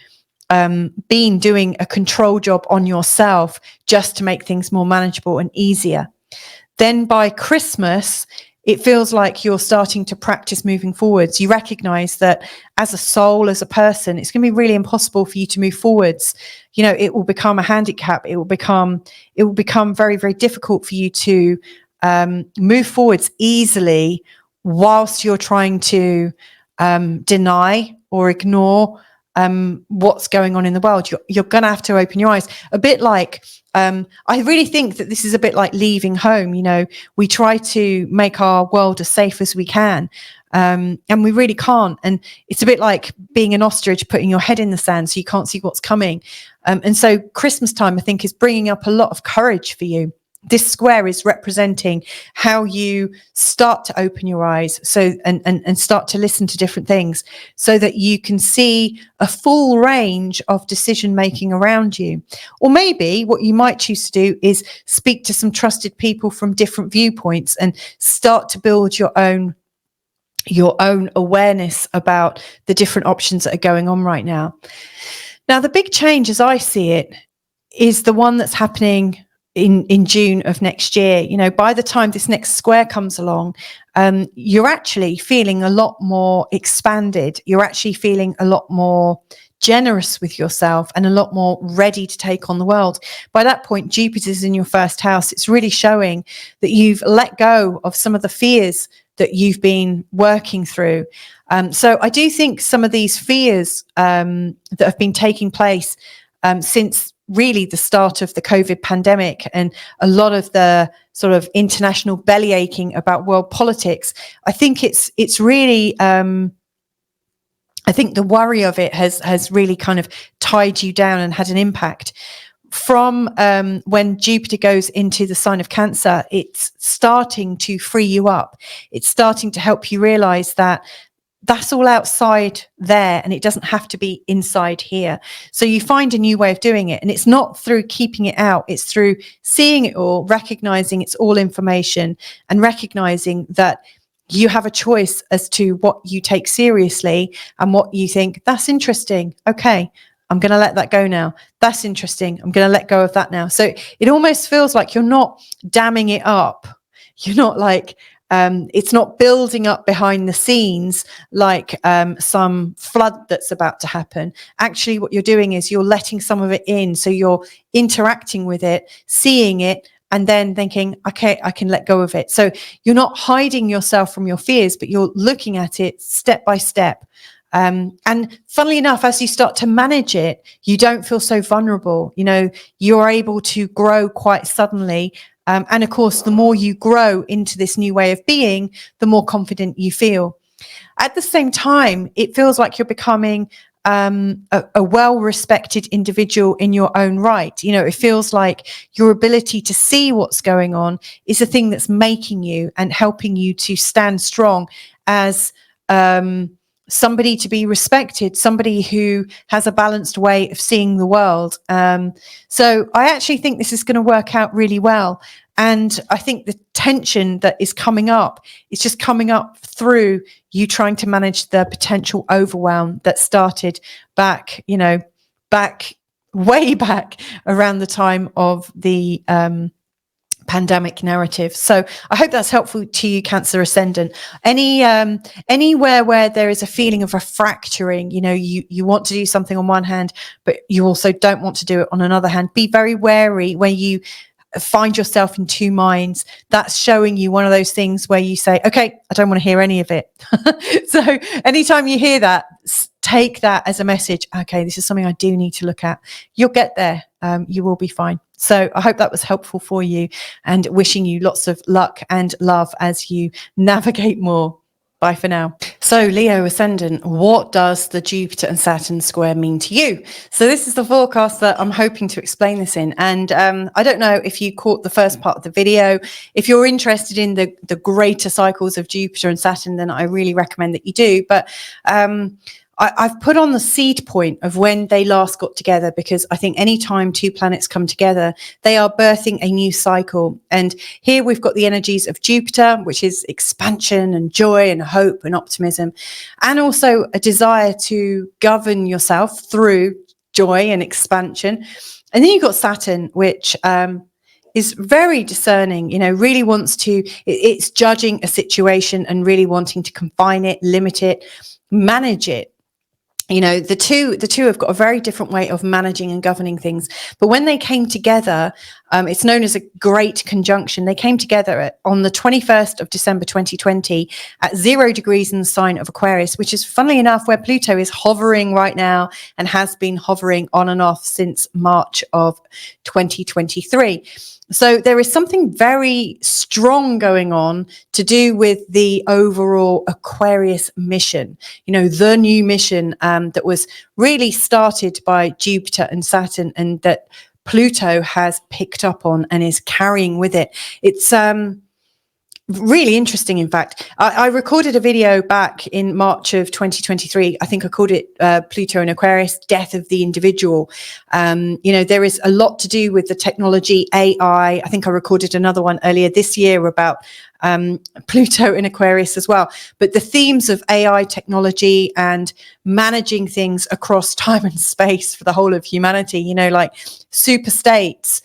been doing a control job on yourself just to make things more manageable and easier. Then by Christmas, it feels like you're starting to practice moving forwards. You recognize that as a soul, as a person, it's going to be really impossible for you to move forwards. You know, it will become a handicap. It will become very, very difficult for you to move forwards easily whilst you're trying to deny or ignore what's going on in the world. You're going to have to open your eyes. A bit like, I really think that this is a bit like leaving home. You know, we try to make our world as safe as we can, and we really can't. And it's a bit like being an ostrich, putting your head in the sand so you can't see what's coming. And so Christmas time, I think, is bringing up a lot of courage for you. This square is representing how you start to open your eyes and start to listen to different things so that you can see a full range of decision making around you. Or maybe what you might choose to do is speak to some trusted people from different viewpoints and start to build your own awareness about the different options that are going on right now. Now, the big change as I see it is the one that's happening in June of next year. You know, by the time this next square comes along, you're actually feeling a lot more expanded. You're actually feeling a lot more generous with yourself and a lot more ready to take on the world. By that point, Jupiter's in your first house. It's really showing that you've let go of some of the fears that you've been working through. So I do think some of these fears that have been taking place since really the start of the COVID pandemic and a lot of the sort of international belly aching about world politics, I think it's really, I think the worry of it has really kind of tied you down and had an impact. From when Jupiter goes into the sign of Cancer, it's starting to free you up. It's starting to help you realize that that's all outside there and it doesn't have to be inside here. So you find a new way of doing it. And it's not through keeping it out. It's through seeing it all, recognizing it's all information and recognizing that you have a choice as to what you take seriously and what you think, that's interesting. Okay, I'm going to let that go now. That's interesting. I'm going to let go of that now. So it almost feels like you're not damming it up. You're not like, it's not building up behind the scenes like some flood that's about to happen. Actually, what you're doing is you're letting some of it in. So you're interacting with it, seeing it, and then thinking, okay, I can let go of it. So you're not hiding yourself from your fears, but you're looking at it step by step. And funnily enough, as you start to manage it, you don't feel so vulnerable. You know, you're able to grow quite suddenly. And of course, the more you grow into this new way of being, the more confident you feel. At the same time, it feels like you're becoming a well-respected individual in your own right. You know, it feels like your ability to see what's going on is the thing that's making you and helping you to stand strong as somebody to be respected, somebody who has a balanced way of seeing the world. So I actually think this is going to work out really well. And I think the tension that is coming up is just coming up through you trying to manage the potential overwhelm that started back, you know, way back around the time of the pandemic narrative. So I hope that's helpful to you, Cancer Ascendant. Anywhere where there is a feeling of a fracturing, you know, you want to do something on one hand, but you also don't want to do it on another hand. Be very wary when you find yourself in two minds. That's showing you one of those things where you say, okay, I don't want to hear any of it. So anytime you hear that, take that as a message. Okay, this is something I do need to look at. You'll get there. You will be fine. So I hope that was helpful for you, and wishing you lots of luck and love as you navigate more. Bye for now. So Leo Ascendant, what does the Jupiter and Saturn square mean to you? So this is the forecast that I'm hoping to explain this in. And I don't know if you caught the first part of the video. If you're interested in the greater cycles of Jupiter and Saturn, then I really recommend that you do. But I've put on the seed point of when they last got together, because I think anytime two planets come together, they are birthing a new cycle. And here we've got the energies of Jupiter, which is expansion and joy and hope and optimism, and also a desire to govern yourself through joy and expansion. And then you've got Saturn, which is very discerning, you know, really wants to, it's judging a situation and really wanting to confine it, limit it, manage it. You know, the two have got a very different way of managing and governing things. But when they came together, it's known as a Great Conjunction. They came together on the 21st of December 2020 at 0 degrees in the sign of Aquarius, which is, funnily enough, where Pluto is hovering right now and has been hovering on and off since March of 2023. So there is something very strong going on to do with the overall Aquarius mission, you know, the new mission that was really started by Jupiter and Saturn, and that Pluto has picked up on and is carrying with it. It's really interesting. In fact, I recorded a video back in March of 2023. I think I called it Pluto and Aquarius, Death of the Individual. You know, there is a lot to do with the technology, AI. I think I recorded another one earlier this year about Pluto in Aquarius as well. But the themes of AI technology and managing things across time and space for the whole of humanity, you know, like super states,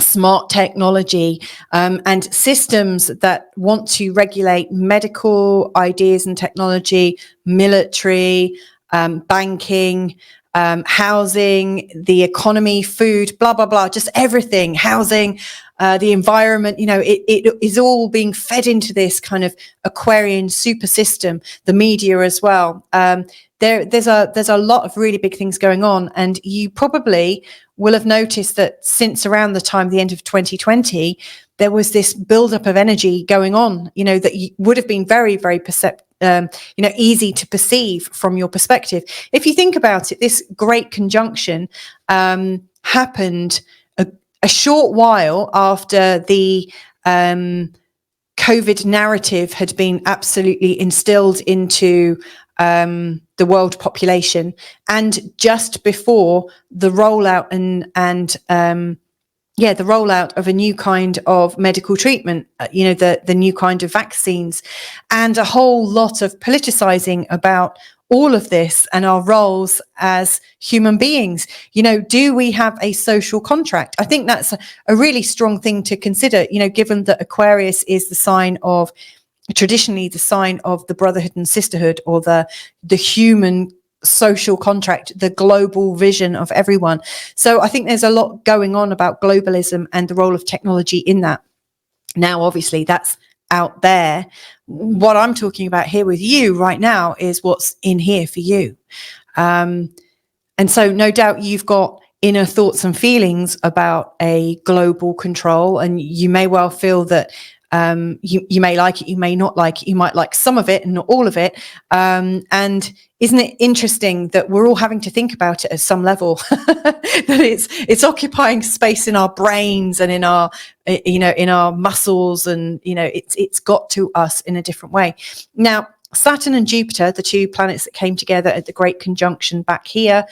smart technology, and systems that want to regulate medical ideas and technology, military, banking, housing, the economy, food, blah, blah, blah, just everything, housing, the environment, you know, it is all being fed into this kind of Aquarian super system, the media as well. There's a lot of really big things going on, and you probably will have noticed that since around the end of 2020, there was this buildup of energy going on, you know, that would have been very, very easy to perceive from your perspective. If you think about it, this great conjunction happened a short while after the COVID narrative had been absolutely instilled into the world population, and just before the rollout the rollout of a new kind of medical treatment, you know, the new kind of vaccines, and a whole lot of politicizing about all of this and our roles as human beings. You know, do we have a social contract? I think that's a really strong thing to consider, you know, given that Aquarius is the sign of, traditionally the sign of the brotherhood and sisterhood, or the human social contract, the global vision of everyone. So I think there's a lot going on about globalism and the role of technology in that. Now, obviously, that's out there. What I'm talking about here with you right now is what's in here for you. And so no doubt you've got inner thoughts and feelings about a global control, and you may well feel that You may like it, you may not like it, you might like some of it and not all of it. And isn't it interesting that we're all having to think about it at some level, that it's occupying space in our brains and in our, in our muscles, and, it's got to us in a different way. Now, Saturn and Jupiter, the two planets that came together at the Great Conjunction back here,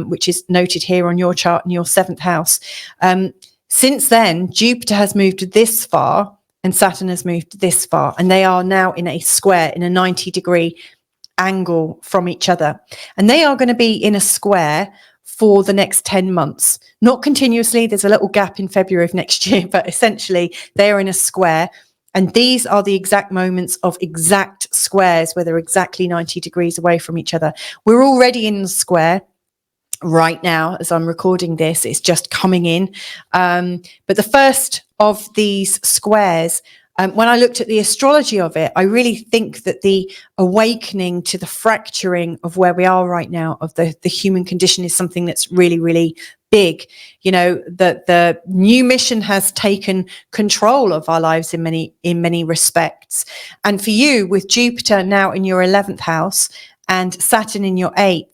which is noted here on your chart in your 7th house. Since then, Jupiter has moved this far and Saturn has moved this far, and they are now in a square, in a 90-degree angle from each other. And they are going to be in a square for the next 10 months, not continuously. There's a little gap in February of next year, but essentially they are in a square. And these are the exact moments of exact squares where they're exactly 90 degrees away from each other. We're already in the square right now as I'm recording this. It's just coming in. But the first of these squares, when I looked at the astrology of it, I really think that the awakening to the fracturing of where we are right now, of the human condition, is something that's really, really big. That the new mission has taken control of our lives in many respects. And for you, with Jupiter now in your 11th house and Saturn in your 8th,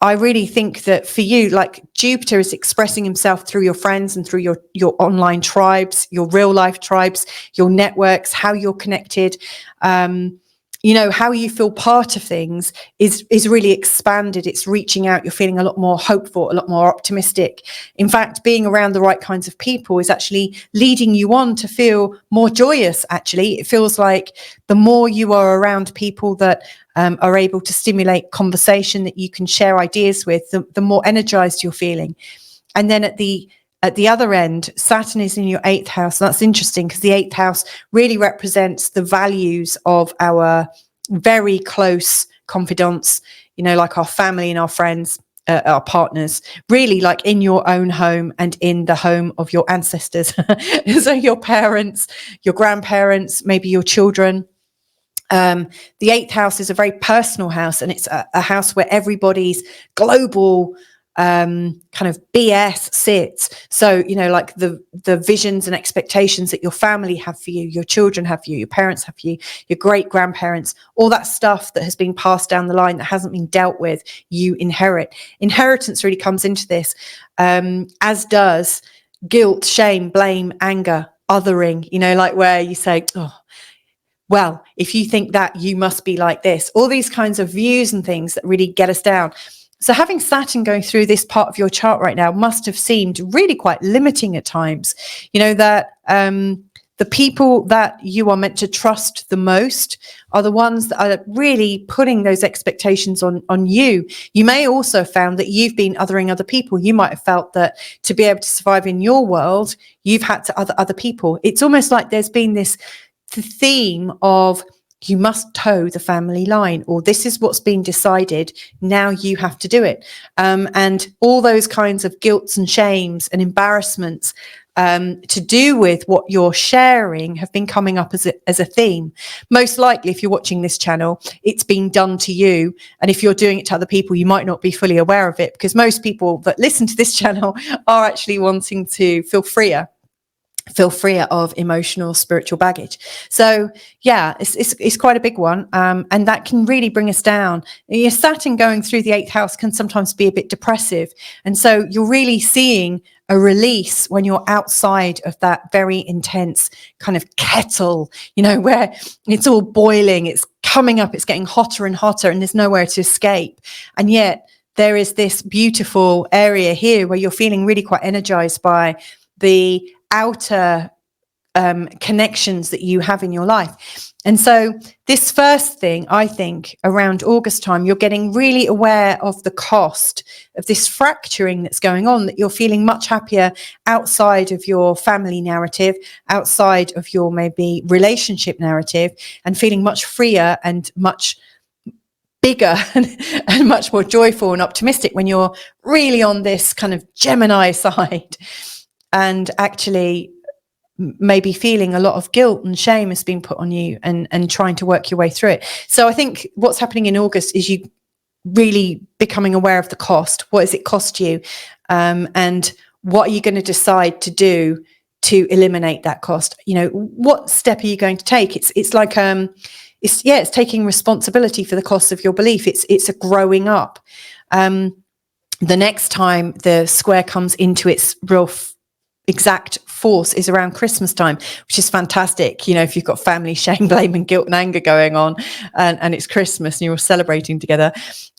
I really think that for you, like, Jupiter is expressing himself through your friends and through your online tribes, your real life tribes, your networks, how you're connected. How you feel part of things is really expanded. It's reaching out. You're feeling a lot more hopeful, a lot more optimistic. In fact, being around the right kinds of people is actually leading you on to feel more joyous. Actually, it feels like the more you are around people that are able to stimulate conversation, that you can share ideas with, the more energized you're feeling. And then at the other end, Saturn is in your 8th house. And that's interesting because the 8th house really represents the values of our very close confidants, like our family and our friends, our partners, really, like in your own home and in the home of your ancestors. So your parents, your grandparents, maybe your children. The 8th house is a very personal house, and it's a house where everybody's global kind of BS sits. So, like the visions and expectations that your family have for you, your children have for you, your parents have for you, your great grandparents, all that stuff that has been passed down the line that hasn't been dealt with, you inherit. Inheritance really comes into this, as does guilt, shame, blame, anger, othering, like where you say, oh, well, if you think that, you must be like this. All these kinds of views and things that really get us down. So having Saturn going through this part of your chart right now must have seemed really quite limiting at times. That the people that you are meant to trust the most are the ones that are really putting those expectations on you. You may also have found that you've been othering other people. You might have felt that to be able to survive in your world, you've had to other people. It's almost like there's been this theme of, you must toe the family line, or this is what's been decided, now you have to do it. And all those kinds of guilts and shames and embarrassments to do with what you're sharing have been coming up as a theme. Most likely, if you're watching this channel, it's been done to you. And if you're doing it to other people, you might not be fully aware of it, because most people that listen to this channel are actually wanting to feel freer of emotional, spiritual baggage. So yeah, it's quite a big one. And that can really bring us down. Your Saturn going through the 8th house can sometimes be a bit depressive. And so you're really seeing a release when you're outside of that very intense kind of kettle, where it's all boiling, it's coming up, it's getting hotter and hotter, and there's nowhere to escape. And yet there is this beautiful area here where you're feeling really quite energized by the outer connections that you have in your life. And so this first thing, I think, around August time, you're getting really aware of the cost of this fracturing that's going on, that you're feeling much happier outside of your family narrative, outside of your maybe relationship narrative, and feeling much freer and much bigger and much more joyful and optimistic when you're really on this kind of Gemini side. And actually maybe feeling a lot of guilt and shame has been put on you, and trying to work your way through it. So I think what's happening in August is you really becoming aware of the cost. What does it cost you? And what are you going to decide to do to eliminate that cost. You know, what step are you going to take? It's like it's taking responsibility for the cost of your belief. It's a growing up. The next time the square comes into its real exact force is around Christmas time, which is fantastic. You know, if you've got family shame, blame and guilt and anger going on, and it's Christmas and you're all celebrating together.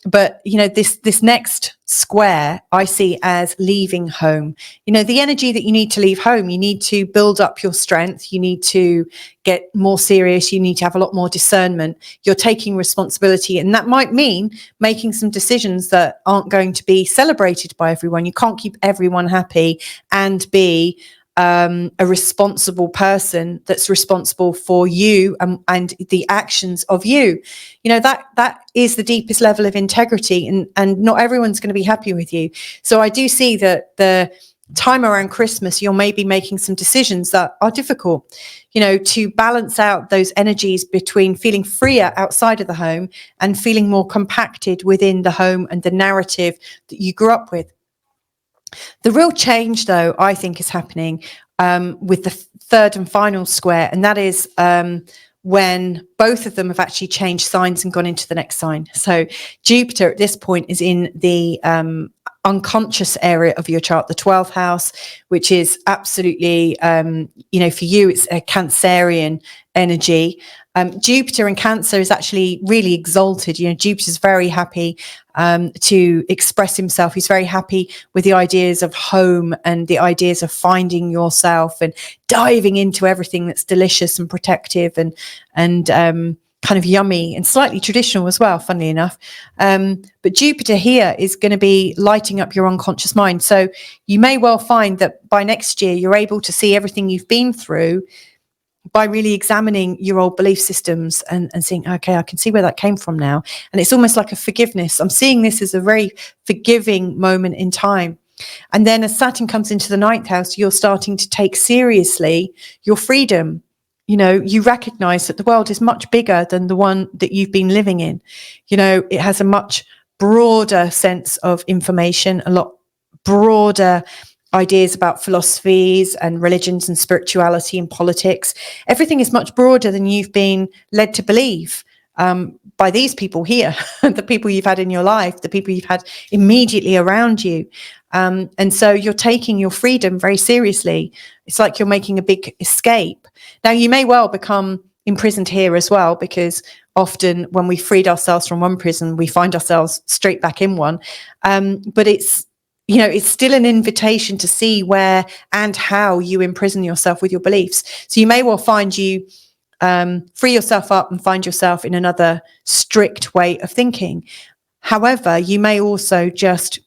But, you know, this next square I see as leaving home. You know, the energy that you need to leave home, you need to build up your strength. You need to get more serious. You need to have a lot more discernment. You're taking responsibility. And that might mean making some decisions that aren't going to be celebrated by everyone. You can't keep everyone happy and be a responsible person that's responsible for you and the actions of you. You know, that is the deepest level of integrity, and not everyone's going to be happy with you. So I do see that the time around Christmas, you're maybe making some decisions that are difficult, you know, to balance out those energies between feeling freer outside of the home and feeling more compacted within the home and the narrative that you grew up with. The real change, though, I think is happening with the third and final square, and that is when both of them have actually changed signs and gone into the next sign. So Jupiter at this point is in the unconscious area of your chart, the 12th house, which is absolutely, you know, for you, it's a Cancerian energy. Jupiter in Cancer is actually really exalted. You know, Jupiter's very happy to express himself. He's very happy with the ideas of home and the ideas of finding yourself and diving into everything that's delicious and protective and kind of yummy and slightly traditional as well, funnily enough. But Jupiter here is going to be lighting up your unconscious mind. So you may well find that by next year, you're able to see everything you've been through by really examining your old belief systems and seeing, okay, I can see where that came from now. And it's almost like a forgiveness. I'm seeing this as a very forgiving moment in time. And then as Saturn comes into the 9th house, you're starting to take seriously your freedom. You know, you recognize that the world is much bigger than the one that you've been living in. You know, it has a much broader sense of information, a lot broader ideas about philosophies and religions and spirituality and politics. Everything is much broader than you've been led to believe by these people here, the people you've had in your life, the people you've had immediately around you. And so you're taking your freedom very seriously. It's like you're making a big escape. Now, you may well become imprisoned here as well, because often when we freed ourselves from one prison, we find ourselves straight back in one. But it's, you know, it's still an invitation to see where and how you imprison yourself with your beliefs. So you may well find you free yourself up and find yourself in another strict way of thinking. However, you may also just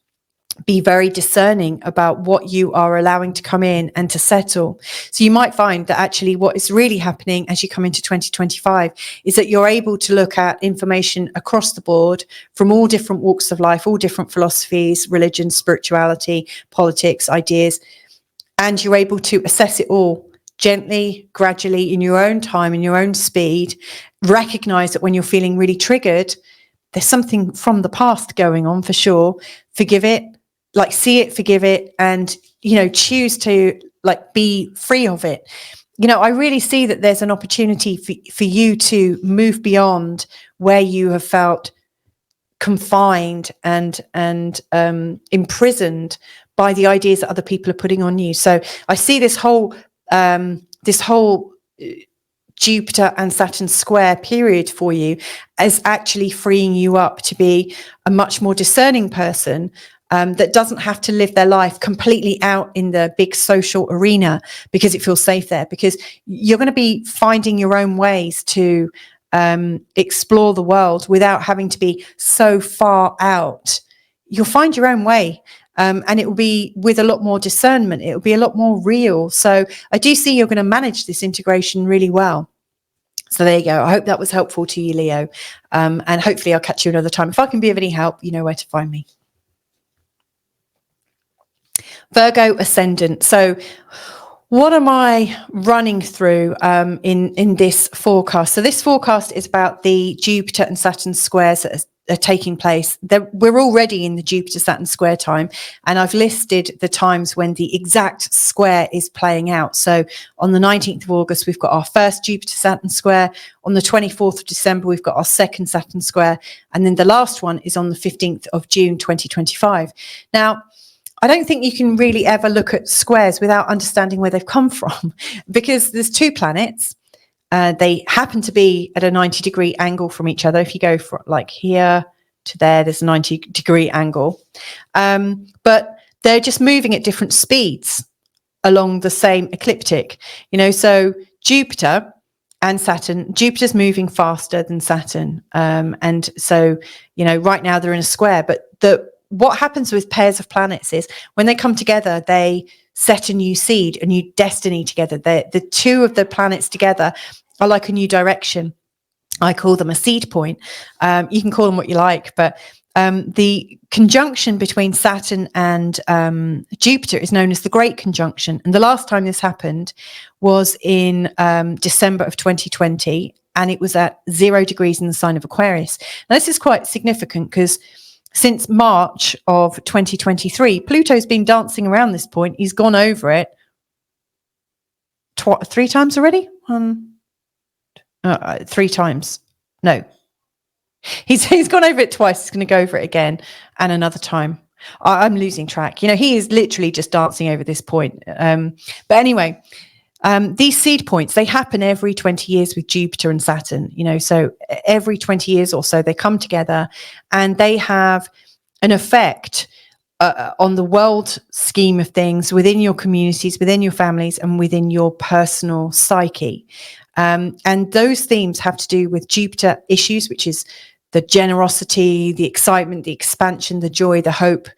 be very discerning about what you are allowing to come in and to settle. So you might find that actually what is really happening as you come into 2025 is that you're able to look at information across the board from all different walks of life, all different philosophies, religion, spirituality, politics, ideas, and you're able to assess it all gently, gradually, in your own time, in your own speed. Recognize that when you're feeling really triggered, there's something from the past going on for sure. Forgive it, like see it, forgive it, and, you know, choose to like be free of it. You know, I really see that there's an opportunity for you to move beyond where you have felt confined and imprisoned by the ideas that other people are putting on you. So I see this whole Jupiter and Saturn square period for you as actually freeing you up to be a much more discerning person that doesn't have to live their life completely out in the big social arena because it feels safe there, because you're going to be finding your own ways to explore the world without having to be so far out. You'll find your own way. And it will be with a lot more discernment. It will be a lot more real. So I do see you're going to manage this integration really well. So there you go. I hope that was helpful to you, Leo. And hopefully I'll catch you another time. If I can be of any help, you know where to find me. Virgo ascendant. So what am I running through in this forecast? So this forecast is about the Jupiter and Saturn squares that are taking place. We're already in the Jupiter-Saturn square time, and I've listed the times when the exact square is playing out. So on the 19th of August, we've got our first Jupiter-Saturn square. On the 24th of December, we've got our second Saturn square. And then the last one is on the 15th of June, 2025. Now, I don't think you can really ever look at squares without understanding where they've come from, because there's two planets. They happen to be at a 90-degree angle from each other. If you go from like here to there, there's a 90-degree angle. But they're just moving at different speeds along the same ecliptic. So Jupiter and Saturn, Jupiter's moving faster than Saturn. And so, right now they're in a square. But what happens with pairs of planets is when they come together, they set a new seed, a new destiny together. The two of the planets together are like a new direction. I call them a seed point. You can call them what you like, but the conjunction between Saturn and Jupiter is known as the Great Conjunction. And the last time this happened was in December of 2020, and it was at 0 degrees in the sign of Aquarius. Now, this is quite significant because since March of 2023, Pluto's been dancing around this point. He's gone over it 3 times already. 3 times. No. He's gone over it twice. He's going to go over it again and another time. I'm losing track. He is literally just dancing over this point. But anyway, these seed points, they happen every 20 years with Jupiter and Saturn. So every 20 years or so, they come together and they have an effect on the world scheme of things within your communities, within your families, and within your personal psyche. And those themes have to do with Jupiter issues, which is the generosity, the excitement, the expansion, the joy, the hope,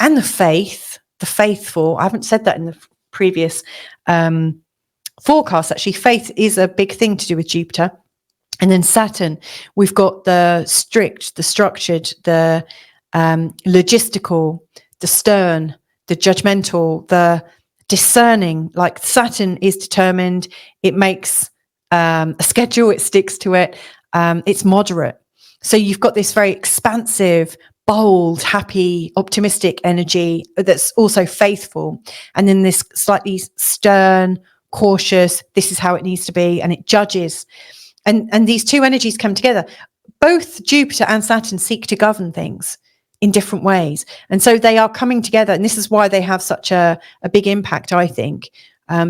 and the faith, the faithful. I haven't said that in the previous forecast. Actually, faith is a big thing to do with Jupiter. And then Saturn, we've got the strict, the structured, the logistical, the stern, the judgmental, the discerning. Like Saturn is determined. It makes a schedule. It sticks to it. It's moderate. So you've got this very expansive, bold, happy, optimistic energy that's also faithful. And then this slightly stern, cautious, this is how it needs to be, and it judges. And these two energies come together. Both Jupiter and Saturn seek to govern things in different ways. And so they are coming together. And this is why they have such a big impact, I think,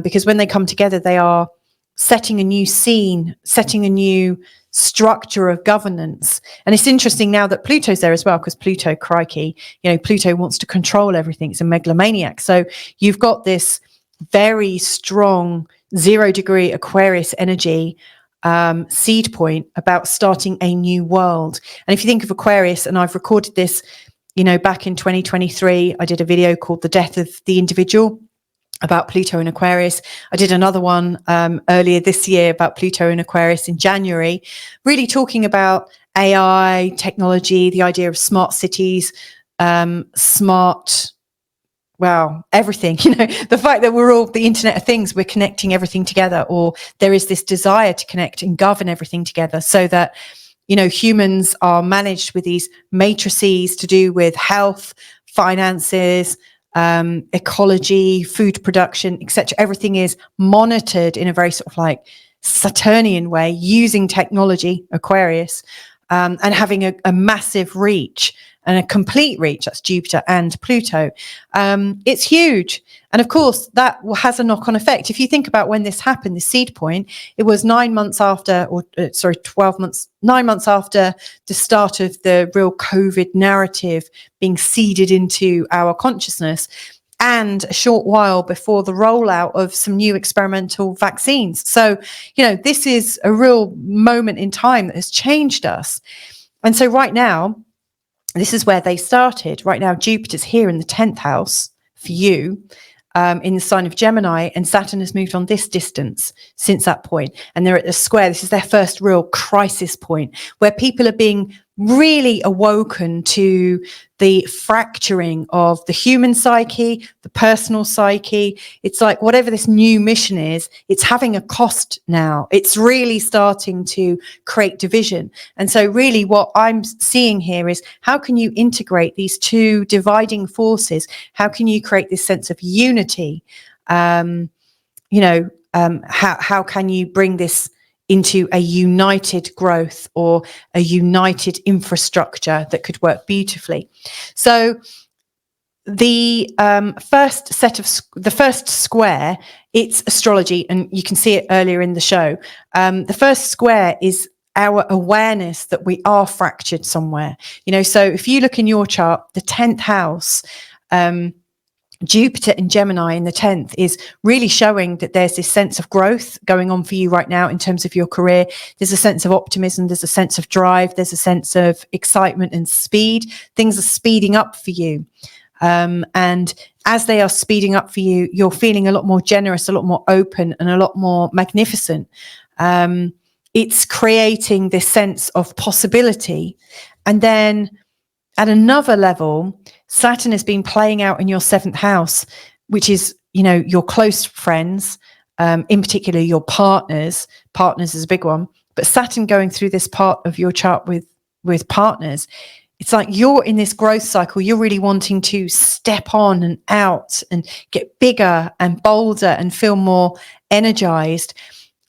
because when they come together, they are setting a new scene, setting a new structure of governance. And it's interesting now that Pluto's there as well, because Pluto, crikey, Pluto wants to control everything. It's a megalomaniac. So you've got this very strong 0 degree Aquarius energy seed point about starting a new world. And if you think of Aquarius, and I've recorded this, back in 2023, I did a video called The Death of the Individual about Pluto and Aquarius. I did another one earlier this year about Pluto and Aquarius in January, really talking about AI, technology, the idea of smart cities, everything, the fact that we're all the Internet of Things, we're connecting everything together, or there is this desire to connect and govern everything together so that, humans are managed with these matrices to do with health, finances, ecology, food production, etc. Everything is monitored in a very sort of like Saturnian way, using technology, Aquarius, and having a massive reach and a complete reach. That's Jupiter and Pluto. It's huge. And of course, that has a knock-on effect. If you think about when this happened, the seed point, it was 9 months after, 12 months, 9 months after the start of the real COVID narrative being seeded into our consciousness, and a short while before the rollout of some new experimental vaccines. So, this is a real moment in time that has changed us. And so right now, this is where they started. Right now, Jupiter's here in the 10th house for you, in the sign of Gemini, and Saturn has moved on this distance since that point. And they're at the square. This is their first real crisis point where people are being really awoken to the fracturing of the human psyche, the personal psyche. It's like whatever this new mission is, it's having a cost now. It's really starting to create division. And so really what I'm seeing here is, how can you integrate these two dividing forces? How can you create this sense of unity? How can you bring this into a united growth or a united infrastructure that could work beautifully? So the first square, it's astrology, and you can see it earlier in the show. The first square is our awareness that we are fractured somewhere. So if you look in your chart, the 10th house, Jupiter in Gemini in the 10th is really showing that there's this sense of growth going on for you right now in terms of your career. There's a sense of optimism. There's a sense of drive. There's a sense of excitement and speed. Things are speeding up for you. And as they are speeding up for you, you're feeling a lot more generous, a lot more open, and a lot more magnificent. It's creating this sense of possibility. And then at another level, Saturn has been playing out in your 7th house, which is, your close friends, in particular your partners. Partners is a big one. But Saturn going through this part of your chart with partners, it's like you're in this growth cycle. You're really wanting to step on and out and get bigger and bolder and feel more energized.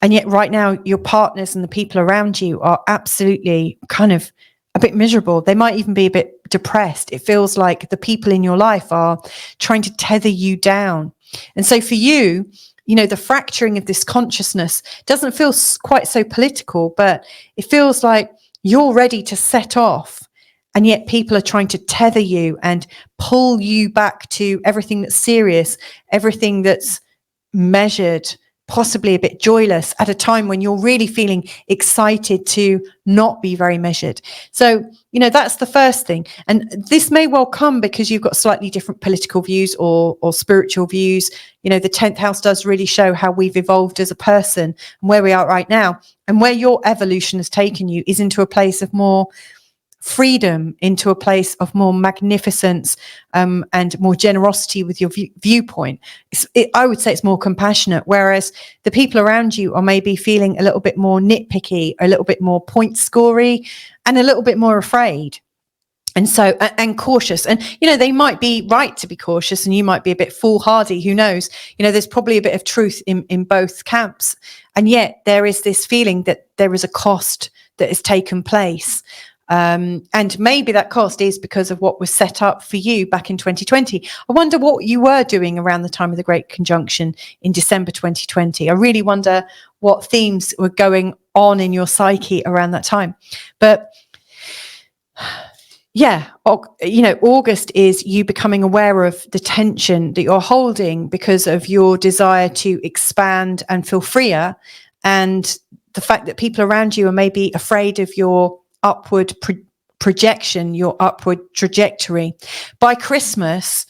And yet right now, your partners and the people around you are absolutely kind of a bit miserable. They might even be a bit depressed. It feels like the people in your life are trying to tether you down. And so for you, the fracturing of this consciousness doesn't feel quite so political, but it feels like you're ready to set off. And yet people are trying to tether you and pull you back to everything that's serious, everything that's measured, possibly a bit joyless, at a time when you're really feeling excited to not be very measured. So, that's the first thing. And this may well come because you've got slightly different political views or spiritual views. The 10th house does really show how we've evolved as a person and where we are right now. And where your evolution has taken you is into a place of more freedom, into a place of more magnificence and more generosity with your viewpoint. I would say it's more compassionate, whereas the people around you are maybe feeling a little bit more nitpicky, a little bit more point scory, and a little bit more afraid. And so, and cautious. And, they might be right to be cautious, and you might be a bit foolhardy. Who knows? There's probably a bit of truth in both camps. And yet there is this feeling that there is a cost that has taken place. And maybe that cost is because of what was set up for you back in 2020. I wonder what you were doing around the time of the Great Conjunction in December 2020. I really wonder what themes were going on in your psyche around that time. But yeah, August is you becoming aware of the tension that you're holding because of your desire to expand and feel freer, and the fact that people around you are maybe afraid of your upward projection, your upward trajectory. By Christmas,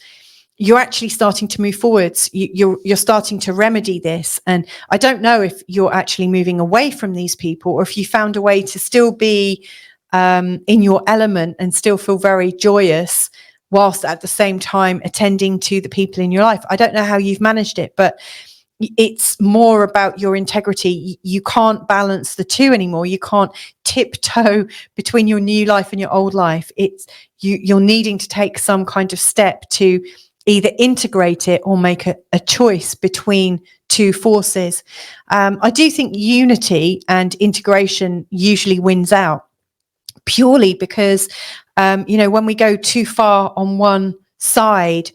you're actually starting to move forwards. You're starting to remedy this. And I don't know if you're actually moving away from these people, or if you found a way to still be in your element and still feel very joyous whilst at the same time attending to the people in your life. I don't know how you've managed it, but it's more about your integrity. You can't balance the two anymore. You can't tiptoe between your new life and your old life. You're needing to take some kind of step to either integrate it or make a choice between two forces. I do think unity and integration usually wins out, purely because when we go too far on one side,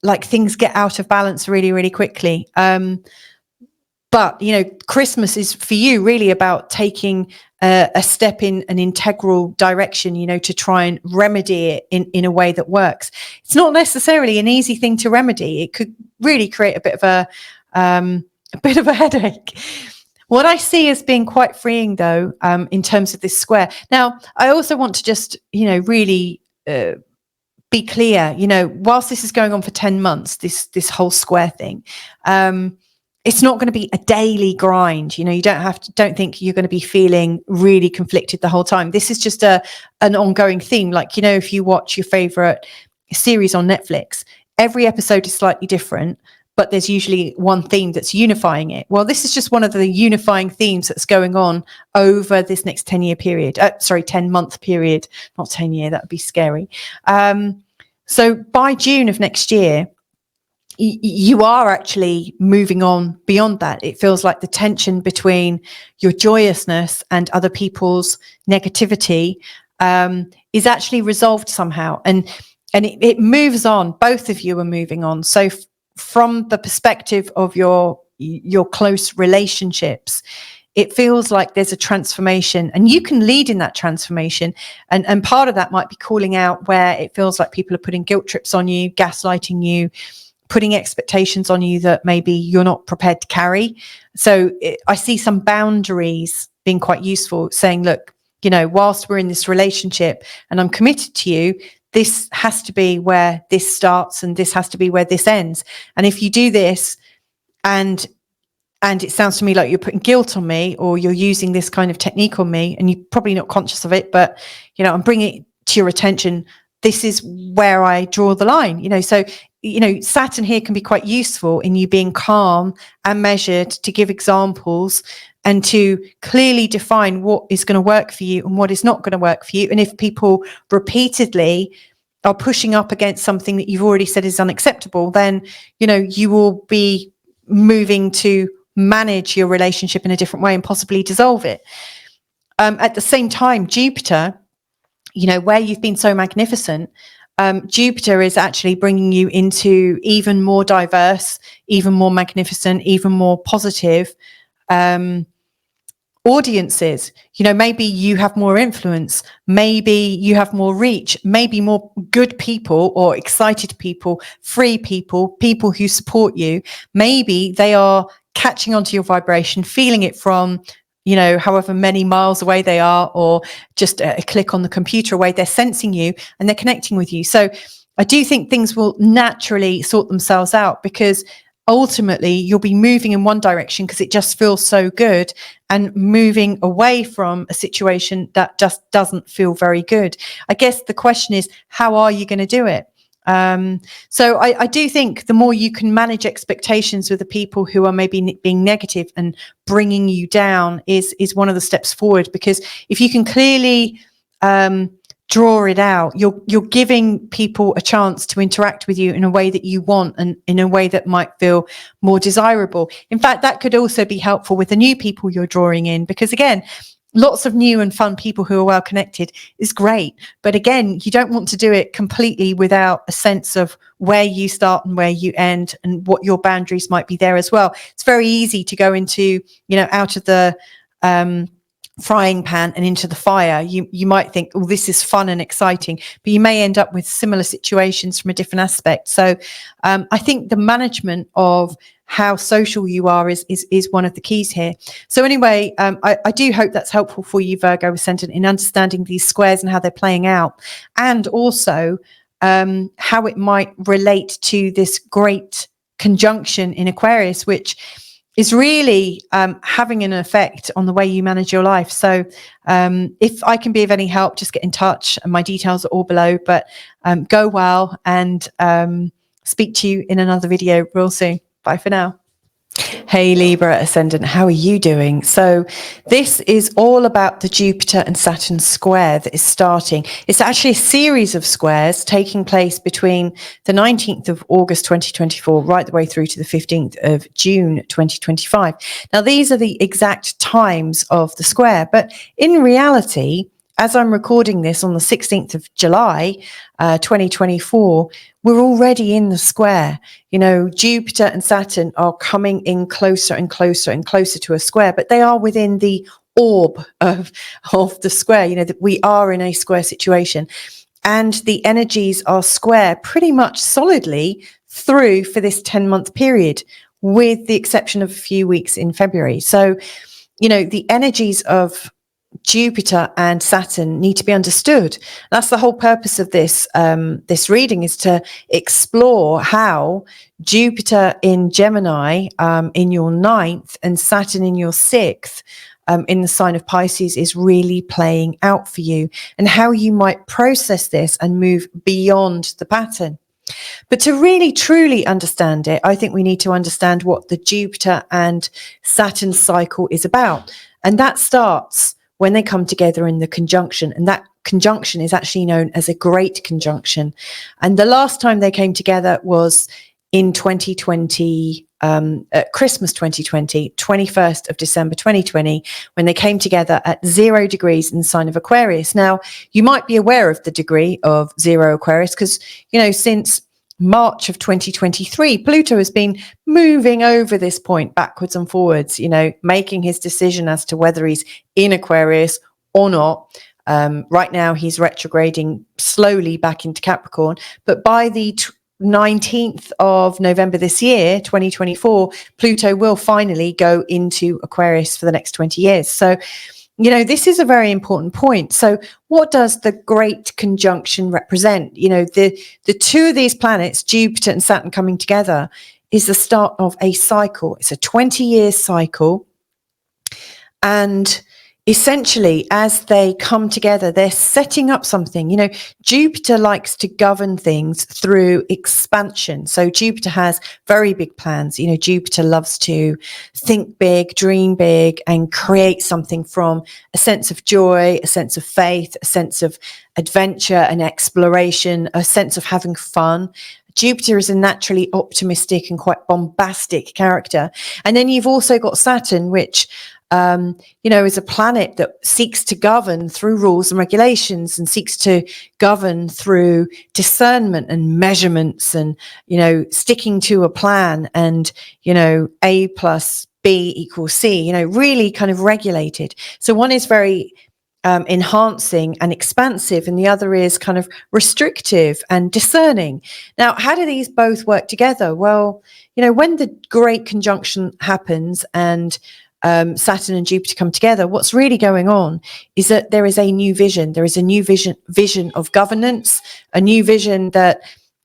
like things get out of balance really, really quickly. But, Christmas is for you really about taking a step in an integral direction, to try and remedy it in a way that works. It's not necessarily an easy thing to remedy. It could really create a bit of a headache. What I see as being quite freeing, though, in terms of this square. Now, I also want to just, really be clear, whilst this is going on for 10 months, this whole square thing, it's not going to be a daily grind. You know, you don't think you're going to be feeling really conflicted the whole time. This is just an ongoing theme. Like, you know, if you watch your favorite series on Netflix, every episode is slightly different, but there's usually one theme that's unifying it. Well, this is just one of the unifying themes that's going on over this next 10-year period. 10-month period, not 10-year, that would be scary. So by June of next year, you are actually moving on beyond that. It feels like the tension between your joyousness and other people's negativity is actually resolved somehow. And it moves on. Both of you are moving on. So from the perspective of your close relationships, it feels like there's a transformation, and you can lead in that transformation. And part of that might be calling out where it feels like people are putting guilt trips on you, gaslighting you, putting expectations on you that maybe you're not prepared to carry. So I see some boundaries being quite useful, saying, look, you know, whilst we're in this relationship and I'm committed to you, this has to be where this starts and this has to be where this ends. And if you do this and it sounds to me like you're putting guilt on me, or you're using this kind of technique on me, and you're probably not conscious of it, but, you know, I'm bringing it to your attention. This is where I draw the line, you know. So, you know, Saturn here can be quite useful in you being calm and measured, to give examples and to clearly define what is going to work for you and what is not going to work for you. And if people repeatedly are pushing up against something that you've already said is unacceptable, then, you know, you will be moving to manage your relationship in a different way and possibly dissolve it. At the same time, Jupiter, you know, where you've been so magnificent, Jupiter is actually bringing you into even more diverse, even more magnificent, even more positive audiences. You know, maybe you have more influence, maybe you have more reach, maybe more good people or excited people, free people, people who support you. Maybe they are catching onto your vibration, feeling it from, you know, however many miles away they are, or just a click on the computer away. They're sensing you and they're connecting with you. So I do think things will naturally sort themselves out, because ultimately you'll be moving in one direction because it just feels so good, and moving away from a situation that just doesn't feel very good. I guess the question is, how are you going to do it? So I do think the more you can manage expectations with the people who are maybe being negative and bringing you down is one of the steps forward, because if you can clearly draw it out, you're giving people a chance to interact with you in a way that you want, and in a way that might feel more desirable. In fact, that could also be helpful with the new people you're drawing in, because again, lots of new and fun people who are well connected is great. But again, you don't want to do it completely without a sense of where you start and where you end, and what your boundaries might be there as well. It's very easy to go into, you know, out of the frying pan and into the fire. You might think, oh, this is fun and exciting, but you may end up with similar situations from a different aspect. So I think the management of how social you are is one of the keys here. So anyway, I do hope that's helpful for you, Virgo Ascendant, in understanding these squares and how they're playing out, and also how it might relate to this great conjunction in Aquarius, which is really having an effect on the way you manage your life. So if I can be of any help, just get in touch, and my details are all below. But go well, and speak to you in another video real soon. Bye for now. Hey Libra Ascendant, how are you doing? So this is all about the Jupiter and Saturn square that is starting. It's actually a series of squares taking place between the 19th of August 2024 right the way through to the 15th of June 2025. Now these are the exact times of the square, but in reality, as I'm recording this on the 16th of July 2024, we're already in the square. You know, Jupiter and Saturn are coming in closer and closer and closer to a square, but they are within the orb of the square. You know, that we are in a square situation, and the energies are square pretty much solidly through for this 10-month period, with the exception of a few weeks in February. So, you know, the energies of Jupiter and Saturn need to be understood. That's the whole purpose of this this reading, is to explore how Jupiter in Gemini in your 9th and Saturn in your 6th in the sign of Pisces is really playing out for you, and how you might process this and move beyond the pattern. But to really truly understand it, I think we need to understand what the Jupiter and Saturn cycle is about. And that starts when they come together in the conjunction. And that conjunction is actually known as a Great Conjunction. And the last time they came together was in 2020, Christmas 2020, 21st of December 2020, when they came together at 0 degrees in the sign of Aquarius. Now, you might be aware of the degree of 0 Aquarius because, since March of 2023, Pluto has been moving over this point backwards and forwards, making his decision as to whether he's in Aquarius or not. Right now, he's retrograding slowly back into Capricorn, but by the 19th of November this year, 2024, Pluto will finally go into Aquarius for the next 20 years. So, this is a very important point. So what does the Great Conjunction represent? The two of these planets, Jupiter and Saturn, coming together is the start of a cycle. It's a 20-year cycle. And essentially, as they come together, they're setting up something. Jupiter likes to govern things through expansion. So Jupiter has very big plans. Jupiter loves to think big, dream big, and create something from a sense of joy, a sense of faith, a sense of adventure and exploration, a sense of having fun. Jupiter is a naturally optimistic and quite bombastic character. And then you've also got Saturn, which is a planet that seeks to govern through rules and regulations, and seeks to govern through discernment and measurements, and, sticking to a plan, and, A plus B equals C, really kind of regulated. So one is very enhancing and expansive, and the other is kind of restrictive and discerning. Now, how do these both work together? Well, when the Great Conjunction happens and Saturn and Jupiter come together, what's really going on is that there is a new vision. There is a new vision of governance, a new vision that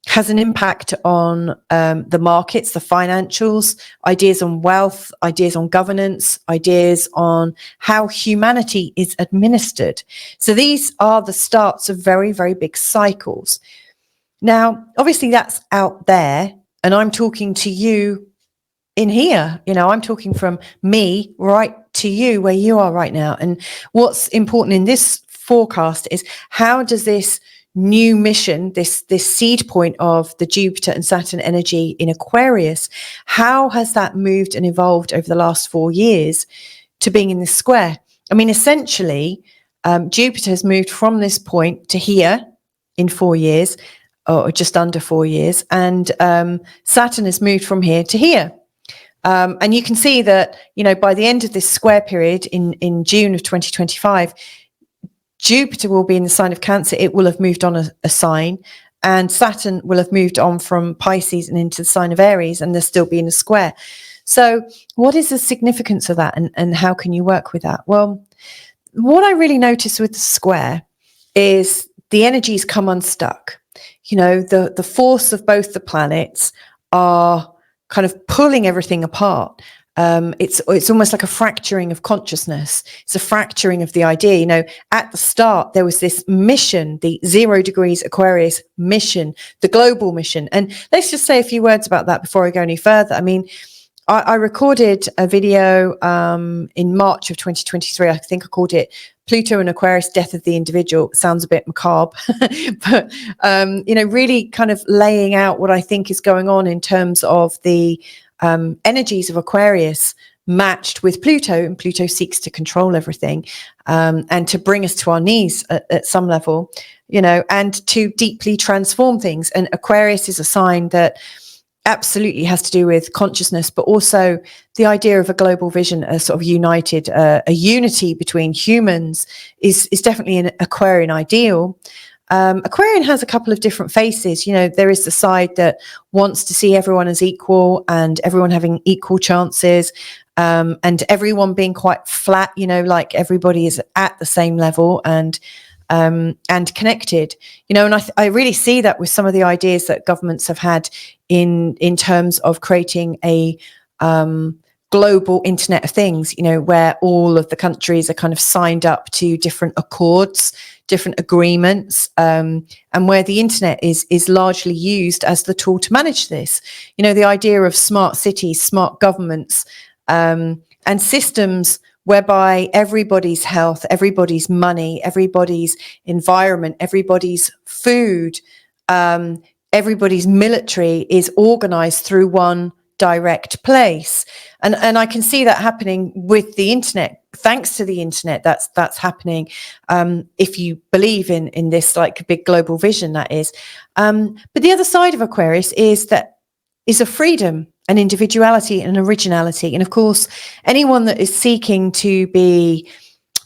has an impact on the markets, the financials, ideas on wealth, ideas on governance, ideas on how humanity is administered. So these are the starts of very, very big cycles. Now, obviously that's out there, and I'm talking to you in here. I'm talking from me right to you where you are right now. And what's important in this forecast is, how does this new mission, this seed point of the Jupiter and Saturn energy in Aquarius, how has that moved and evolved over the last 4 years to being in this square? I mean, essentially, Jupiter has moved from this point to here in 4 years, or just under 4 years, and Saturn has moved from here to here. And you can see that, by the end of this square period in June of 2025, Jupiter will be in the sign of Cancer. It will have moved on a sign, and Saturn will have moved on from Pisces and into the sign of Aries, and they'll still be in a square. So what is the significance of that, and how can you work with that? Well, what I really notice with the square is the energies come unstuck. The force of both the planets are kind of pulling everything apart. It's almost like a fracturing of consciousness. It's a fracturing of the idea. At the start, there was this mission, the 0 degrees Aquarius mission, the global mission. And let's just say a few words about that before I go any further. I mean, I recorded a video in March of 2023. I think I called it Pluto and Aquarius, Death of the Individual. Sounds a bit macabre, but, really kind of laying out what I think is going on in terms of the energies of Aquarius matched with Pluto, and Pluto seeks to control everything, and to bring us to our knees at some level, and to deeply transform things. And Aquarius is a sign that absolutely has to do with consciousness, but also the idea of a global vision, a sort of united, a unity between humans is definitely an Aquarian ideal. Aquarian has a couple of different faces. There is the side that wants to see everyone as equal and everyone having equal chances, and everyone being quite flat, like everybody is at the same level and connected, and I really see that with some of the ideas that governments have had in terms of creating a global Internet of Things, where all of the countries are kind of signed up to different accords, different agreements, and where the internet is largely used as the tool to manage this. The idea of smart cities, smart governments, and systems whereby everybody's health, everybody's money, everybody's environment, everybody's food, everybody's military is organized through one direct place. And I can see that happening with the internet. Thanks to the internet, that's happening. If you believe in this like big global vision, that is. But the other side of Aquarius is a freedom, an individuality, and originality. And of course, anyone that is seeking to be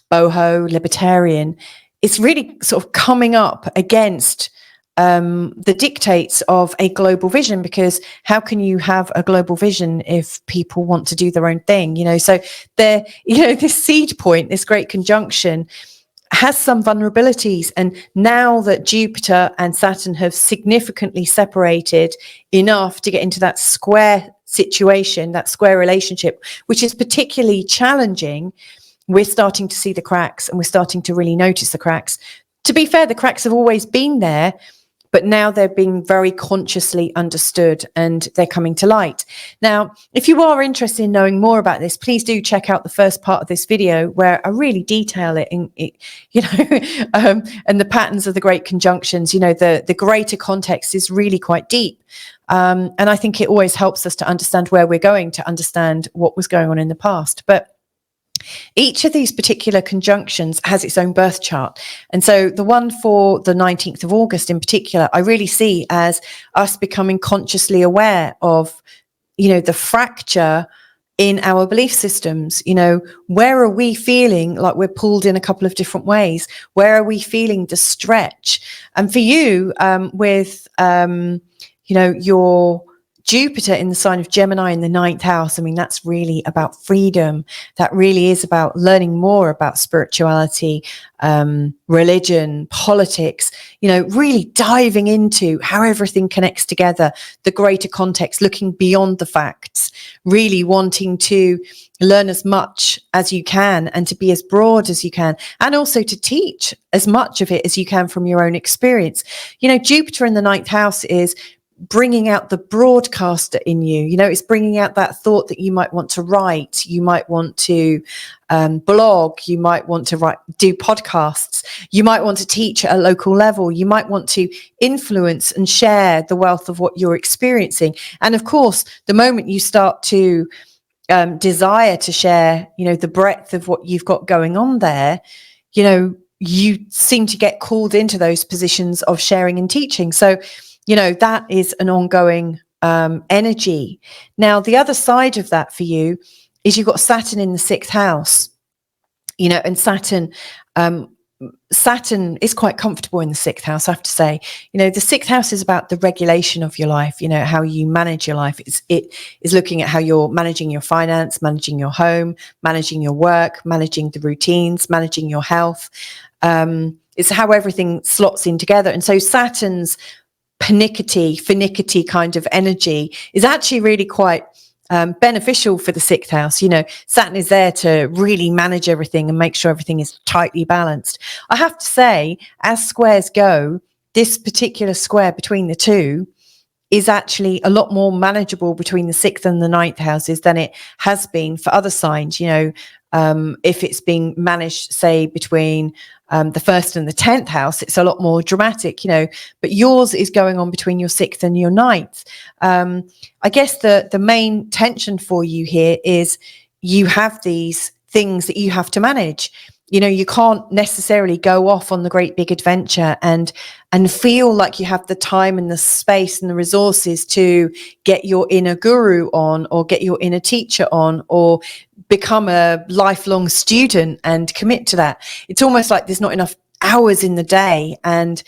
boho, libertarian, it's really sort of coming up against the dictates of a global vision, because how can you have a global vision if people want to do their own thing? So this seed point, this great conjunction, has some vulnerabilities. And now that Jupiter and Saturn have significantly separated enough to get into that square situation, that square relationship, which is particularly challenging, we're starting to see the cracks, and we're starting to really notice the cracks. To be fair, the cracks have always been there, but now they're being very consciously understood and they're coming to light. Now, if you are interested in knowing more about this, please do check out the first part of this video where I really detail it and the patterns of the great conjunctions. The greater context is really quite deep. And I think it always helps us to understand where we're going, to understand what was going on in the past. But each of these particular conjunctions has its own birth chart. And so the one for the 19th of August in particular, I really see as us becoming consciously aware of, the fracture in our belief systems. Where are we feeling like we're pulled in a couple of different ways? Where are we feeling the stretch? And for you, with, your Jupiter in the sign of Gemini in the 9th house, I mean, that's really about freedom. That really is about learning more about spirituality, religion, politics, really diving into how everything connects together, the greater context, looking beyond the facts, really wanting to learn as much as you can and to be as broad as you can, and also to teach as much of it as you can from your own experience. Jupiter in the 9th house is bringing out the broadcaster in you. It's bringing out that thought that you might want to write, you might want to blog, you might want to do podcasts, you might want to teach at a local level, you might want to influence and share the wealth of what you're experiencing. And of course, the moment you start to desire to share, the breadth of what you've got going on there, you seem to get called into those positions of sharing and teaching. So that is an ongoing energy. Now, the other side of that for you is you've got Saturn in the 6th house, and Saturn is quite comfortable in the 6th house, I have to say. The 6th house is about the regulation of your life, how you manage your life. It is looking at how you're managing your finance, managing your home, managing your work, managing the routines, managing your health. It's how everything slots in together. And so Saturn's finicky kind of energy is actually really quite beneficial for the 6th house. Saturn is there to really manage everything and make sure everything is tightly balanced. I have to say, as squares go, this particular square between the two is actually a lot more manageable between the 6th and the 9th houses than it has been for other signs. If it's being managed, say, between the 1st and the 10th house, it's a lot more dramatic, but yours is going on between your 6th and your 9th. I guess the main tension for you here is you have these things that you have to manage. You can't necessarily go off on the great big adventure and feel like you have the time and the space and the resources to get your inner guru on, or get your inner teacher on, or become a lifelong student and commit to that. It's almost like there's not enough hours in the day. And,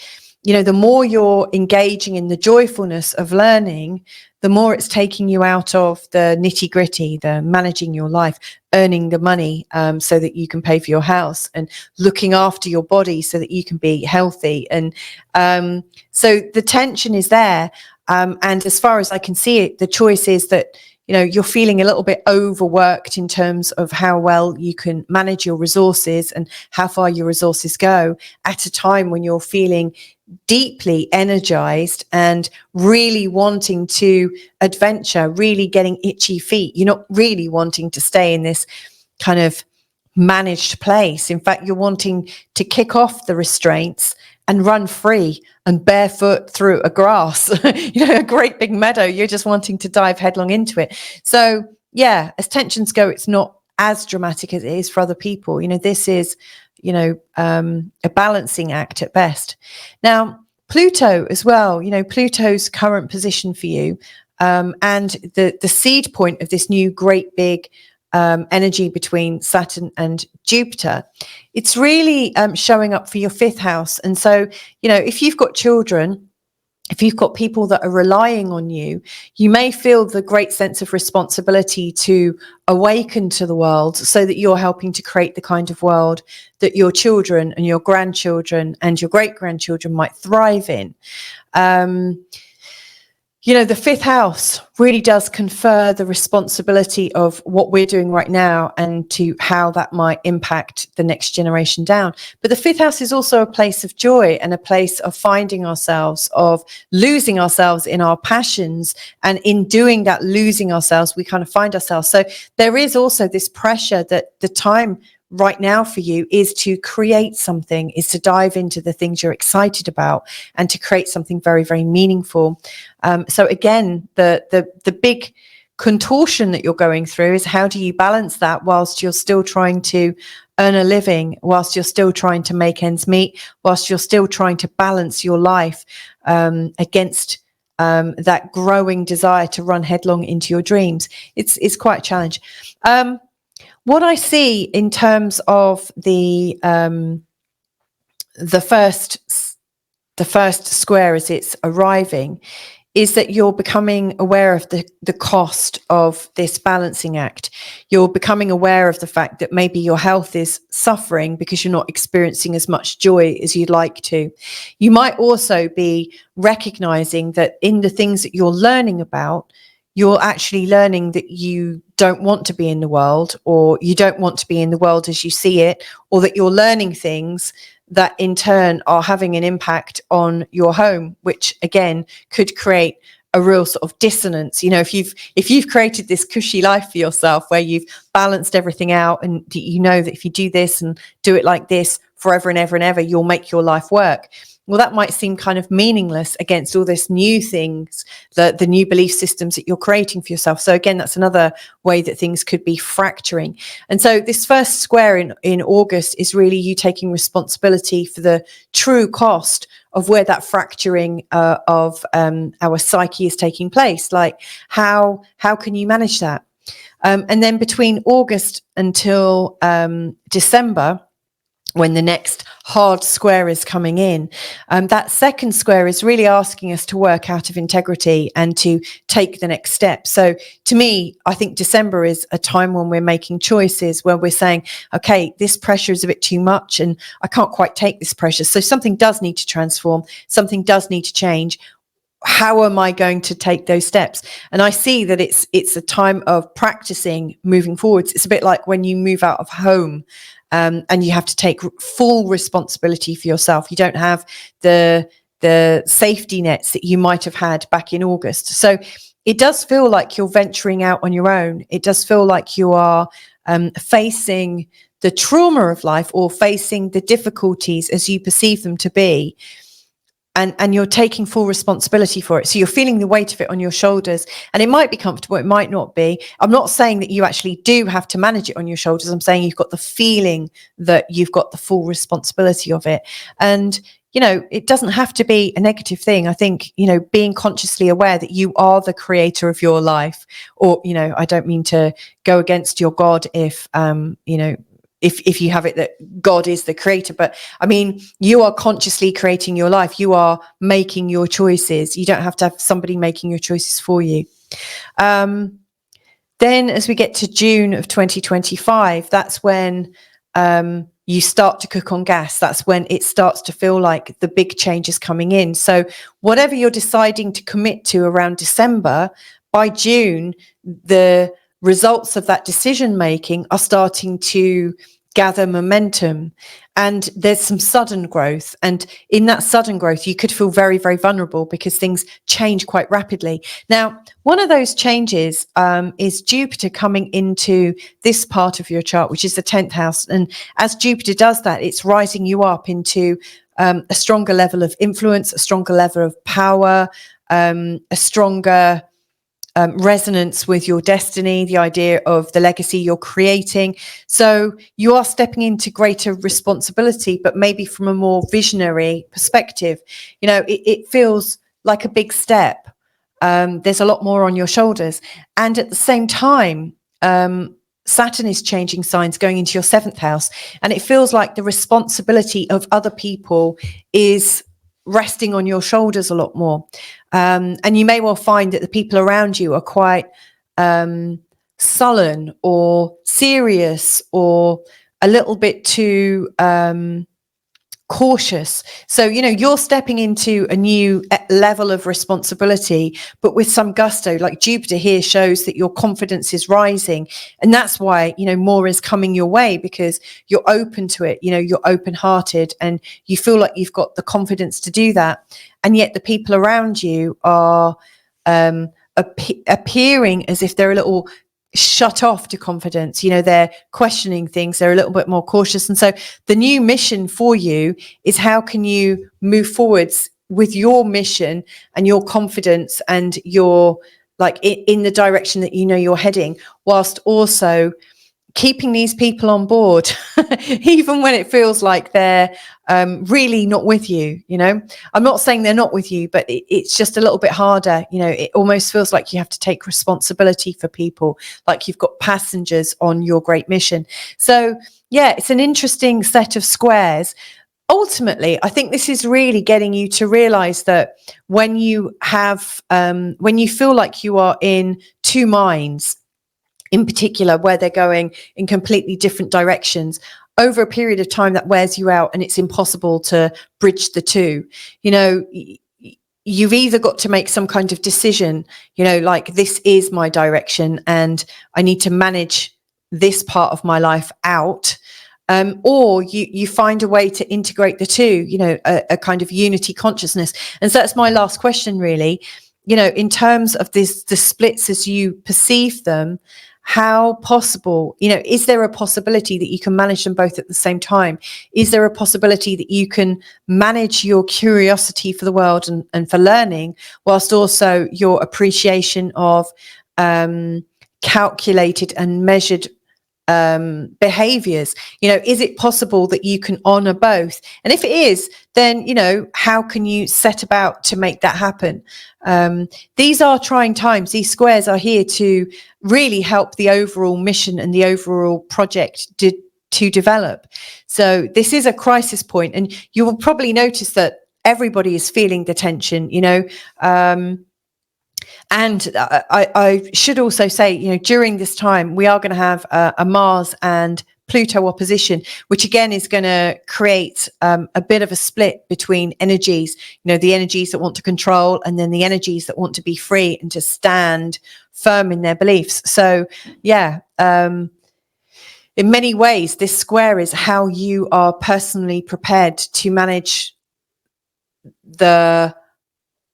you know, the more you're engaging in the joyfulness of learning, the more it's taking you out of the nitty gritty, the managing your life, earning the money so that you can pay for your house, and looking after your body so that you can be healthy. And so the tension is there. And as far as I can see it, the choice is that, you know, you're feeling a little bit overworked in terms of how well you can manage your resources and how far your resources go at a time when you're feeling deeply energized and really wanting to adventure, really getting itchy feet. You're not really wanting to stay in this kind of managed place. In fact, you're wanting to kick off the restraints and run free and barefoot through a grass, you know, a great big meadow. You're just wanting to dive headlong into it. So yeah, as tensions go, it's not as dramatic as it is for other people. You know, this is, you know, a balancing act at best. Now, Pluto as well, you know, Pluto's current position for you, and the seed point of this new great big energy between Saturn and Jupiter, it's really showing up for your 5th house. And so, you know, if you've got children, if you've got people that are relying on you, you may feel the great sense of responsibility to awaken to the world so that you're helping to create the kind of world that your children and your grandchildren and your great-grandchildren might thrive in. You know, the 5th house really does confer the responsibility of what we're doing right now and to how that might impact the next generation down. But the 5th house is also a place of joy and a place of finding ourselves, of losing ourselves in our passions. And in doing that, losing ourselves, we kind of find ourselves. So there is also this pressure that the time right now for you is to create something, is to dive into the things you're excited about and to create something very, very meaningful. So again, the big contortion that you're going through is, how do you balance that whilst you're still trying to earn a living, whilst you're still trying to make ends meet, whilst you're still trying to balance your life against that growing desire to run headlong into your dreams. It's quite a challenge. What I see in terms of the first square as it's arriving is that you're becoming aware of the cost of this balancing act. You're becoming aware of the fact that maybe your health is suffering because you're not experiencing as much joy as you'd like to. You might also be recognizing that in the things that you're learning about, you're actually learning that you don't want to be in the world, or you don't want to be in the world as you see it, or that you're learning things that in turn are having an impact on your home, which again could create a real sort of dissonance. You know, if you've created this cushy life for yourself where you've balanced everything out, and you know that if you do this and do it like this forever and ever and ever, you'll make your life work. Well, that might seem kind of meaningless against all this new things, the new belief systems that you're creating for yourself. So again, that's another way that things could be fracturing. And so this first square in August is really you taking responsibility for the true cost of where that fracturing of our psyche is taking place. Like how can you manage that? And then between August until December, when the next hard square is coming in, that second square is really asking us to work out of integrity and to take the next step. So to me, I think December is a time when we're making choices, where we're saying, okay, this pressure is a bit too much and I can't quite take this pressure. So something does need to transform, something does need to change. How am I going to take those steps? And I see that it's a time of practicing moving forwards. It's a bit like when you move out of home, and you have to take full responsibility for yourself. You don't have the safety nets that you might have had back in August. So it does feel like you're venturing out on your own. It does feel like you are facing the trauma of life, or facing the difficulties as you perceive them to be. And you're taking full responsibility for it. So you're feeling the weight of it on your shoulders, and it might be comfortable, it might not be. I'm not saying that you actually do have to manage it on your shoulders. I'm saying you've got the feeling that you've got the full responsibility of it. And, you know, it doesn't have to be a negative thing. I think, you know, being consciously aware that you are the creator of your life, or, you know, I don't mean to go against your God if, you know, if you have it that God is the creator. But I mean, you are consciously creating your life. You are making your choices. You don't have to have somebody making your choices for you. Then as we get to June of 2025, that's when you start to cook on gas. That's when it starts to feel like the big change is coming in. So whatever you're deciding to commit to around December, by June, the results of that decision making are starting to gather momentum, and there's some sudden growth. And in that sudden growth, you could feel very, very vulnerable because things change quite rapidly. Now, one of those changes is Jupiter coming into this part of your chart, which is the 10th house. And as Jupiter does that, it's rising you up into a stronger level of influence, a stronger level of power, a stronger resonance with your destiny, the idea of the legacy you're creating. So you are stepping into greater responsibility, but maybe from a more visionary perspective. You know, it feels like a big step. There's a lot more on your shoulders. And at the same time, Saturn is changing signs, going into your 7th house. And it feels like the responsibility of other people is resting on your shoulders a lot more. And you may well find that the people around you are quite sullen or serious or a little bit too cautious. So, you know, you're stepping into a new level of responsibility, but with some gusto. Like Jupiter here shows that your confidence is rising. And that's why, you know, more is coming your way, because you're open to it. You know, you're open-hearted and you feel like you've got the confidence to do that. And yet the people around you are appearing as if they're a little shut off to confidence. You know, they're questioning things, they're a little bit more cautious. And so the new mission for you is, how can you move forwards with your mission and your confidence and your, like, in the direction that you know you're heading, whilst also keeping these people on board, even when it feels like they're really not with you. You know, I'm not saying they're not with you, but it's just a little bit harder. You know, it almost feels like you have to take responsibility for people, like you've got passengers on your great mission. So yeah, it's an interesting set of squares. Ultimately, I think this is really getting you to realize that when you have, when you feel like you are in two minds, in particular, where they're going in completely different directions, over a period of time that wears you out and it's impossible to bridge the two. You know, you've either got to make some kind of decision, you know, like, this is my direction and I need to manage this part of my life out. Or you find a way to integrate the two, you know, a kind of unity consciousness. And so that's my last question, really. You know, in terms of the splits as you perceive them, how possible, you know, is there a possibility that you can manage them both at the same time? Is there a possibility that you can manage your curiosity for the world and for learning, whilst also your appreciation of calculated and measured behaviors? You know, is it possible that you can honor both? And if it is, then, you know, how can you set about to make that happen? These are trying times. These squares are here to really help the overall mission and the overall project to develop. So this is a crisis point, and you will probably notice that everybody is feeling the tension, you know. And I should also say, you know, during this time, we are going to have a Mars and Pluto opposition, which again is going to create a bit of a split between energies, you know, the energies that want to control and then the energies that want to be free and to stand firm in their beliefs. So, yeah, in many ways, this square is how you are personally prepared to manage the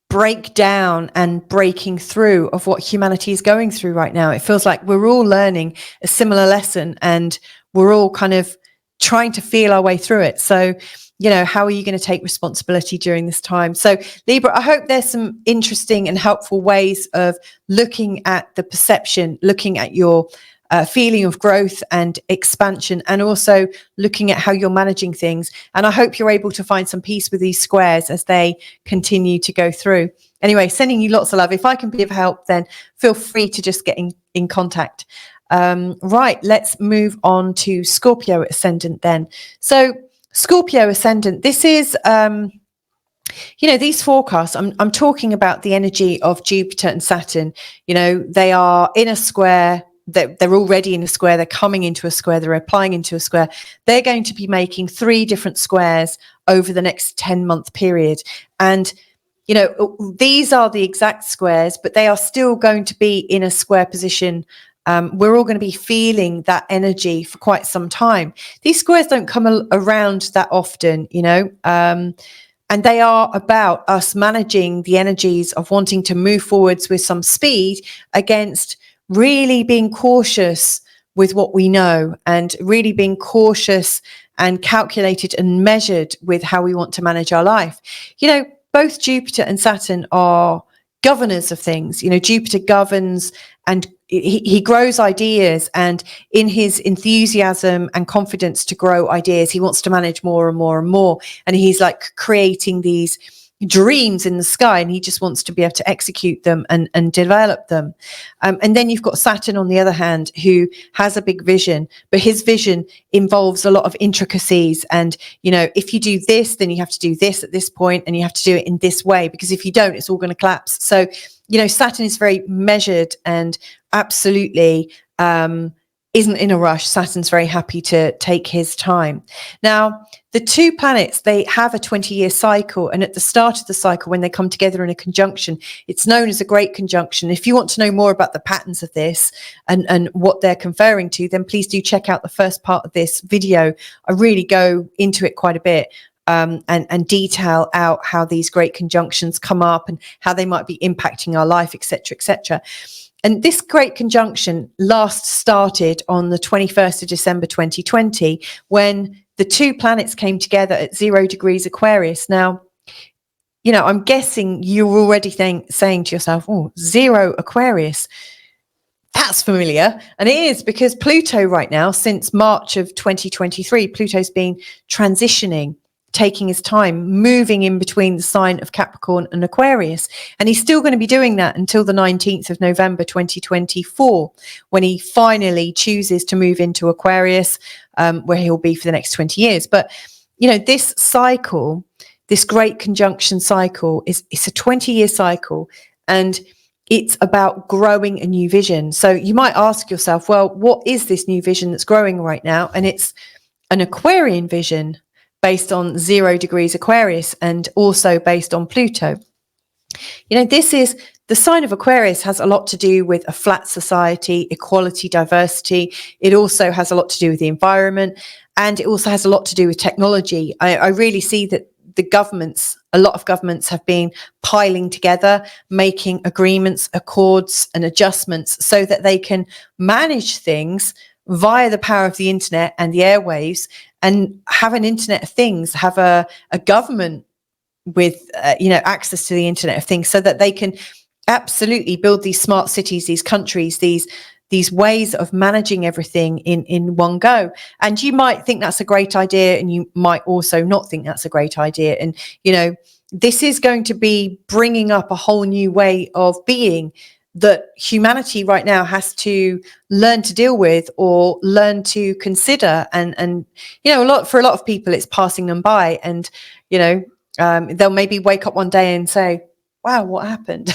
breakdown and breaking through of what humanity is going through right now. It feels like we're all learning a similar lesson and we're all kind of trying to feel our way through it. So, you know, how are you going to take responsibility during this time? So, Libra, I hope there's some interesting and helpful ways of looking at the perception, looking at your feeling of growth and expansion, and also looking at how you're managing things. And I hope you're able to find some peace with these squares as they continue to go through. Anyway, sending you lots of love. If I can be of help, then feel free to just get in contact. Right, let's move on to Scorpio ascendant then. So Scorpio ascendant, this is, these forecasts, I'm talking about the energy of Jupiter and Saturn. They are in a square. They're already in a square. They're coming into a square. They're applying into a square. They're going to be making 3 different squares over the next 10-month period. And these are the exact squares, but they are still going to be in a square position. We're all going to be feeling that energy for quite some time. These squares don't come around that often, and they are about us managing the energies of wanting to move forwards with some speed against really being cautious with what we know, and really being cautious and calculated and measured with how we want to manage our life. Both Jupiter and Saturn are governors of things. Jupiter governs, and he grows ideas, and in his enthusiasm and confidence to grow ideas, he wants to manage more and more and more. And he's like creating these dreams in the sky, and he just wants to be able to execute them and develop them. And then you've got Saturn on the other hand, who has a big vision, but his vision involves a lot of intricacies. And if you do this, then you have to do this at this point, and you have to do it in this way, because if you don't, it's all going to collapse. So Saturn is very measured and absolutely isn't in a rush. Saturn's very happy to take his time. Now, the 2 planets, they have a 20-year cycle, and at the start of the cycle, when they come together in a conjunction, it's known as a great conjunction. If you want to know more about the patterns of this and what they're conferring to, then please do check out the first part of this video. I really go into it quite a bit. And detail out how these great conjunctions come up and how they might be impacting our life, etc., etc. And this great conjunction last started on the 21st of December 2020, when the 2 planets came together at 0 degrees Aquarius. Now, I'm guessing you're already saying to yourself, oh, 0 Aquarius, that's familiar. And it is, because Pluto right now, since March of 2023, Pluto's been transitioning, taking his time, moving in between the sign of Capricorn and Aquarius. And he's still going to be doing that until the 19th of November 2024, when he finally chooses to move into Aquarius, where he'll be for the next 20 years. But, this cycle, this great conjunction cycle, it's a 20-year cycle, and it's about growing a new vision. So you might ask yourself, well, what is this new vision that's growing right now? And it's an Aquarian vision, based on 0 degrees Aquarius, and also based on Pluto. This is the sign of Aquarius, has a lot to do with a flat society, equality, diversity. It also has a lot to do with the environment, and it also has a lot to do with technology. I really see that a lot of governments have been piling together, making agreements, accords, and adjustments so that they can manage things via the power of the internet and the airwaves, and have an internet of things, have a government with access to the internet of things, so that they can absolutely build these smart cities, these countries, these ways of managing everything in one go. And you might think that's a great idea, and you might also not think that's a great idea. And this is going to be bringing up a whole new way of being that humanity right now has to learn to deal with, or learn to consider. And for a lot of people, it's passing them by, and they'll maybe wake up one day and say, wow, what happened?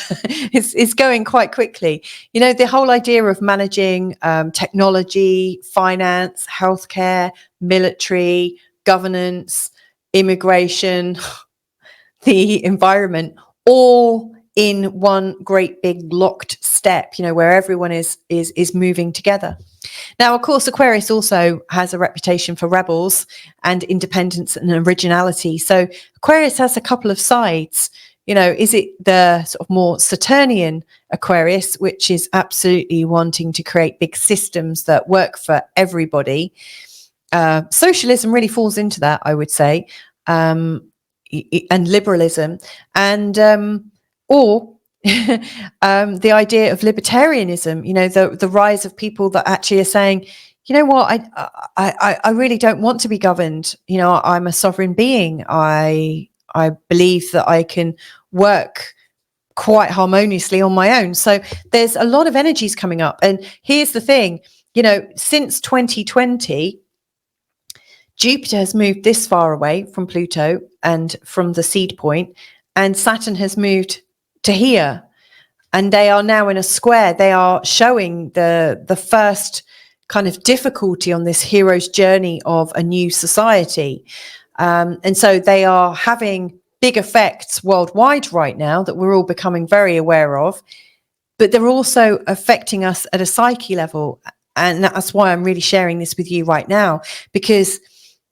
It's going quite quickly. The whole idea of managing technology, finance, healthcare, military, governance, immigration, the environment, all in one great big locked step, where everyone is moving together. Now, of course, Aquarius also has a reputation for rebels and independence and originality. So Aquarius has a couple of sides. Is it the sort of more Saturnian Aquarius, which is absolutely wanting to create big systems that work for everybody? Socialism really falls into that, I would say, and liberalism, and or the idea of libertarianism, the rise of people that actually are saying, I really don't want to be governed. I'm a sovereign being. I believe that I can work quite harmoniously on my own. So there's a lot of energies coming up. And here's the thing, you know, since 2020, Jupiter has moved this far away from Pluto and from the seed point, and Saturn has moved to here, and they are now in a square. They are showing the first kind of difficulty on this hero's journey of a new society. And so they are having big effects worldwide right now that we're all becoming very aware of, but they're also affecting us at a psyche level. And that's why I'm really sharing this with you right now, because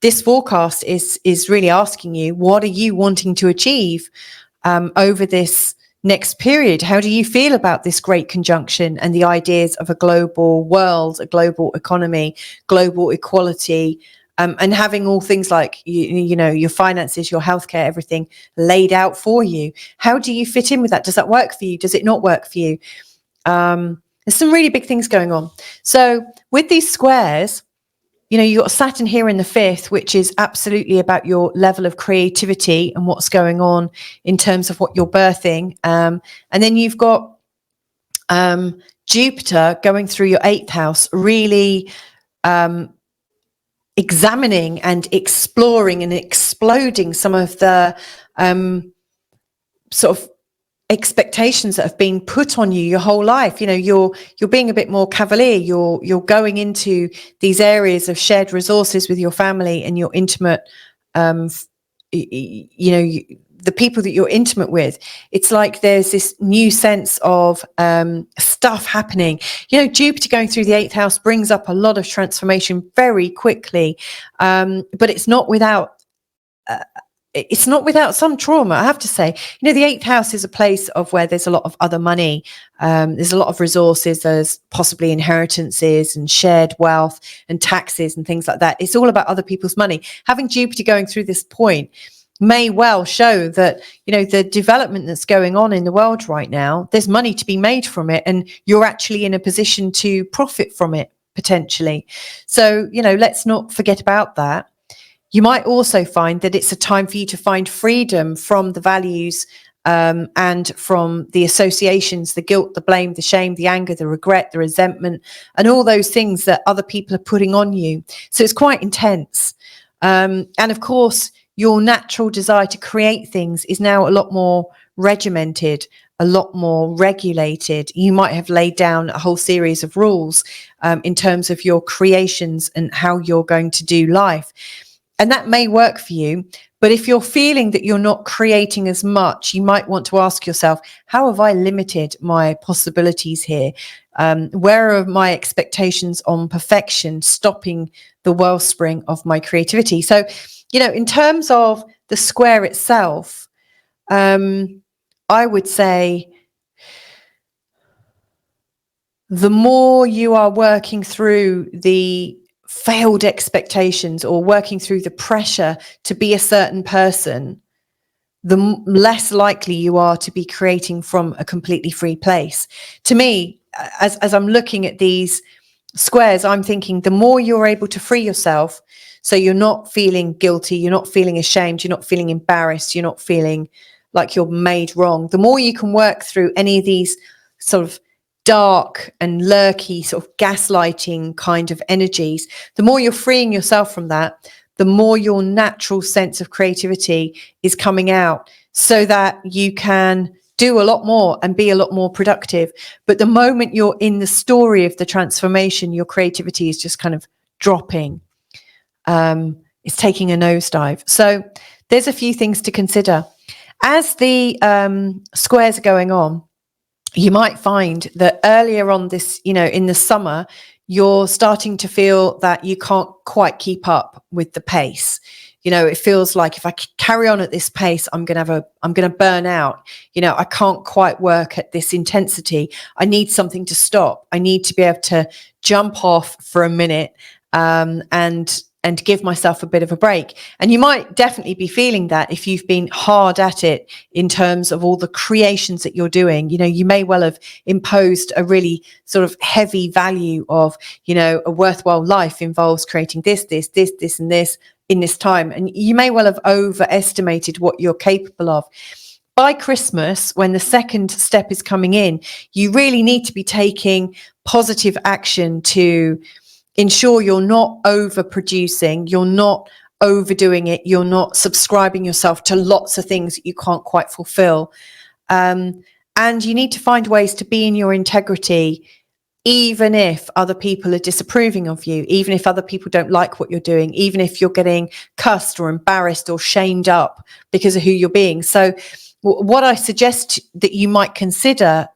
this forecast is really asking you, what are you wanting to achieve over this next period? How do you feel about this great conjunction and the ideas of a global world, a global economy, global equality, and having all things like, you know, your finances, your healthcare, everything laid out for you? How do you fit in with that? Does that work for you? Does it not work for you? There's some really big things going on. So with these squares, you know, you've got Saturn here in the 5th, which is absolutely about your level of creativity and what's going on in terms of what you're birthing. And then you've got Jupiter going through your 8th house, really examining and exploring and exploding some of the sort of expectations that have been put on you your whole life. You know, you're being a bit more cavalier. You're going into these areas of shared resources with your family and your intimate, you know, the people that you're intimate with. It's like there's this new sense of stuff happening. You know, Jupiter going through the 8th house brings up a lot of transformation very quickly, but it's not without some trauma, I have to say. You know, the 8th house is a place of where there's a lot of other money. There's a lot of resources. There's possibly inheritances and shared wealth and taxes and things like that. It's all about other people's money. Having Jupiter going through this point may well show that, you know, the development that's going on in the world right now, there's money to be made from it, and you're actually in a position to profit from it potentially. So, you know, let's not forget about that. You might also find that it's a time for you to find freedom from the values and from the associations, the guilt, the blame, the shame, the anger, the regret, the resentment, and all those things that other people are putting on you. So it's quite intense. And of course, your natural desire to create things is now a lot more regimented, a lot more regulated. You might have laid down a whole series of rules in terms of your creations and how you're going to do life. And that may work for you, but if you're feeling that you're not creating as much, you might want to ask yourself, how have I limited my possibilities here? Where are my expectations on perfection stopping the wellspring of my creativity? So, you know, in terms of the square itself, I would say the more you are working through the failed expectations or working through the pressure to be a certain person, the less likely you are to be creating from a completely free place. To me, as I'm looking at these squares, I'm thinking the more you're able to free yourself, so you're not feeling guilty, you're not feeling ashamed, you're not feeling embarrassed, you're not feeling like you're made wrong, the more you can work through any of these sort of dark and lurky sort of gaslighting kind of energies, the more you're freeing yourself from that, the more your natural sense of creativity is coming out, so that you can do a lot more and be a lot more productive. But the moment you're in the story of the transformation, your creativity is just kind of dropping. It's taking a nosedive. So there's a few things to consider. As the squares are going on, you might find that earlier on this, you know, in the summer, you're starting to feel that you can't quite keep up with the pace. You know, it feels like if I carry on at this pace, I'm going to burn out. You know, I can't quite work at this intensity. I need something to stop. I need to be able to jump off for a minute and give myself a bit of a break. And you might definitely be feeling that if you've been hard at it in terms of all the creations that you're doing. You know, you may well have imposed a really sort of heavy value of, you know, a worthwhile life involves creating this, and this in this time. And you may well have overestimated what you're capable of. by Christmas, when the second step is coming in, you really need to be taking positive action to ensure you're not overproducing, you're not overdoing it, you're not subscribing yourself to lots of things that you can't quite fulfill. And you need to find ways to be in your integrity, even if other people are disapproving of you, even if other people don't like what you're doing, even if you're getting cussed or embarrassed or shamed up because of who you're being. So what I suggest that you might consider,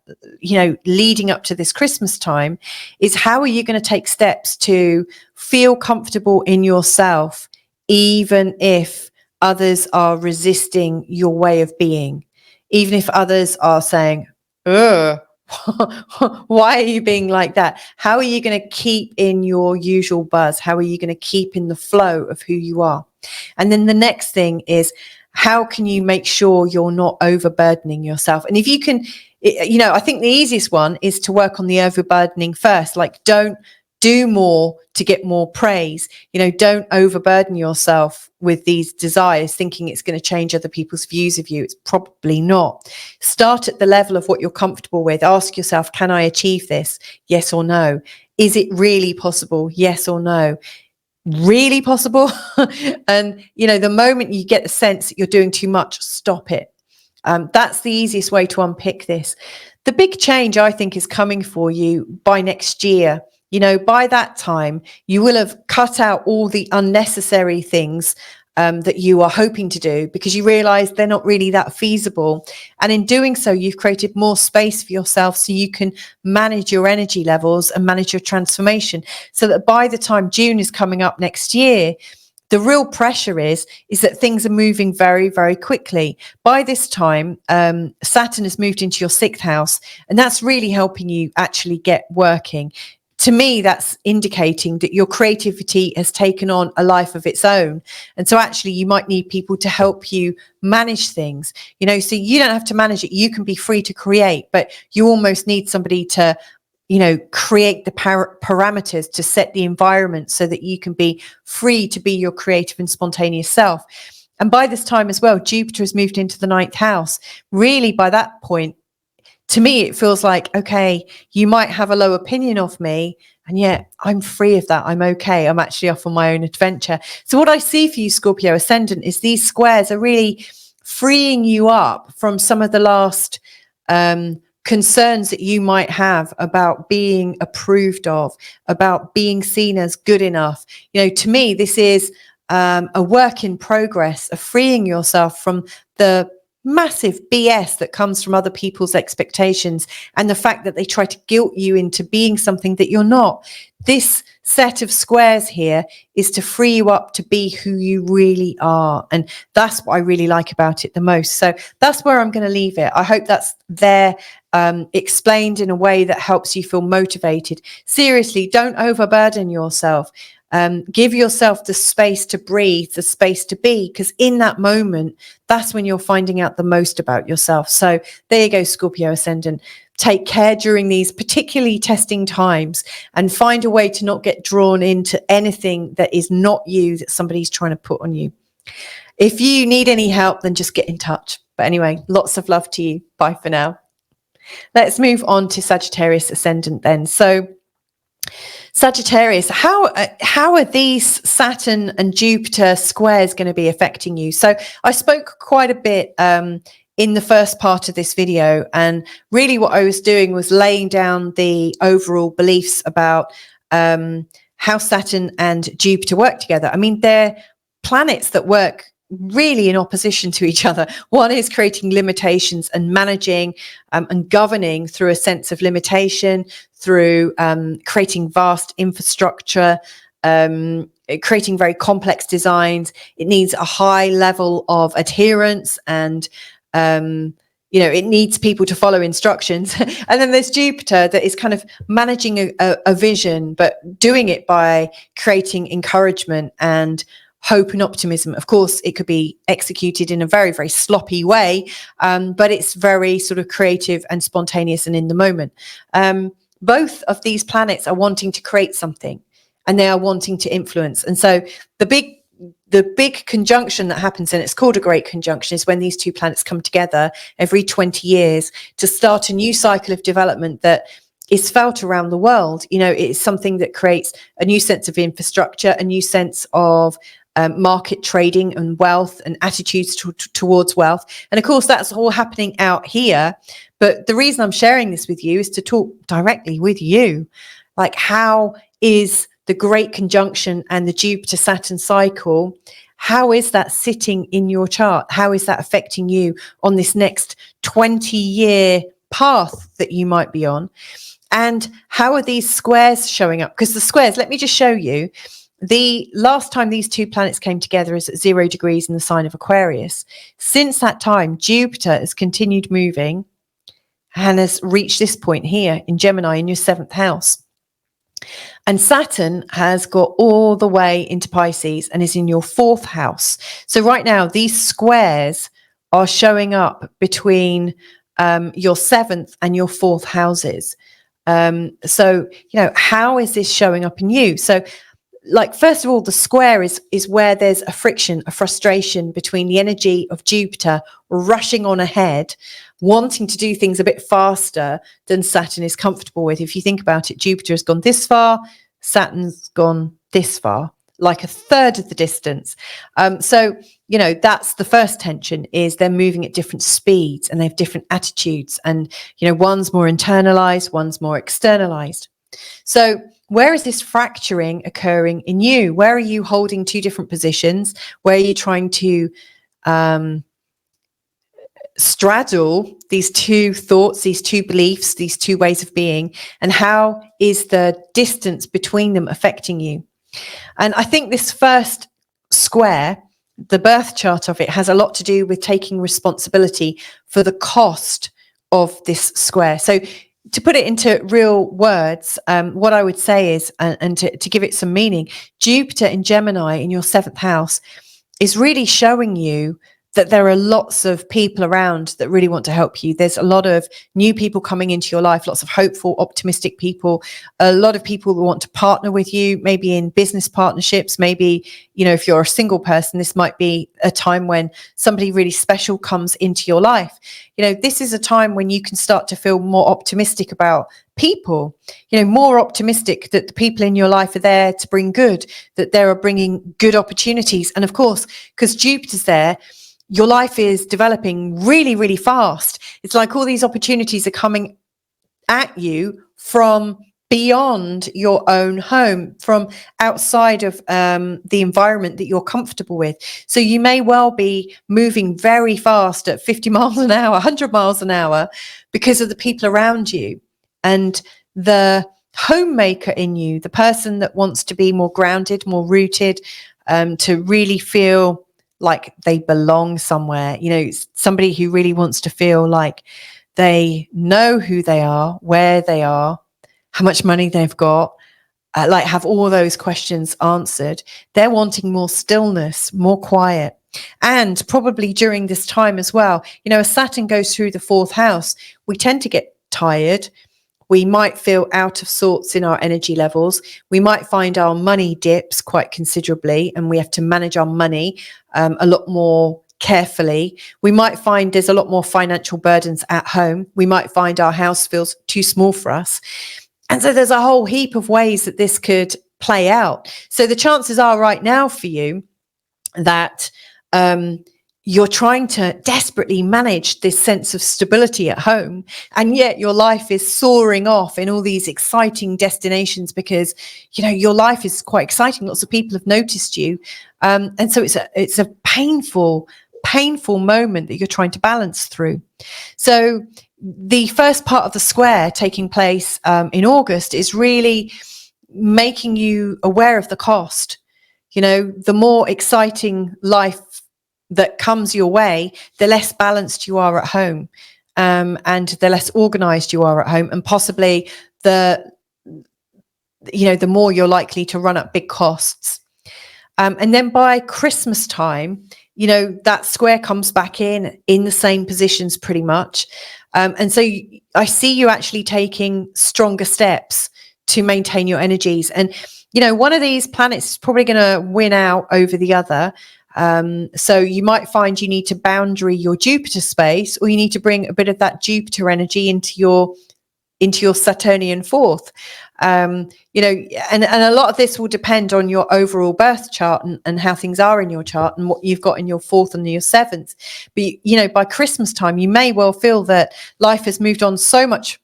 leading up to this Christmas time, is how are you going to take steps to feel comfortable in yourself, even if others are resisting your way of being, even if others are saying, ugh, why are you being like that? How are you going to keep in your usual buzz? How are you going to keep in the flow of who you are? And then the next thing is, how can you make sure you're not overburdening yourself? And if you can, I think the easiest one is to work on the overburdening first. Like, don't do more to get more praise. Don't overburden yourself with these desires, thinking it's going to change other people's views of you. It's probably not. Start at the level of what you're comfortable with. Ask yourself, can I achieve this? Yes or no? Is it really possible? Yes or no? Really possible? And, the moment you get the sense that you're doing too much, stop it. That's the easiest way to unpick this. The big change, I think, is coming for you by next year. By that time, you will have cut out all the unnecessary things that you are hoping to do, because you realize they're not really that feasible. And in doing so, you've created more space for yourself so you can manage your energy levels and manage your transformation, so that by the time June is coming up next year, the real pressure is that things are moving very, very quickly. By this time, Saturn has moved into your 6th house, and that's really helping you actually get working. To me, that's indicating that your creativity has taken on a life of its own. And so actually you might need people to help you manage things, so you don't have to manage it. You can be free to create, but you almost need somebody to, create the parameters, to set the environment so that you can be free to be your creative and spontaneous self. And by this time as well, Jupiter has moved into the 9th house. Really, by that point, to me, it feels like, okay, you might have a low opinion of me, and yet I'm free of that. I'm okay. I'm actually off on my own adventure. So what I see for you, Scorpio Ascendant, is these squares are really freeing you up from some of the last concerns that you might have about being approved of, about being seen as good enough. To me, this is a work in progress of freeing yourself from the massive BS that comes from other people's expectations and the fact that they try to guilt you into being something that you're not. This set of squares here is to free you up to be who you really are. And that's what I really like about it the most. So that's where I'm going to leave it. I hope that's there, explained in a way that helps you feel motivated. Seriously, don't overburden yourself. Give yourself the space to breathe, the space to be, because in that moment, that's when you're finding out the most about yourself. So there you go, Scorpio Ascendant. Take care during these particularly testing times, and find a way to not get drawn into anything that is not you, that somebody's trying to put on you. If you need any help, then just get in touch. But anyway, lots of love to you. Bye for now. Let's move on to Sagittarius Ascendant then. So Sagittarius, how are these Saturn and Jupiter squares going to be affecting you? So I spoke quite a bit in the first part of this video, and really what I was doing was laying down the overall beliefs about how Saturn and Jupiter work together. I mean, they're planets that work really in opposition to each other. One is creating limitations and managing and governing through a sense of limitation, through creating vast infrastructure, creating very complex designs. It needs a high level of adherence, and it needs people to follow instructions. And then there's Jupiter that is kind of managing a vision, but doing it by creating encouragement and hope and optimism. Of course, it could be executed in a very, very sloppy way, but it's very sort of creative and spontaneous and in the moment. Both of these planets are wanting to create something, and they are wanting to influence. And so the big the big conjunction that happens, and it's called a great conjunction, is when these two planets come together every 20 years to start a new cycle of development that is felt around the world. You know, it's something that creates a new sense of infrastructure, a new sense of market trading and wealth and attitudes towards wealth. And of course, that's all happening out here. But the reason I'm sharing this with you is to talk directly with you. Like, how is the Great Conjunction and the Jupiter-Saturn cycle, how is that sitting in your chart? How is that affecting you on this next 20-year path that you might be on? And how are these squares showing up? Because the squares, let me just show you. The last time these two planets came together is at 0 degrees in the sign of Aquarius. Since that time, Jupiter has continued moving and has reached this point here in Gemini in your 7th house. And Saturn has got all the way into Pisces and is in your 4th house. So right now, these squares are showing up between your 7th and your 4th houses. So, you know, how is this showing up in you? So, like, first of all, the square is where there's a friction, a frustration between the energy of Jupiter rushing on ahead, wanting to do things a bit faster than Saturn is comfortable with. If you think about it, Jupiter has gone this far, Saturn's gone this far, like a third of the distance. So, you know, that's the first tension, is they're moving at different speeds and they have different attitudes. And, you know, one's more internalized, one's more externalized. So where is this fracturing occurring in you? Where are you holding two different positions? Where are you trying to straddle these two thoughts, these two beliefs, these two ways of being? And how is the distance between them affecting you? And I think this first square, the birth chart of it, has a lot to do with taking responsibility for the cost of this square. So to put it into real words, what I would say is, and to give it some meaning, Jupiter in Gemini in your 7th house is really showing you that there are lots of people around that really want to help you. There's a lot of new people coming into your life, lots of hopeful, optimistic people, a lot of people who want to partner with you, maybe in business partnerships. Maybe, you know, if you're a single person, this might be a time when somebody really special comes into your life. You know, this is a time when you can start to feel more optimistic about people, you know, more optimistic that the people in your life are there to bring good, that they are bringing good opportunities. And of course, because Jupiter's there, your life is developing really, really fast. It's like all these opportunities are coming at you from beyond your own home, from outside of the environment that you're comfortable with. So you may well be moving very fast at 50 miles an hour, 100 miles an hour, because of the people around you. And the homemaker in you, the person that wants to be more grounded, more rooted, to really feel like they belong somewhere, you know, somebody who really wants to feel like they know who they are, where they are, how much money they've got, like have all those questions answered. They're wanting more stillness, more quiet. And probably during this time as well, you know, as Saturn goes through the 4th house, we tend to get tired. We might feel out of sorts in our energy levels. We might find our money dips quite considerably and we have to manage our money a lot more carefully. We might find there's a lot more financial burdens at home. We might find our house feels too small for us. And so there's a whole heap of ways that this could play out. So the chances are right now for you that you're trying to desperately manage this sense of stability at home, and yet your life is soaring off in all these exciting destinations because, you know, your life is quite exciting. Lots of people have noticed you. And so it's a painful moment that you're trying to balance through. So the first part of the square taking place in August is really making you aware of the cost. You know, the more exciting life that comes your way, the less balanced you are at home, and the less organized you are at home, and possibly the more you're likely to run up big costs. And then by Christmas time, you know, that square comes back in the same positions pretty much. And so I see you actually taking stronger steps to maintain your energies. And you know, one of these planets is probably going to win out over the other. So you might find you need to boundary your Jupiter space, or you need to bring a bit of that Jupiter energy into your Saturnian fourth. You know, and a lot of this will depend on your overall birth chart and how things are in your chart and what you've got in your fourth and your seventh. But, you know, by Christmas time, you may well feel that life has moved on so much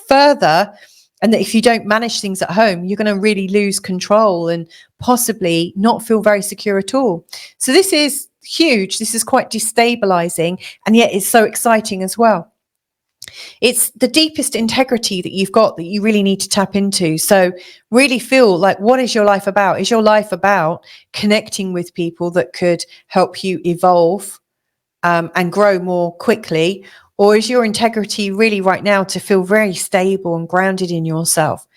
further, and that if you don't manage things at home, you're going to really lose control and possibly not feel very secure at all. So this is huge. This is quite destabilizing, and yet it's so exciting as well. It's the deepest integrity that you've got that you really need to tap into. So really feel like, what is your life about? Is your life about connecting with people that could help you evolve and grow more quickly? Or is your integrity really right now to feel very stable and grounded in yourself?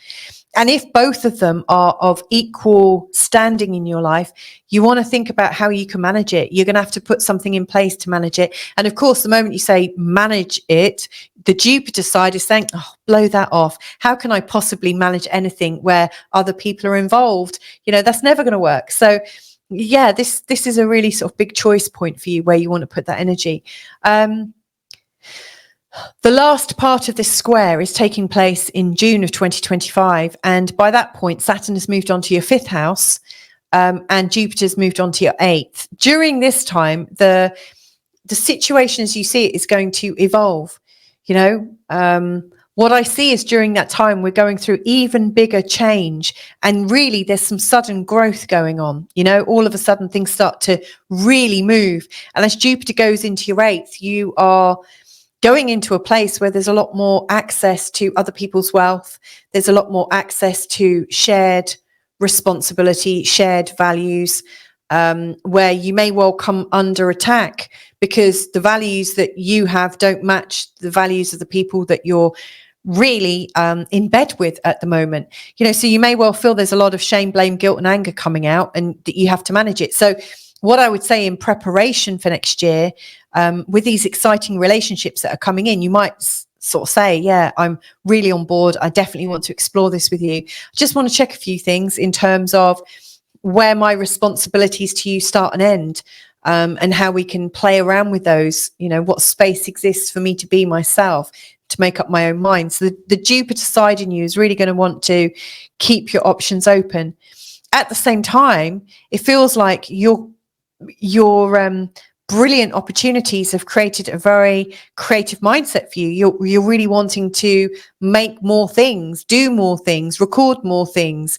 And if both of them are of equal standing in your life, you want to think about how you can manage it. You're going to have to put something in place to manage it. And of course, the moment you say manage it, the Jupiter side is saying, oh, blow that off. How can I possibly manage anything where other people are involved? You know, that's never going to work. So yeah, this is a really sort of big choice point for you where you want to put that energy. The last part of this square is taking place in June of 2025. And by that point, Saturn has moved on to your fifth house and Jupiter's moved on to your eighth. During this time, the situation as you see it is going to evolve. You know, what I see is during that time, we're going through even bigger change. And really, there's some sudden growth going on. You know, all of a sudden, things start to really move. And as Jupiter goes into your eighth, you are going into a place where there's a lot more access to other people's wealth. There's a lot more access to shared responsibility, shared values, where you may well come under attack because the values that you have don't match the values of the people that you're really in bed with at the moment. You know, so you may well feel there's a lot of shame, blame, guilt, and anger coming out, and that you have to manage it. So what I would say in preparation for next year, with these exciting relationships that are coming in, you might sort of say, yeah, I'm really on board. I definitely want to explore this with you. I just want to check a few things in terms of where my responsibilities to you start and end, and how we can play around with those. You know, what space exists for me to be myself, to make up my own mind. So the Jupiter side in you is really going to want to keep your options open. At the same time, it feels like your brilliant opportunities have created a very creative mindset for you. You're really wanting to make more things, do more things, record more things.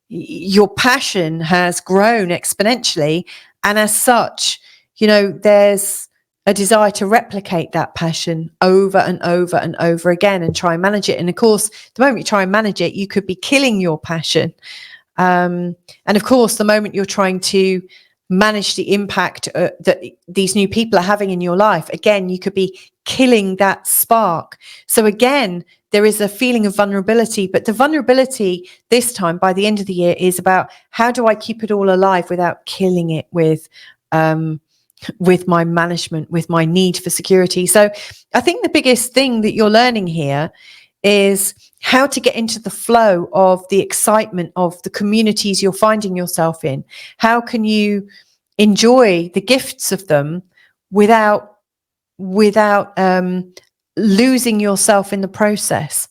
Your passion has grown exponentially, and as such, you know, there's a desire to replicate that passion over and over and over again and try and manage it. And of course, the moment you try and manage it, you could be killing your passion. And of course, the moment you're trying to manage the impact that these new people are having in your life, again, you could be killing that spark. So again, there is a feeling of vulnerability, but the vulnerability this time by the end of the year is about, how do I keep it all alive without killing it with my management, with my need for security? So I think the biggest thing that you're learning here is how to get into the flow of the excitement of the communities you're finding yourself in. How can you enjoy the gifts of them without losing yourself in the process?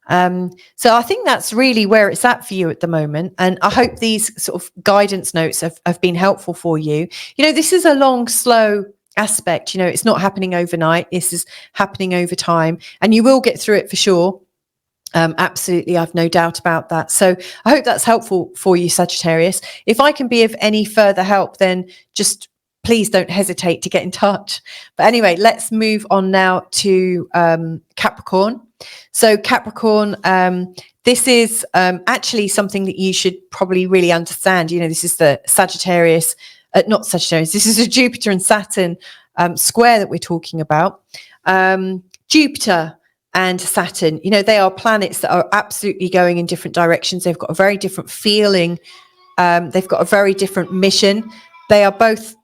So I think that's really where it's at for you at the moment. And I hope these sort of guidance notes have been helpful for you. You know, this is a long, slow aspect. You know, it's not happening overnight. This is happening over time, and you will get through it for sure. Absolutely, I've no doubt about that. So I hope that's helpful for you, Sagittarius. If I can be of any further help, then just please don't hesitate to get in touch. But anyway, let's move on now to Capricorn. So Capricorn, this is actually something that you should probably really understand. You know, this is the Sagittarius, not Sagittarius, this is a Jupiter and Saturn square that we're talking about. Jupiter and Saturn, you know, they are planets that are absolutely going in different directions. They've got a very different feeling. They've got a very different mission. They are both,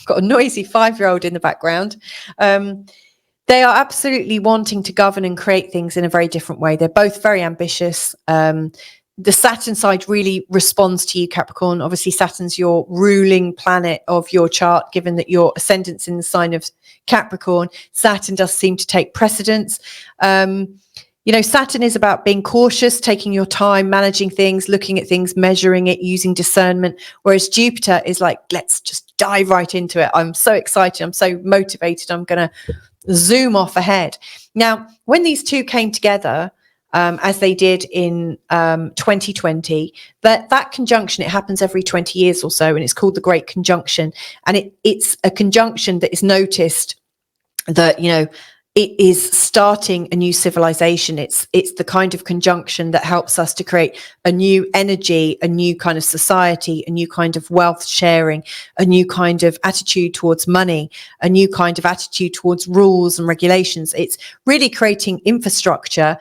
got a noisy 5-year-old in the background. They are absolutely wanting to govern and create things in a very different way. They're both very ambitious. the Saturn side really responds to you, Capricorn. Obviously, Saturn's your ruling planet of your chart, given that your ascendant's in the sign of Capricorn. Saturn does seem to take precedence. Saturn is about being cautious, taking your time, managing things, looking at things, measuring it, using discernment. Whereas Jupiter is like, let's just dive right into it. I'm so excited. I'm so motivated. I'm going to zoom off ahead. Now, when these two came together, as they did in 2020, that conjunction, it happens every 20 years or so, and it's called the Great Conjunction. And it's a conjunction that is noticed that, it is starting a new civilization. It's the kind of conjunction that helps us to create a new energy, a new kind of society, a new kind of wealth sharing, a new kind of attitude towards money, a new kind of attitude towards rules and regulations. It's really creating infrastructure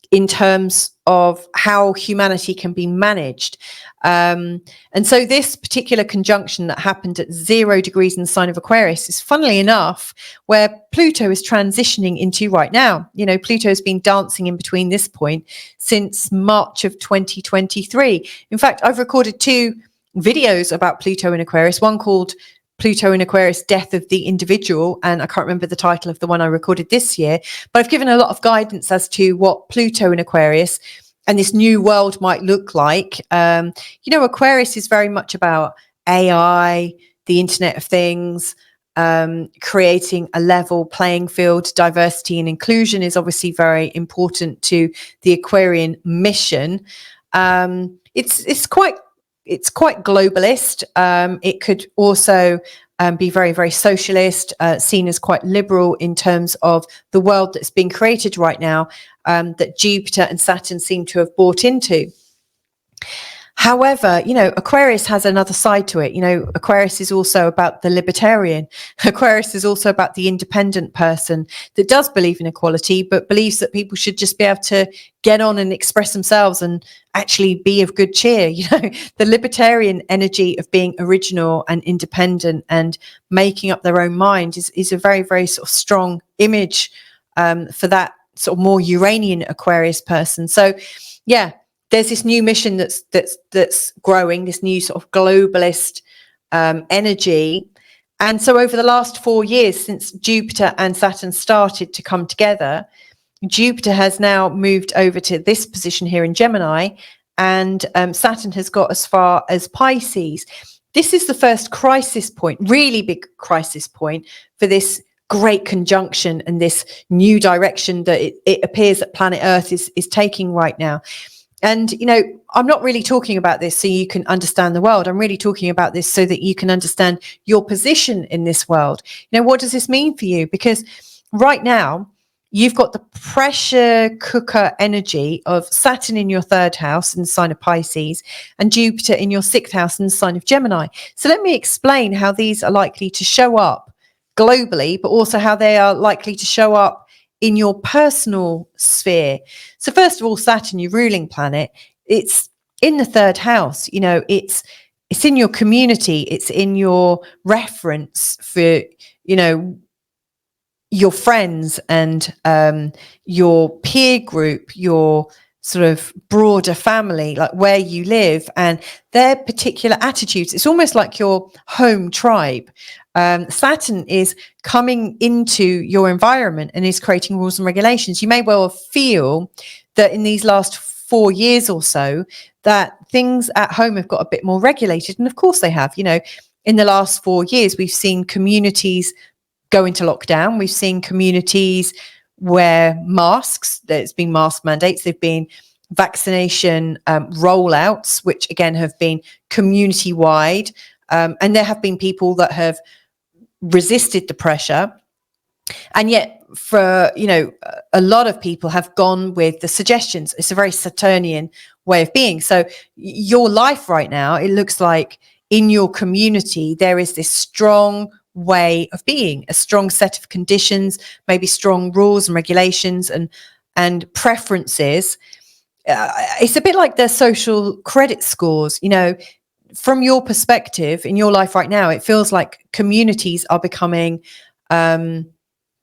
in terms of how humanity can be managed. And so this particular conjunction that happened at 0 degrees in the sign of Aquarius is, funnily enough, where Pluto is transitioning into right now. Pluto has been dancing in between this point since March of 2023. In fact, I've recorded 2 videos about Pluto in Aquarius, one called Pluto in Aquarius, Death of the Individual, and I can't remember the title of the one I recorded this year, but I've given a lot of guidance as to what Pluto in Aquarius and this new world might look like. Aquarius is very much about AI, the Internet of Things, creating a level playing field. Diversity and inclusion is obviously very important to the Aquarian mission. It's quite globalist. It could also be very, very socialist, seen as quite liberal in terms of the world that's being created right now, that Jupiter and Saturn seem to have bought into. However, Aquarius has another side to it. Aquarius is also about the libertarian. Aquarius is also about the independent person that does believe in equality, but believes that people should just be able to get on and express themselves and actually be of good cheer. The libertarian energy of being original and independent and making up their own mind is a very, very sort of strong image for that sort of more Uranian Aquarius person. So, yeah. There's this new mission that's growing, this new sort of globalist energy. And so over the last 4 years, since Jupiter and Saturn started to come together, Jupiter has now moved over to this position here in Gemini, and Saturn has got as far as Pisces. This is the first crisis point, really big crisis point for this great conjunction and this new direction that it appears that planet Earth is taking right now. And, I'm not really talking about this so you can understand the world. I'm really talking about this so that you can understand your position in this world. What does this mean for you? Because right now, you've got the pressure cooker energy of Saturn in your 3rd house in the sign of Pisces and Jupiter in your 6th house in the sign of Gemini. So let me explain how these are likely to show up globally, but also how they are likely to show up in your personal sphere. So first of all, Saturn, your ruling planet, it's in the 3rd house. It's in your community. It's in your reference for, your friends and your peer group, your sort of broader family, like where you live and their particular attitudes. It's almost like your home tribe. Saturn is coming into your environment and is creating rules and regulations. You may well feel that in these last 4 years or so that things at home have got a bit more regulated. And of course they have. In the last 4 years, we've seen communities go into lockdown. We've seen communities wear masks. There's been mask mandates. There've been vaccination rollouts, which again have been community wide. And there have been people that have resisted the pressure. And yet for, a lot of people have gone with the suggestions. It's a very Saturnian way of being. So your life right now, it looks like in your community, there is this strong way of being, a strong set of conditions, maybe strong rules and regulations and preferences. It's a bit like their social credit scores. From your perspective in your life right now, it feels like communities are becoming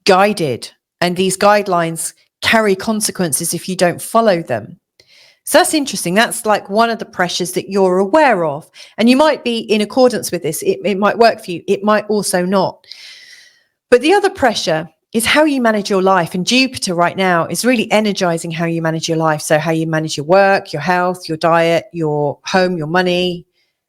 guided, and these guidelines carry consequences if you don't follow them. So that's interesting. That's like one of the pressures that you're aware of. And you might be in accordance with this. It might work for you. It might also not. But the other pressure is how you manage your life. And Jupiter right now is really energizing how you manage your life. So how you manage your work, your health, your diet, your home, your money,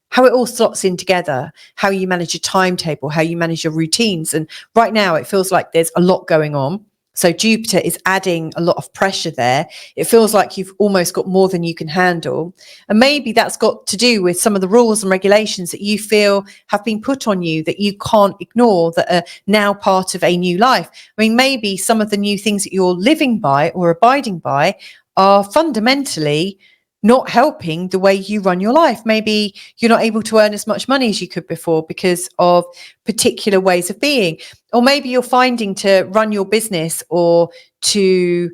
how it all slots in together, how you manage your timetable, how you manage your routines. And right now it feels like there's a lot going on. So Jupiter is adding a lot of pressure there. It feels like you've almost got more than you can handle. And maybe that's got to do with some of the rules and regulations that you feel have been put on you that you can't ignore, that are now part of a new life. I mean, maybe some of the new things that you're living by or abiding by are fundamentally not helping the way you run your life. Maybe you're not able to earn as much money as you could before because of particular ways of being. Or maybe you're finding to run your business or to,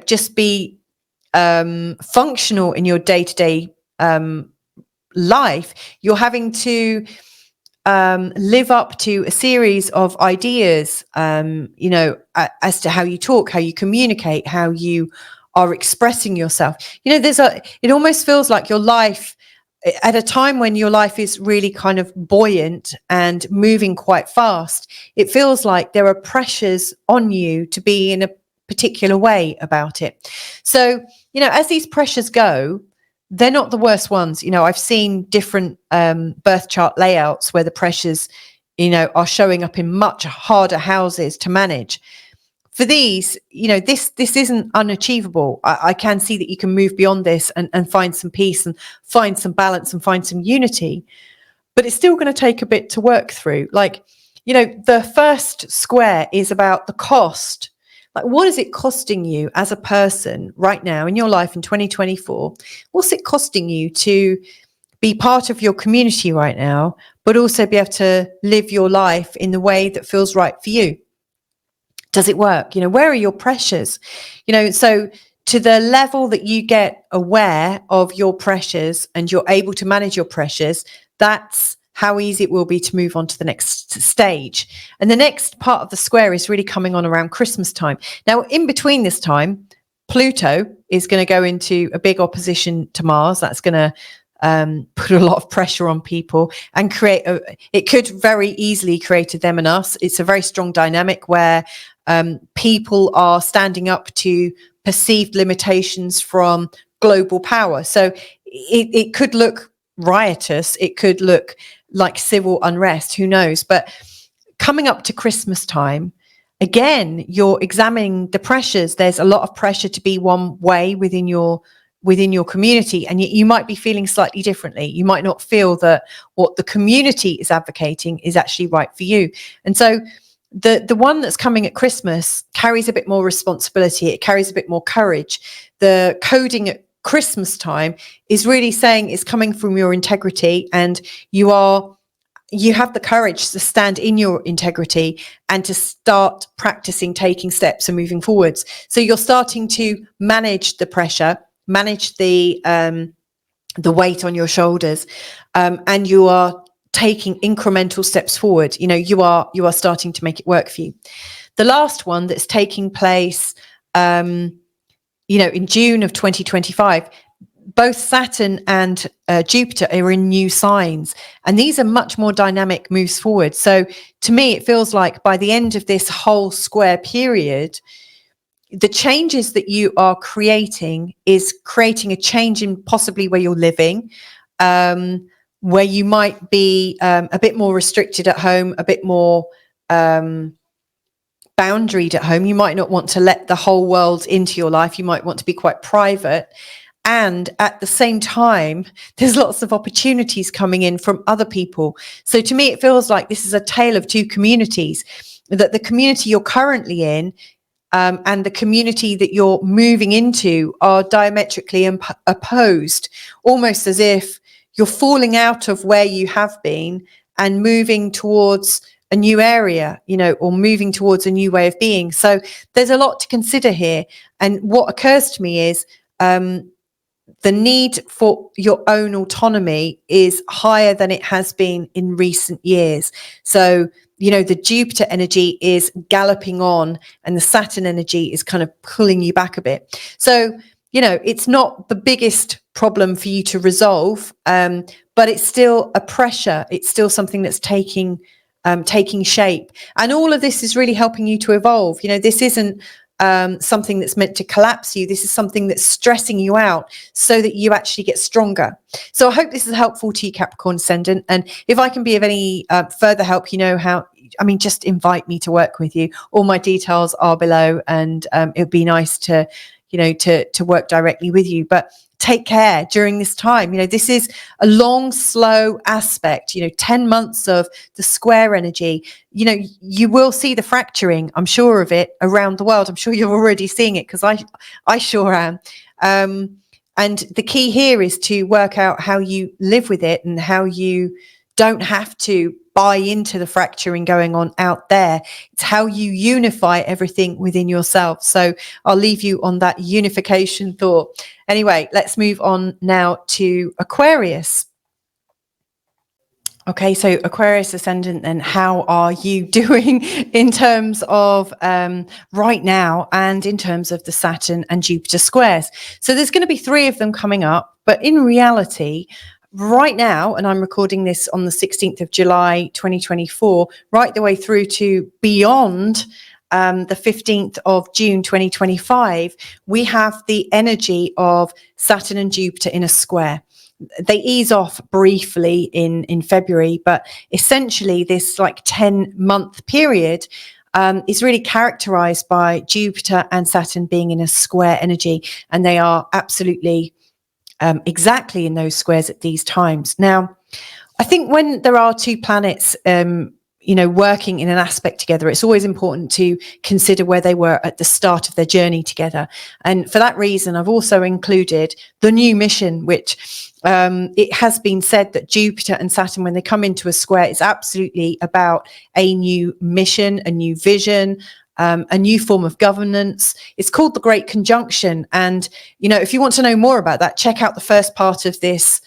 just be functional in your day-to-day life. You're having to live up to a series of ideas, as to how you talk, how you communicate, how you are expressing yourself. It almost feels like your life at a time when your life is really kind of buoyant and moving quite fast. It feels like there are pressures on you to be in a particular way about it. So, as these pressures go, they're not the worst ones. I've seen different birth chart layouts where the pressures, are showing up in much harder houses to manage. For these, this isn't unachievable. I can see that you can move beyond this and find some peace and find some balance and find some unity, but it's still going to take a bit to work through. Like, the first square is about the cost. Like, what is it costing you as a person right now in your life in 2024? What's it costing you to be part of your community right now, but also be able to live your life in the way that feels right for you? Does it work? Where are your pressures? So to the level that you get aware of your pressures and you're able to manage your pressures, that's how easy it will be to move on to the next stage. And the next part of the square is really coming on around Christmas time. Now, in between this time, Pluto is going to go into a big opposition to Mars. That's going to put a lot of pressure on people and it could very easily create a them and us. It's a very strong dynamic where people are standing up to perceived limitations from global power. So it could look riotous. It could look like civil unrest. Who knows? But coming up to Christmas time, again, you're examining the pressures. There's a lot of pressure to be one way within your community, and you might be feeling slightly differently. You might not feel that what the community is advocating is actually right for you. And so the one that's coming at Christmas carries a bit more responsibility. It carries a bit more courage. The coding at Christmas time is really saying it's coming from your integrity, and you have the courage to stand in your integrity and to start practicing taking steps and moving forwards. So you're starting to manage the pressure, manage the weight on your shoulders, and you are taking incremental steps forward. You are starting to make it work for you. The last one that's taking place, in June of 2025, both Saturn and Jupiter are in new signs, and these are much more dynamic moves forward. So to me, it feels like by the end of this whole square period, the changes that you are creating is creating a change in possibly where you're living, where you might be a bit more restricted at home, a bit more boundaried at home. You might not want to let the whole world into your life. You might want to be quite private. And at the same time, there's lots of opportunities coming in from other people. So to me, it feels like this is a tale of two communities, that the community you're currently in and the community that you're moving into are diametrically opposed, almost as if you're falling out of where you have been and moving towards a new area, or moving towards a new way of being. So there's a lot to consider here. And what occurs to me is the need for your own autonomy is higher than it has been in recent years. So, the Jupiter energy is galloping on and the Saturn energy is kind of pulling you back a bit. So it's not the biggest problem for you to resolve, but it's still a pressure. It's still something that's taking shape. And all of this is really helping you to evolve. This isn't something that's meant to collapse you. This is something that's stressing you out so that you actually get stronger. So I hope this is helpful to you, Capricorn Ascendant. And if I can be of any further help, just invite me to work with you. All my details are below, and it would be nice to work directly with you. But take care during this time. This is a long, slow aspect, 10 months of the square energy. You will see the fracturing, I'm sure of it, around the world. I'm sure you're already seeing it, because I sure am. And the key here is to work out how you live with it and how you don't have to buy into the fracturing going on out there. It's how you unify everything within yourself. So I'll leave you on that unification thought. Anyway, let's move on now to Aquarius. Okay, so Aquarius Ascendant, then how are you doing in terms of right now, and in terms of the Saturn and Jupiter squares? So there's going to be 3 of them coming up, but in reality, right now, and I'm recording this on the 16th of July, 2024, right the way through to beyond the 15th of June, 2025, we have the energy of Saturn and Jupiter in a square. They ease off briefly in February, but essentially this 10-month period is really characterized by Jupiter and Saturn being in a square energy, and they are absolutely exactly in those squares at these times. Now, I think when there are 2 planets, working in an aspect together, it's always important to consider where they were at the start of their journey together. And for that reason, I've also included the new mission, which it has been said that Jupiter and Saturn, when they come into a square, is absolutely about a new mission, a new vision, a new form of governance. It's called the Great Conjunction. And, if you want to know more about that, check out the first part of this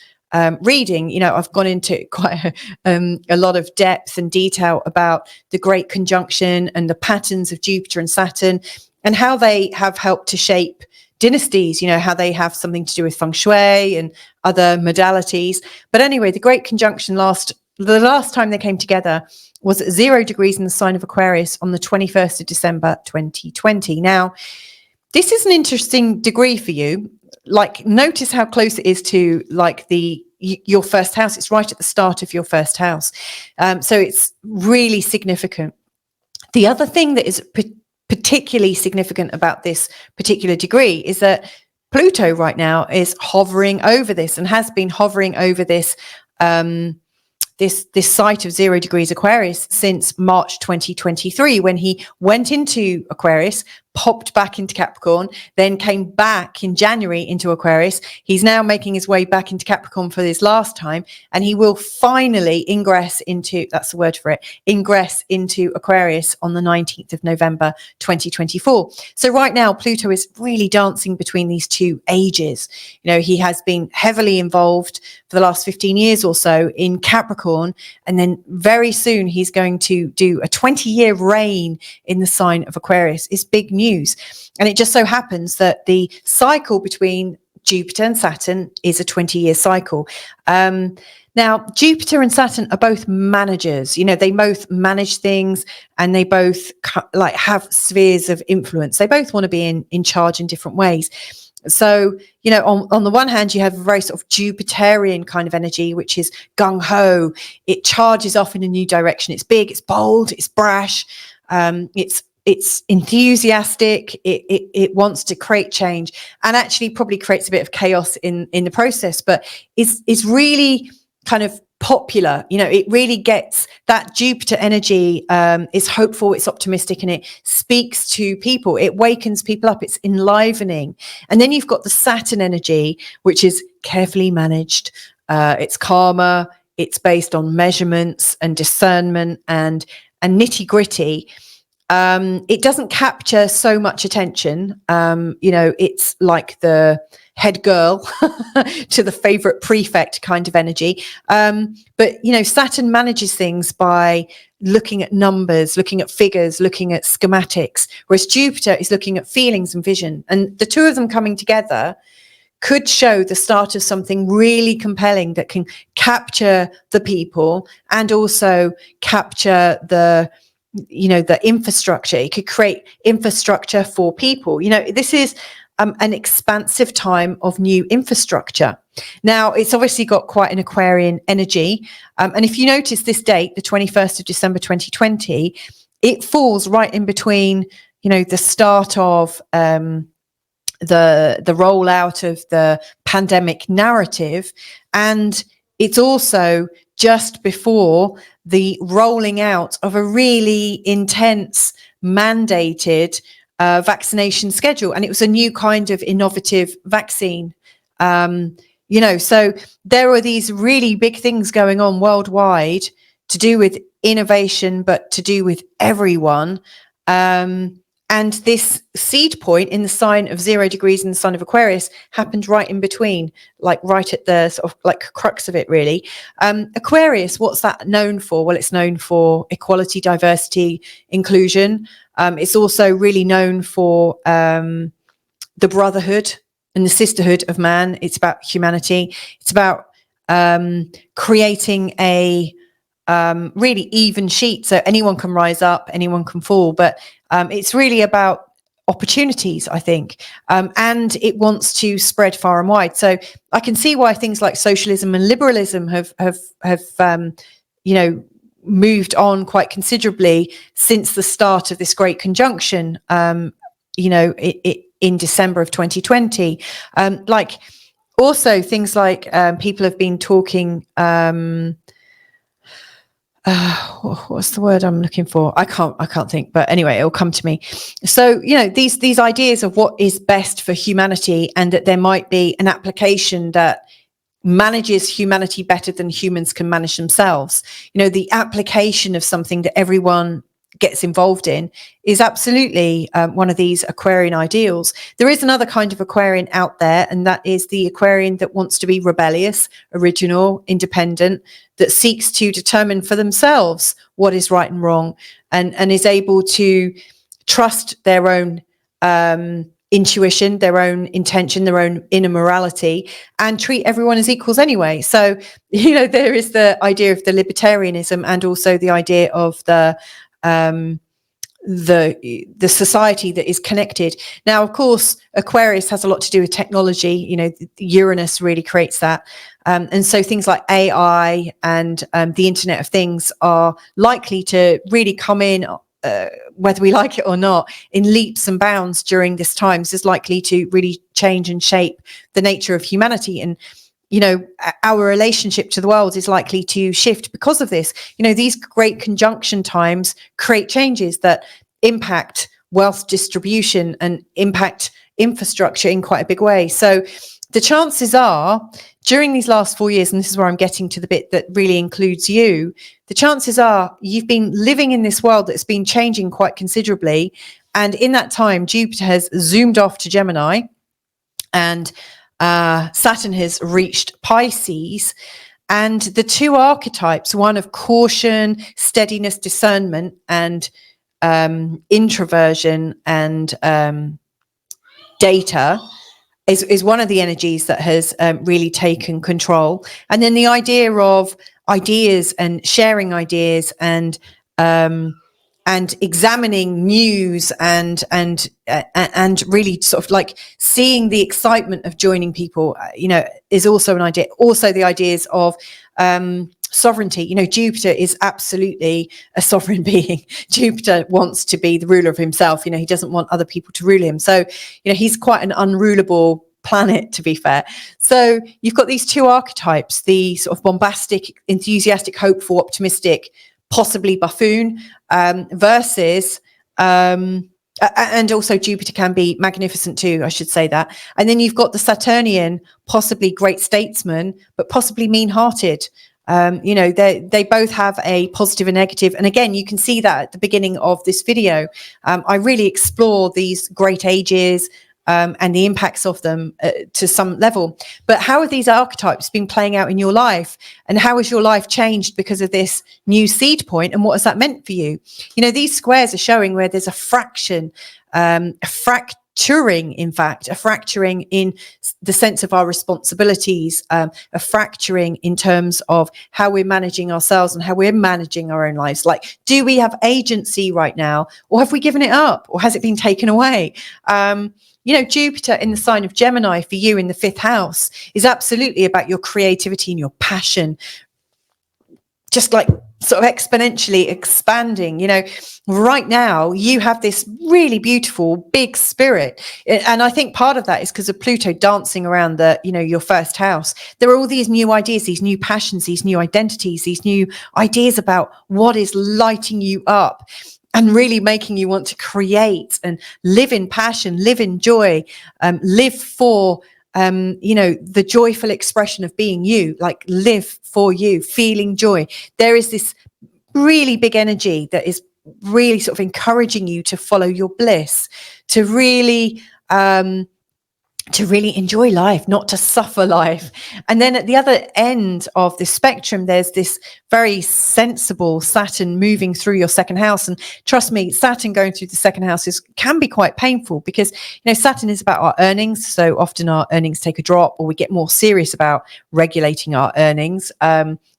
reading. I've gone into quite a lot of depth and detail about the Great Conjunction and the patterns of Jupiter and Saturn, and how they have helped to shape dynasties, how they have something to do with feng shui and other modalities. But anyway, the Great Conjunction the last time they came together was at 0 degrees in the sign of Aquarius on the 21st of December, 2020. Now, this is an interesting degree for you. Notice how close it is to your first house. It's right at the start of your first house. So it's really significant. The other thing that is particularly significant about this particular degree is that Pluto right now is hovering over this, and has been hovering over this this site of 0 degrees Aquarius since March 2023, when he went into Aquarius, popped back into Capricorn, then came back in January into Aquarius. He's now making his way back into Capricorn for this last time, and he will finally ingress into, that's the word for it, ingress into Aquarius on the 19th of November 2024. So right now, Pluto is really dancing between these 2 ages. He has been heavily involved for the last 15 years or so in Capricorn, and then very soon he's going to do a 20-year reign in the sign of Aquarius. It's big news. And it just so happens that the cycle between Jupiter and Saturn is a 20-year cycle. Now, Jupiter and Saturn are both managers. They both manage things, and they both have spheres of influence. They both want to be in charge in different ways. So, on the one hand, you have a very sort of Jupiterian kind of energy, which is gung-ho. It charges off in a new direction. It's big, it's bold, it's brash, it's enthusiastic. It wants to create change, and actually probably creates a bit of chaos in the process, but is really kind of popular. It really gets that Jupiter energy, is hopeful, it's optimistic, and it speaks to people. It wakens people up, it's enlivening. And then you've got the Saturn energy, which is carefully managed. It's calmer, it's based on measurements and discernment and nitty gritty. It doesn't capture so much attention. It's like the head girl to the favorite prefect kind of energy. But Saturn manages things by looking at numbers, looking at figures, looking at schematics, whereas Jupiter is looking at feelings and vision. And the two of them coming together could show the start of something really compelling that can capture the people and also capture the infrastructure. It could create infrastructure for people. This is an expansive time of new infrastructure. Now, it's obviously got quite an Aquarian energy. And if you notice this date, the 21st of December 2020, it falls right in between, the start of the rollout of the pandemic narrative. And it's also just before the rolling out of a really intense mandated vaccination schedule. And it was a new kind of innovative vaccine. So there are these really big things going on worldwide to do with innovation, but to do with everyone. And this seed point in the sign of 0 degrees in the sign of Aquarius happened right in between, like right at the sort of like crux of it, really. Aquarius, what's that known for? Well, it's known for equality, diversity, inclusion. It's also really known for the brotherhood and the sisterhood of man. It's about humanity. It's about creating a really even sheet, so anyone can rise up, anyone can fall, but it's really about opportunities, I think, and it wants to spread far and wide. So I can see why things like socialism and liberalism have moved on quite considerably since the start of this great conjunction, in December of 2020. Like also things like people have been talking. What's the word I'm looking for? I can't think, but anyway, it'll come to me. So, these ideas of what is best for humanity, and that there might be an application that manages humanity better than humans can manage themselves. The application of something that everyone gets involved in is absolutely one of these Aquarian ideals. There is another kind of Aquarian out there, and that is the Aquarian that wants to be rebellious, original, independent, that seeks to determine for themselves what is right and wrong, and is able to trust their own intuition, their own intention, their own inner morality, and treat everyone as equals anyway. So, there is the idea of the libertarianism, and also the idea of the society that is connected. Now, of course, Aquarius has a lot to do with technology. Uranus really creates that. And so things like AI and the Internet of Things are likely to really come in, whether we like it or not, in leaps and bounds during this time. This is likely to really change and shape the nature of humanity. And our relationship to the world is likely to shift because of this. These great conjunction times create changes that impact wealth distribution and impact infrastructure in quite a big way. So the chances are, during these last 4 years, and this is where I'm getting to the bit that really includes you, the chances are you've been living in this world that's been changing quite considerably. And in that time, Jupiter has zoomed off to Gemini, and Saturn has reached Pisces, and the two archetypes, one of caution, steadiness, discernment, and introversion and data, is one of the energies that has really taken control. And then the idea of ideas and sharing ideas and examining news and really sort of like seeing the excitement of joining people, is also an idea. Also the ideas of sovereignty. Jupiter is absolutely a sovereign being. Jupiter wants to be the ruler of himself. He doesn't want other people to rule him. So, he's quite an unrulable planet, to be fair. So you've got these two archetypes, the sort of bombastic, enthusiastic, hopeful, optimistic, possibly buffoon, versus and also Jupiter can be magnificent too, I should say that. And then you've got the Saturnian, possibly great statesman, but possibly mean-hearted. You know, they both have a positive and negative. And again, you can see that at the beginning of this video. I really explore these great ages and the impacts of them to some level. But how have these archetypes been playing out in your life? And how has your life changed because of this new seed point? And what has that meant for you? You know, these squares are showing where there's a fraction, fracturing, in fact, a fracturing in the sense of our responsibilities, a fracturing in terms of how we're managing ourselves and how we're managing our own lives. Like, do we have agency right now, or have we given it up, or has it been taken away? You know, Jupiter in the sign of Gemini for you in the 5th house is absolutely about your creativity and your passion, just like sort of exponentially expanding. You know, right now you have this really beautiful big spirit, and I think part of that is because of Pluto dancing around the, you know, your 1st house. There are all these new ideas, these new passions, these new identities, these new ideas about what is lighting you up and really making you want to create and live in passion, live in joy, live for you know, the joyful expression of being you, like live for you, feeling joy. There is this really big energy that is really sort of encouraging you to follow your bliss, to really enjoy life, not to suffer life. And then at the other end of the spectrum, there's this very sensible Saturn moving through your 2nd house. And trust me, Saturn going through the 2nd house can be quite painful, because, you know, Saturn is about our earnings. So often our earnings take a drop, or we get more serious about regulating our earnings.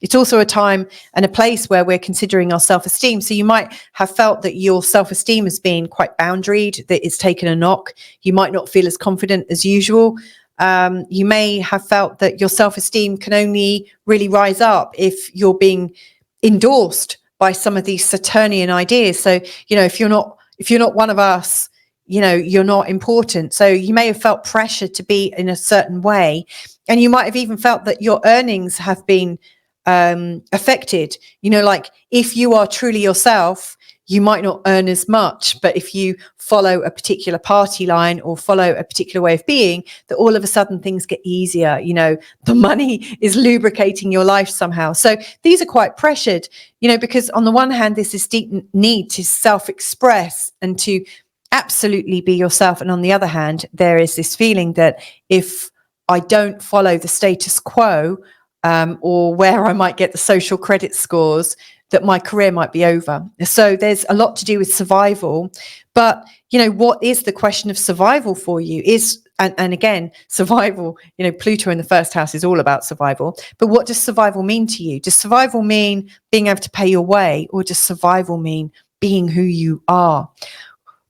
It's also a time and a place where we're considering our self-esteem. So you might have felt that your self-esteem has been quite boundaried, that it's taken a knock. You might not feel as confident as usual. You may have felt that your self-esteem can only really rise up if you're being endorsed by some of these Saturnian ideas. So, you know, if you're not one of us, you know, you're not important. So you may have felt pressure to be in a certain way. And you might have even felt that your earnings have been affected. You know, like if you are truly yourself, you might not earn as much, but if you follow a particular party line or follow a particular way of being, that all of a sudden things get easier. You know, the money is lubricating your life somehow. So these are quite pressured, you know, because on the one hand, there's this deep need to self-express and to absolutely be yourself. And on the other hand, there is this feeling that if I don't follow the status quo, or where I might get the social credit scores, that my career might be over. So there's a lot to do with survival. But, you know, what is the question of survival for you is, and again, survival, you know, Pluto in the 1st house is all about survival. But what does survival mean to you? Does survival mean being able to pay your way, or does survival mean being who you are?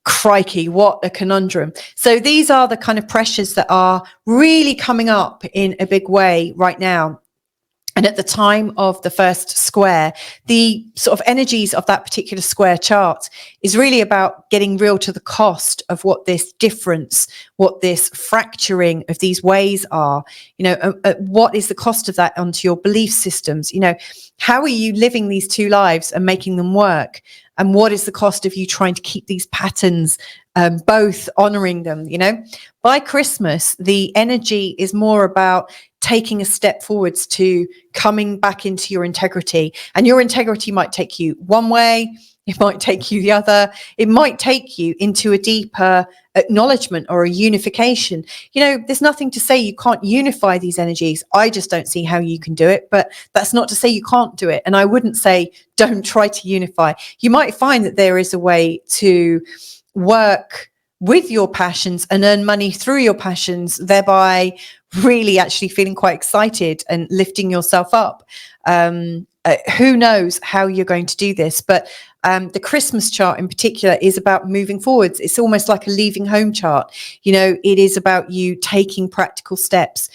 Crikey, what a conundrum. So these are the kind of pressures that are really coming up in a big way right now. And at the time of the 1st square, the sort of energies of that particular square chart is really about getting real to the cost of what this difference, what this fracturing of these ways are. You know, what is the cost of that onto your belief systems? You know, how are you living these two lives and making them work? And what is the cost of you trying to keep these patterns, both honoring them? You know, by Christmas, the energy is more about taking a step forwards to coming back into your integrity. And your integrity might take you one way, it might take you the other, it might take you into a deeper acknowledgement or a unification. You know, there's nothing to say you can't unify these energies. I just don't see how you can do it, but that's not to say you can't do it. And I wouldn't say don't try to unify. You might find that there is a way to work with your passions and earn money through your passions, thereby really actually feeling quite excited and lifting yourself up. Who knows how you're going to do this, but the Christmas chart in particular is about moving forwards. It's almost like a leaving home chart. You know, it is about you taking practical steps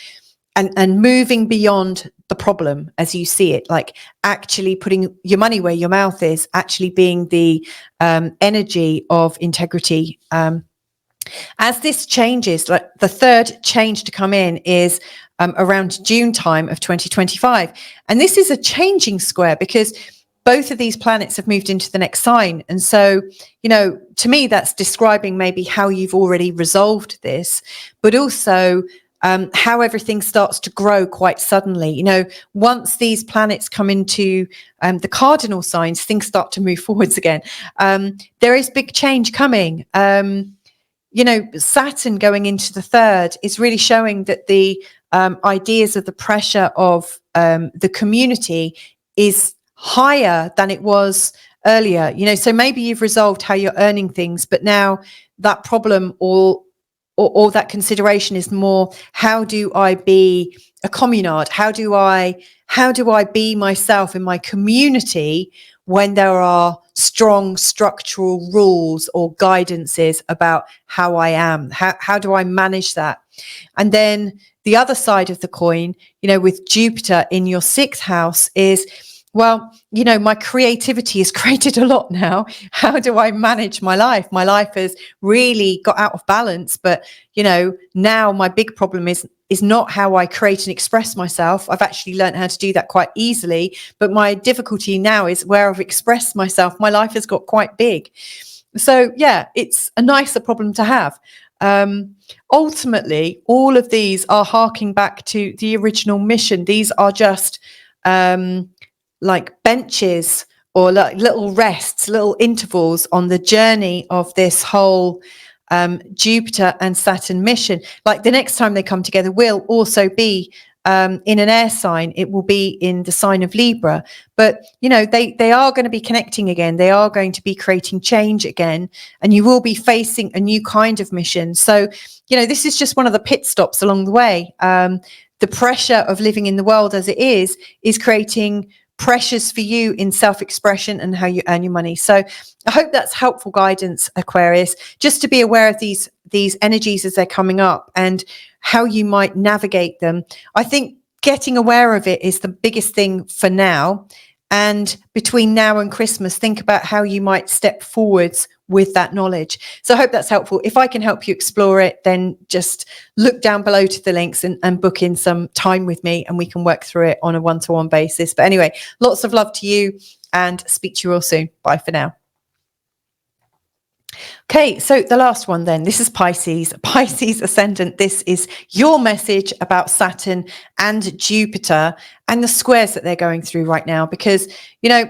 and moving beyond the problem as you see it, like actually putting your money where your mouth is, actually being the energy of integrity. As this changes, like the 3rd change to come in is around June time of 2025. And this is a changing square because both of these planets have moved into the next sign. And so, you know, to me, that's describing maybe how you've already resolved this, but also how everything starts to grow quite suddenly. You know, once these planets come into the cardinal signs, things start to move forwards again. There is big change coming. You know, Saturn going into the third is really showing that the ideas of the pressure of the community is higher than it was earlier. You know, so maybe you've resolved how you're earning things, but now that problem or that consideration is more, how do I be a communard? How do I be myself in my community when there are strong structural rules or guidances about how I am? How do I manage that? And then the other side of the coin, you know, with Jupiter in your 6th house is, well, you know, my creativity has created a lot now. How do I manage my life? My life has really got out of balance. But, you know, now my big problem is not how I create and express myself. I've actually learned how to do that quite easily. But my difficulty now is where I've expressed myself. My life has got quite big. So, yeah, it's a nicer problem to have. Ultimately, all of these are harking back to the original mission. These are just like benches or like little rests, little intervals on the journey of this whole Jupiter and Saturn mission. Like the next time they come together will also be in an air sign. It will be in the sign of Libra. But, you know, they are going to be connecting again. They are going to be creating change again. And you will be facing a new kind of mission. So, you know, this is just one of the pit stops along the way. The pressure of living in the world as it is creating pressures for you in self-expression and how you earn your money. So I hope that's helpful guidance, Aquarius, just to be aware of these energies as they're coming up and how you might navigate them. I think getting aware of it is the biggest thing for now. And between now and Christmas, think about how you might step forwards with that knowledge. So I hope that's helpful. If I can help you explore it, then just look down below to the links and book in some time with me and we can work through it on a one-to-one basis. But anyway, lots of love to you and speak to you all soon. Bye for now. Okay, so the last one then, this is Pisces ascendant. This is your message about Saturn and Jupiter and the squares that they're going through right now. Because, you know,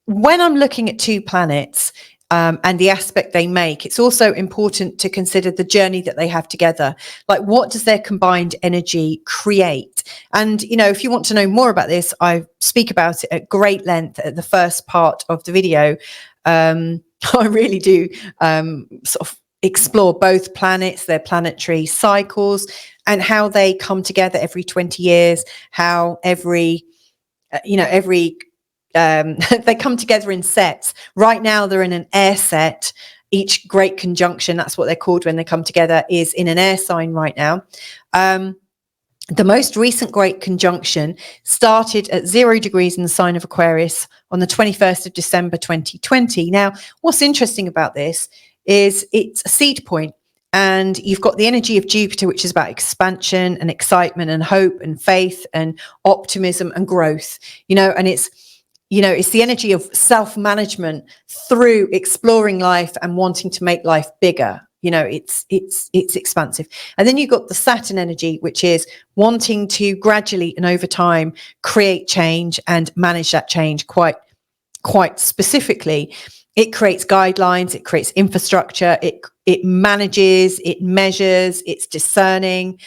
when I'm looking at two planets and the aspect they make, it's also important to consider the journey that they have together. Like, what does their combined energy create? And, you know, if you want to know more about this, I speak about it at great length at the first part of the video. I really do sort of explore both planets, their planetary cycles, and how they come together every 20 years, how every they come together in sets. Right now, they're in an air set. Each great conjunction, that's what they're called when they come together, is in an air sign right now. The most recent great conjunction started at 0 degrees in the sign of Aquarius on the 21st of December 2020. Now, what's interesting about this is it's a seed point, and you've got the energy of Jupiter, which is about expansion and excitement and hope and faith and optimism and growth, you know, and it's the energy of self-management through exploring life and wanting to make life bigger. You know, it's expansive. And then you've got the Saturn energy, which is wanting to gradually and over time create change and manage that change quite specifically. It creates guidelines, it creates infrastructure, it manages, it measures, it's discerning.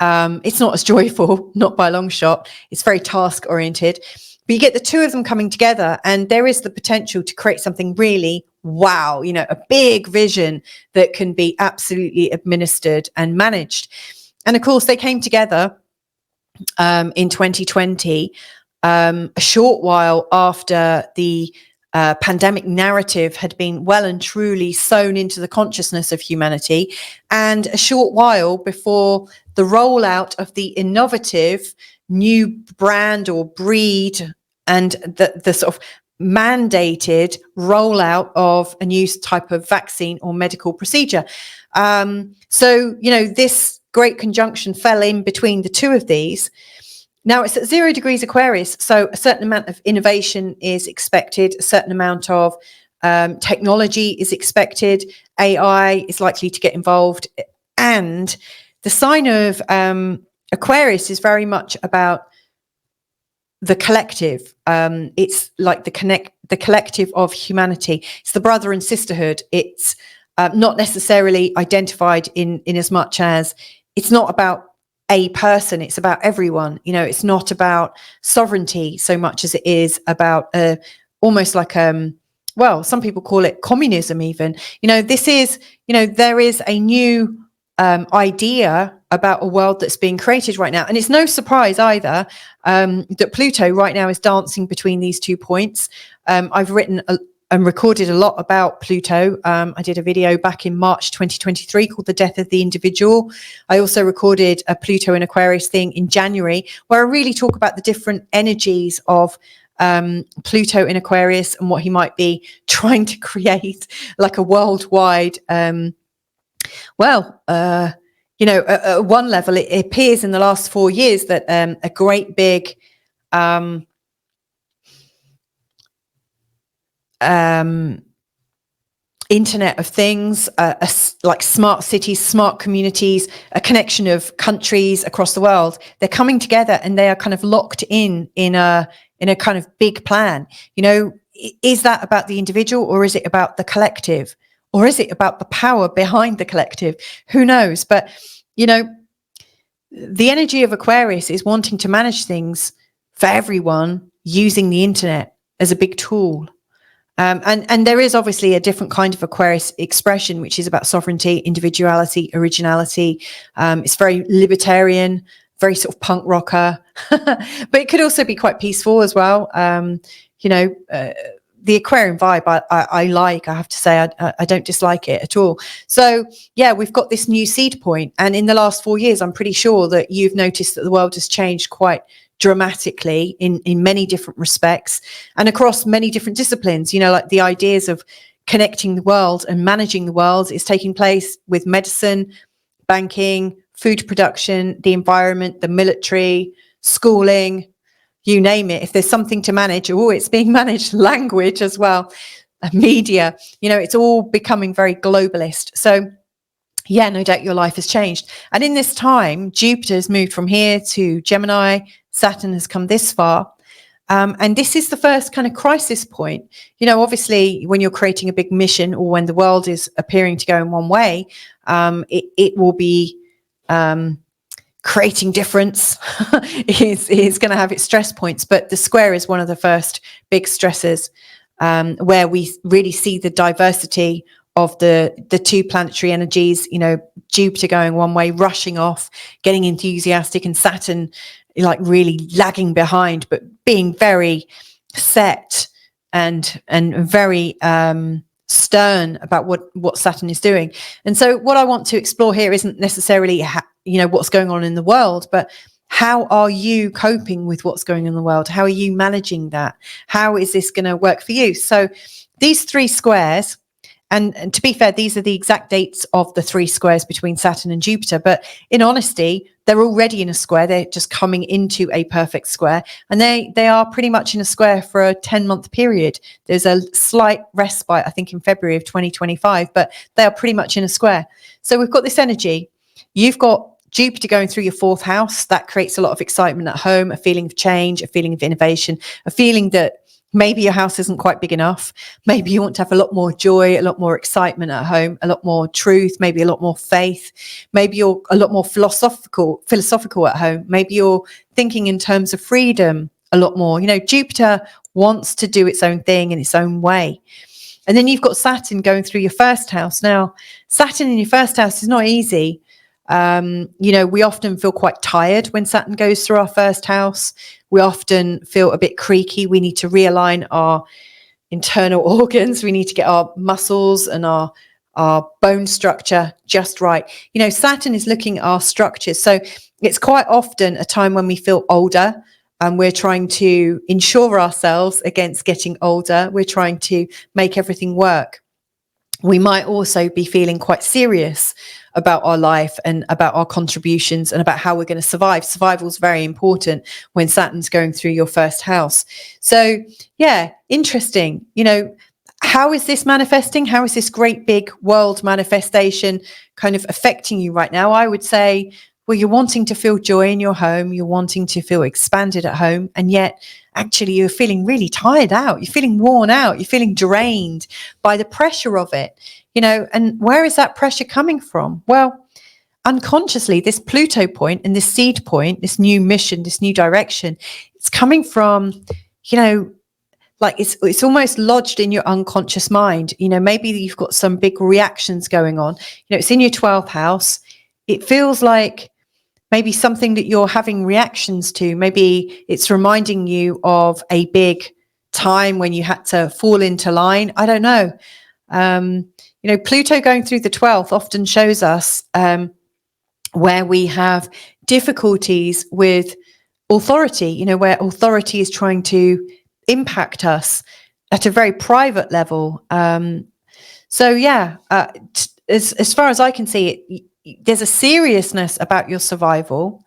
It's not as joyful, not by a long shot. It's very task oriented. But you get the two of them coming together, and there is the potential to create something really wow, you know, a big vision that can be absolutely administered and managed. And of course, they came together in 2020, a short while after the pandemic narrative had been well and truly sown into the consciousness of humanity, and a short while before the rollout of the innovative new brand or breed and the sort of mandated rollout of a new type of vaccine or medical procedure. So, you know, this great conjunction fell in between the two of these. Now it's at 0 degrees Aquarius, so a certain amount of innovation is expected, a certain amount of technology is expected, AI is likely to get involved, and the sign of Aquarius is very much about the collective. It's like the collective of humanity. It's the brother and sisterhood. It's not necessarily identified in as much as it's not about a person, it's about everyone. You know, it's not about sovereignty so much as it is about almost like well, some people call it communism even. You know, this is, you know, there is a new idea about a world that's being created right now. And it's no surprise either that Pluto right now is dancing between these 2 points. I've written and recorded a lot about Pluto. I did a video back in March 2023 called The Death of the Individual. I also recorded a Pluto and Aquarius thing in January, where I really talk about the different energies of Pluto in Aquarius and what he might be trying to create, like a worldwide, you know, at one level, it appears in the last 4 years that a great big Internet of Things, like smart cities, smart communities, a connection of countries across the world, they're coming together and they are kind of locked in a kind of big plan. You know, is that about the individual, or is it about the collective? Or is it about the power behind the collective? Who knows? But, you know, the energy of Aquarius is wanting to manage things for everyone using the internet as a big tool. And there is obviously a different kind of Aquarius expression, which is about sovereignty, individuality, originality. It's very libertarian, very sort of punk rocker, but it could also be quite peaceful as well. You know, the Aquarian vibe I like, I have to say, I don't dislike it at all. So yeah, we've got this new seed point. And in the last 4 years, I'm pretty sure that you've noticed that the world has changed quite dramatically in many different respects and across many different disciplines. You know, like the ideas of connecting the world and managing the world is taking place with medicine, banking, food production, the environment, the military, schooling, you name it. If there's something to manage, it's being managed. Language as well, media, you know, it's all becoming very globalist. So yeah, no doubt your life has changed. And in this time, Jupiter has moved from here to Gemini. Saturn has come this far. And this is the first kind of crisis point. You know, obviously, when you're creating a big mission or when the world is appearing to go in one way, it will be creating difference. It's going to have its stress points. But the square is one of the first big stresses where we really see the diversity of the two planetary energies. You know, Jupiter going one way, rushing off, getting enthusiastic, and Saturn like really lagging behind, but being very set and very stern about what Saturn is doing. And so what I want to explore here isn't necessarily you know, what's going on in the world, but how are you coping with what's going on in the world? How are you managing that? How is this going to work for you? So these 3 squares, and to be fair, these are the exact dates of the 3 squares between Saturn and Jupiter. But in honesty, they're already in a square. They're just coming into a perfect square. And they are pretty much in a square for a 10-month period. There's a slight respite, I think, in February of 2025, but they are pretty much in a square. So we've got this energy. You've got Jupiter going through your 4th house. That creates a lot of excitement at home, a feeling of change, a feeling of innovation, a feeling that maybe your house isn't quite big enough. Maybe you want to have a lot more joy, a lot more excitement at home, a lot more truth, maybe a lot more faith. Maybe you're a lot more philosophical at home. Maybe you're thinking in terms of freedom a lot more. You know, Jupiter wants to do its own thing in its own way. And then you've got Saturn going through your 1st house. Now, Saturn in your 1st house is not easy. You know, we often feel quite tired when Saturn goes through our 1st house. We often feel a bit creaky. We need to realign our internal organs. We need to get our muscles and our bone structure just right. You know, Saturn is looking at our structures. So it's quite often a time when we feel older and we're trying to insure ourselves against getting older. We're trying to make everything work. We might also be feeling quite serious about our life and about our contributions and about how we're going to survive. Survival is very important when Saturn's going through your 1st house. So yeah, interesting. You know, how is this manifesting? How is this great big world manifestation kind of affecting you right now? I would say, well, you're wanting to feel joy in your home. You're wanting to feel expanded at home. And yet, actually, you're feeling really tired out. You're feeling worn out. You're feeling drained by the pressure of it. And where is that pressure coming from? Well, unconsciously, this Pluto point and this seed point, this new mission, this new direction, it's coming from, like it's almost lodged in your unconscious mind. Maybe you've got some big reactions going on. It's in your 12th house. It feels like maybe something that you're having reactions to. Maybe it's reminding you of a big time when you had to fall into line. I don't know. Pluto going through the 12th often shows us where we have difficulties with authority, where authority is trying to impact us at a very private level. As far as I can see it, there's a seriousness about your survival,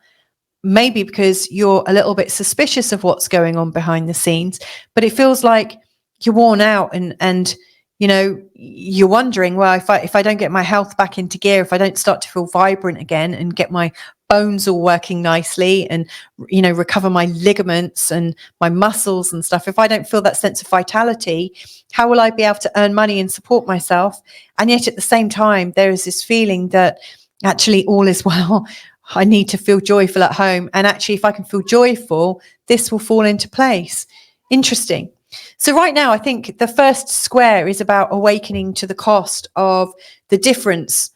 maybe because you're a little bit suspicious of what's going on behind the scenes, but it feels like you're worn out and you're wondering, well, if I don't get my health back into gear, if I don't start to feel vibrant again and get my bones all working nicely and, recover my ligaments and my muscles and stuff, if I don't feel that sense of vitality, how will I be able to earn money and support myself? And yet at the same time, there is this feeling that actually all is well. I need to feel joyful at home. And actually, if I can feel joyful, this will fall into place. Interesting. So right now, I think the first square is about awakening to the cost of the difference,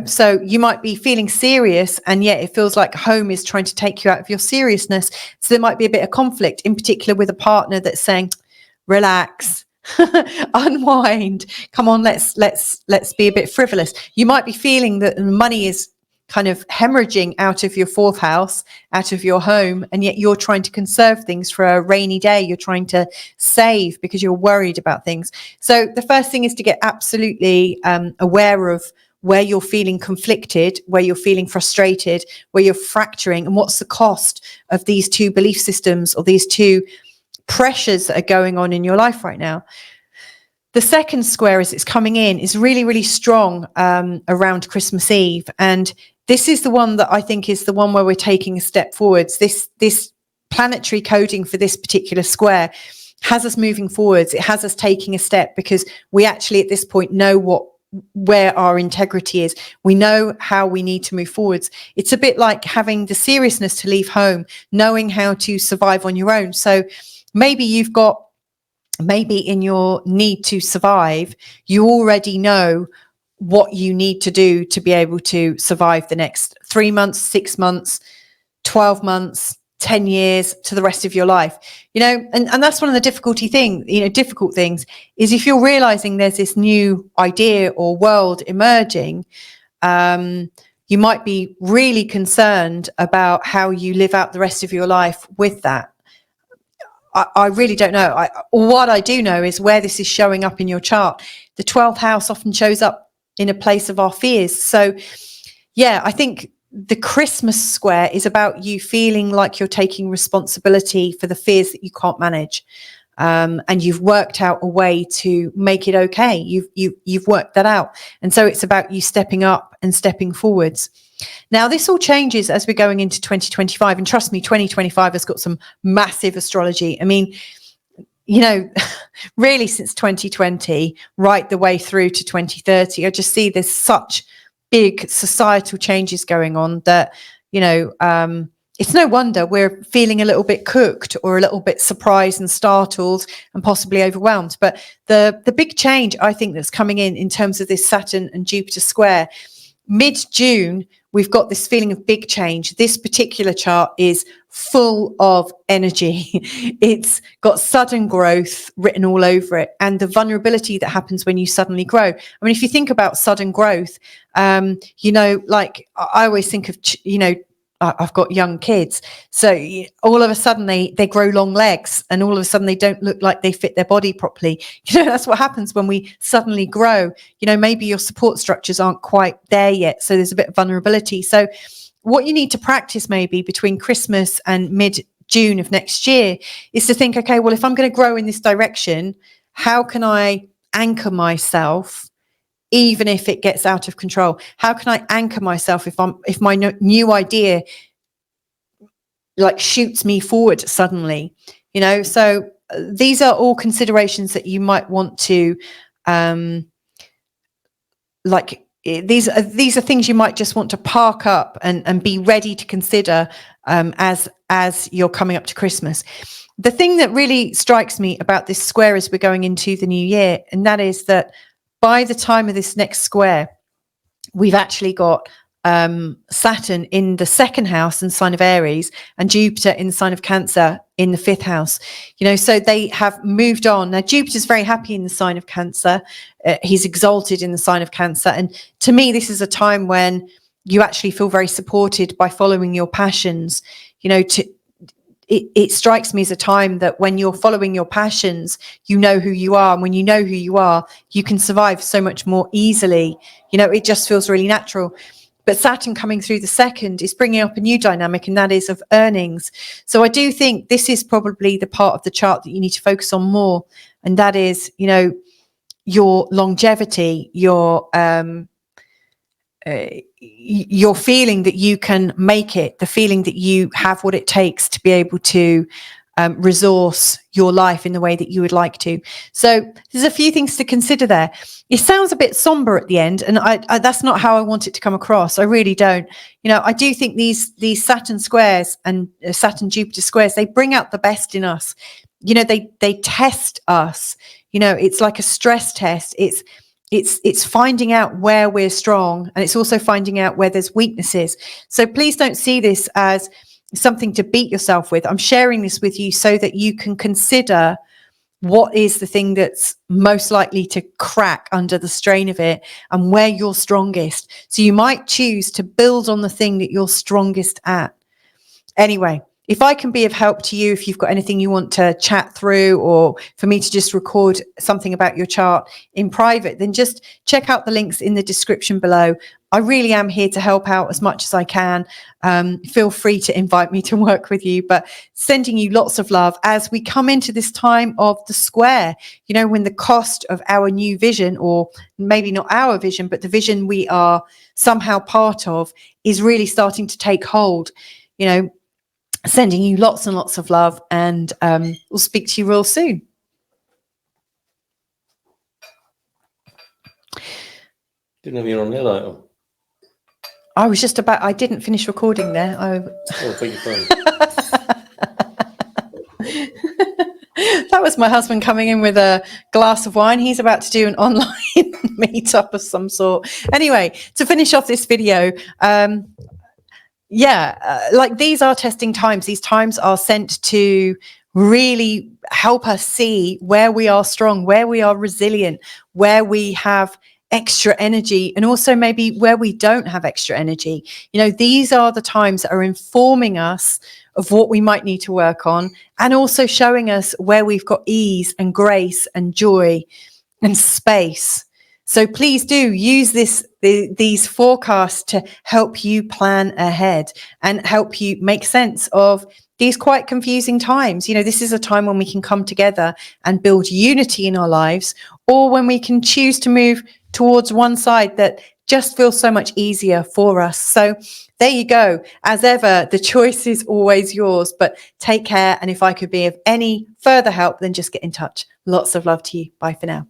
so you might be feeling serious and yet it feels like home is trying to take you out of your seriousness. So there might be a bit of conflict, in particular with a partner that's saying, relax, unwind, come on, let's be a bit frivolous. You might be feeling that money is kind of hemorrhaging out of your 4th house, out of your home, and yet you're trying to conserve things for a rainy day. You're trying to save because you're worried about things. So the first thing is to get absolutely aware of where you're feeling conflicted, where you're feeling frustrated, where you're fracturing, and what's the cost of these two belief systems or these two pressures that are going on in your life right now. The second square, as it's coming in, is really, really strong around Christmas Eve. And this is the one that I think is the one where we're taking a step forwards. This planetary coding for this particular square has us moving forwards. It has us taking a step because we actually at this point know where our integrity is. We know how we need to move forwards. It's a bit like having the seriousness to leave home, knowing how to survive on your own. So maybe in your need to survive, you already know what you need to do to be able to survive the next 3 months, 6 months, 12 months, 10 years to the rest of your life, and that's one of the difficult things is if you're realizing there's this new idea or world emerging, you might be really concerned about how you live out the rest of your life with that. I really don't know. What I do know is where this is showing up in your chart. The 12th house often shows up in a place of our fears. So, I think the Christmas square is about you feeling like you're taking responsibility for the fears that you can't manage. And you've worked out a way to make it okay. You've worked that out. And so it's about you stepping up and stepping forwards. Now, this all changes as we're going into 2025. And trust me, 2025 has got some massive astrology. I mean, really since 2020, right the way through to 2030, I just see there's such big societal changes going on that, it's no wonder we're feeling a little bit cooked or a little bit surprised and startled and possibly overwhelmed. But the big change, I think, that's coming in terms of this Saturn and Jupiter square, mid-June, we've got this feeling of big change. This particular chart is full of energy. It's got sudden growth written all over it and the vulnerability that happens when you suddenly grow. I mean, if you think about sudden growth, like I always think of, I've got young kids. So all of a sudden they grow long legs and all of a sudden they don't look like they fit their body properly. That's what happens when we suddenly grow. Maybe your support structures aren't quite there yet. So there's a bit of vulnerability. So what you need to practice maybe between Christmas and mid-June of next year is to think, okay, well, if I'm going to grow in this direction, how can I anchor myself even if it gets out of control? How can I anchor myself if my new idea like shoots me forward suddenly? You know, so these are all considerations that you might want to like. These are things you might just want to park up and be ready to consider as you're coming up to Christmas. The thing that really strikes me about this square as we're going into the new year, and that is that by the time of this next square, we've actually got Saturn in the second house and sign of Aries, and Jupiter in the sign of Cancer in the fifth house. You know, so they have moved on. Now, Jupiter's very happy in the sign of Cancer. He's exalted in the sign of Cancer. And to me, this is a time when you actually feel very supported by following your passions. You know, it strikes me as a time that when you're following your passions, you know who you are. And when you know who you are, you can survive so much more easily. You know, it just feels really natural. But Saturn coming through the second is bringing up a new dynamic, and that is of earnings. So I do think this is probably the part of the chart that you need to focus on more. And that is, you know, your longevity, your feeling that you can make it, the feeling that you have what it takes to be able to resource your life in the way that you would like to. So there's a few things to consider there. It sounds a bit somber at the end, and I that's not how I want it to come across. I really don't. You know, I do think these Saturn squares and Saturn Jupiter squares, they bring out the best in us. You know, they test us. You know, it's like a stress test. It's finding out where we're strong, and it's also finding out where there's weaknesses. So please don't see this as something to beat yourself with. I'm sharing this with you so that you can consider what is the thing that's most likely to crack under the strain of it and where you're strongest. So you might choose to build on the thing that you're strongest at. Anyway, if I can be of help to you, if you've got anything you want to chat through, or for me to just record something about your chart in private, then just check out the links in the description below. I really am here to help out as much as I can. Feel free to invite me to work with you, but sending you lots of love as we come into this time of the square, you know, when the cost of our new vision, or maybe not our vision, but the vision we are somehow part of, is really starting to take hold. You know, sending you lots and lots of love, and we'll speak to you real soon. Didn't have you on there, like. I was just about, I didn't finish recording there. Thank you, phone. That was my husband coming in with a glass of wine. He's about to do an online meetup of some sort. Anyway, to finish off this video, like these are testing times. These times are sent to really help us see where we are strong, where we are resilient, where we have extra energy, and also maybe where we don't have extra energy. You know, these are the times that are informing us of what we might need to work on, and also showing us where we've got ease and grace and joy and space. So please do use these forecasts to help you plan ahead and help you make sense of these quite confusing times. You know, this is a time when we can come together and build unity in our lives, or when we can choose to move towards one side that just feels so much easier for us. So there you go. As ever, the choice is always yours, but take care. And if I could be of any further help, then just get in touch. Lots of love to you. Bye for now.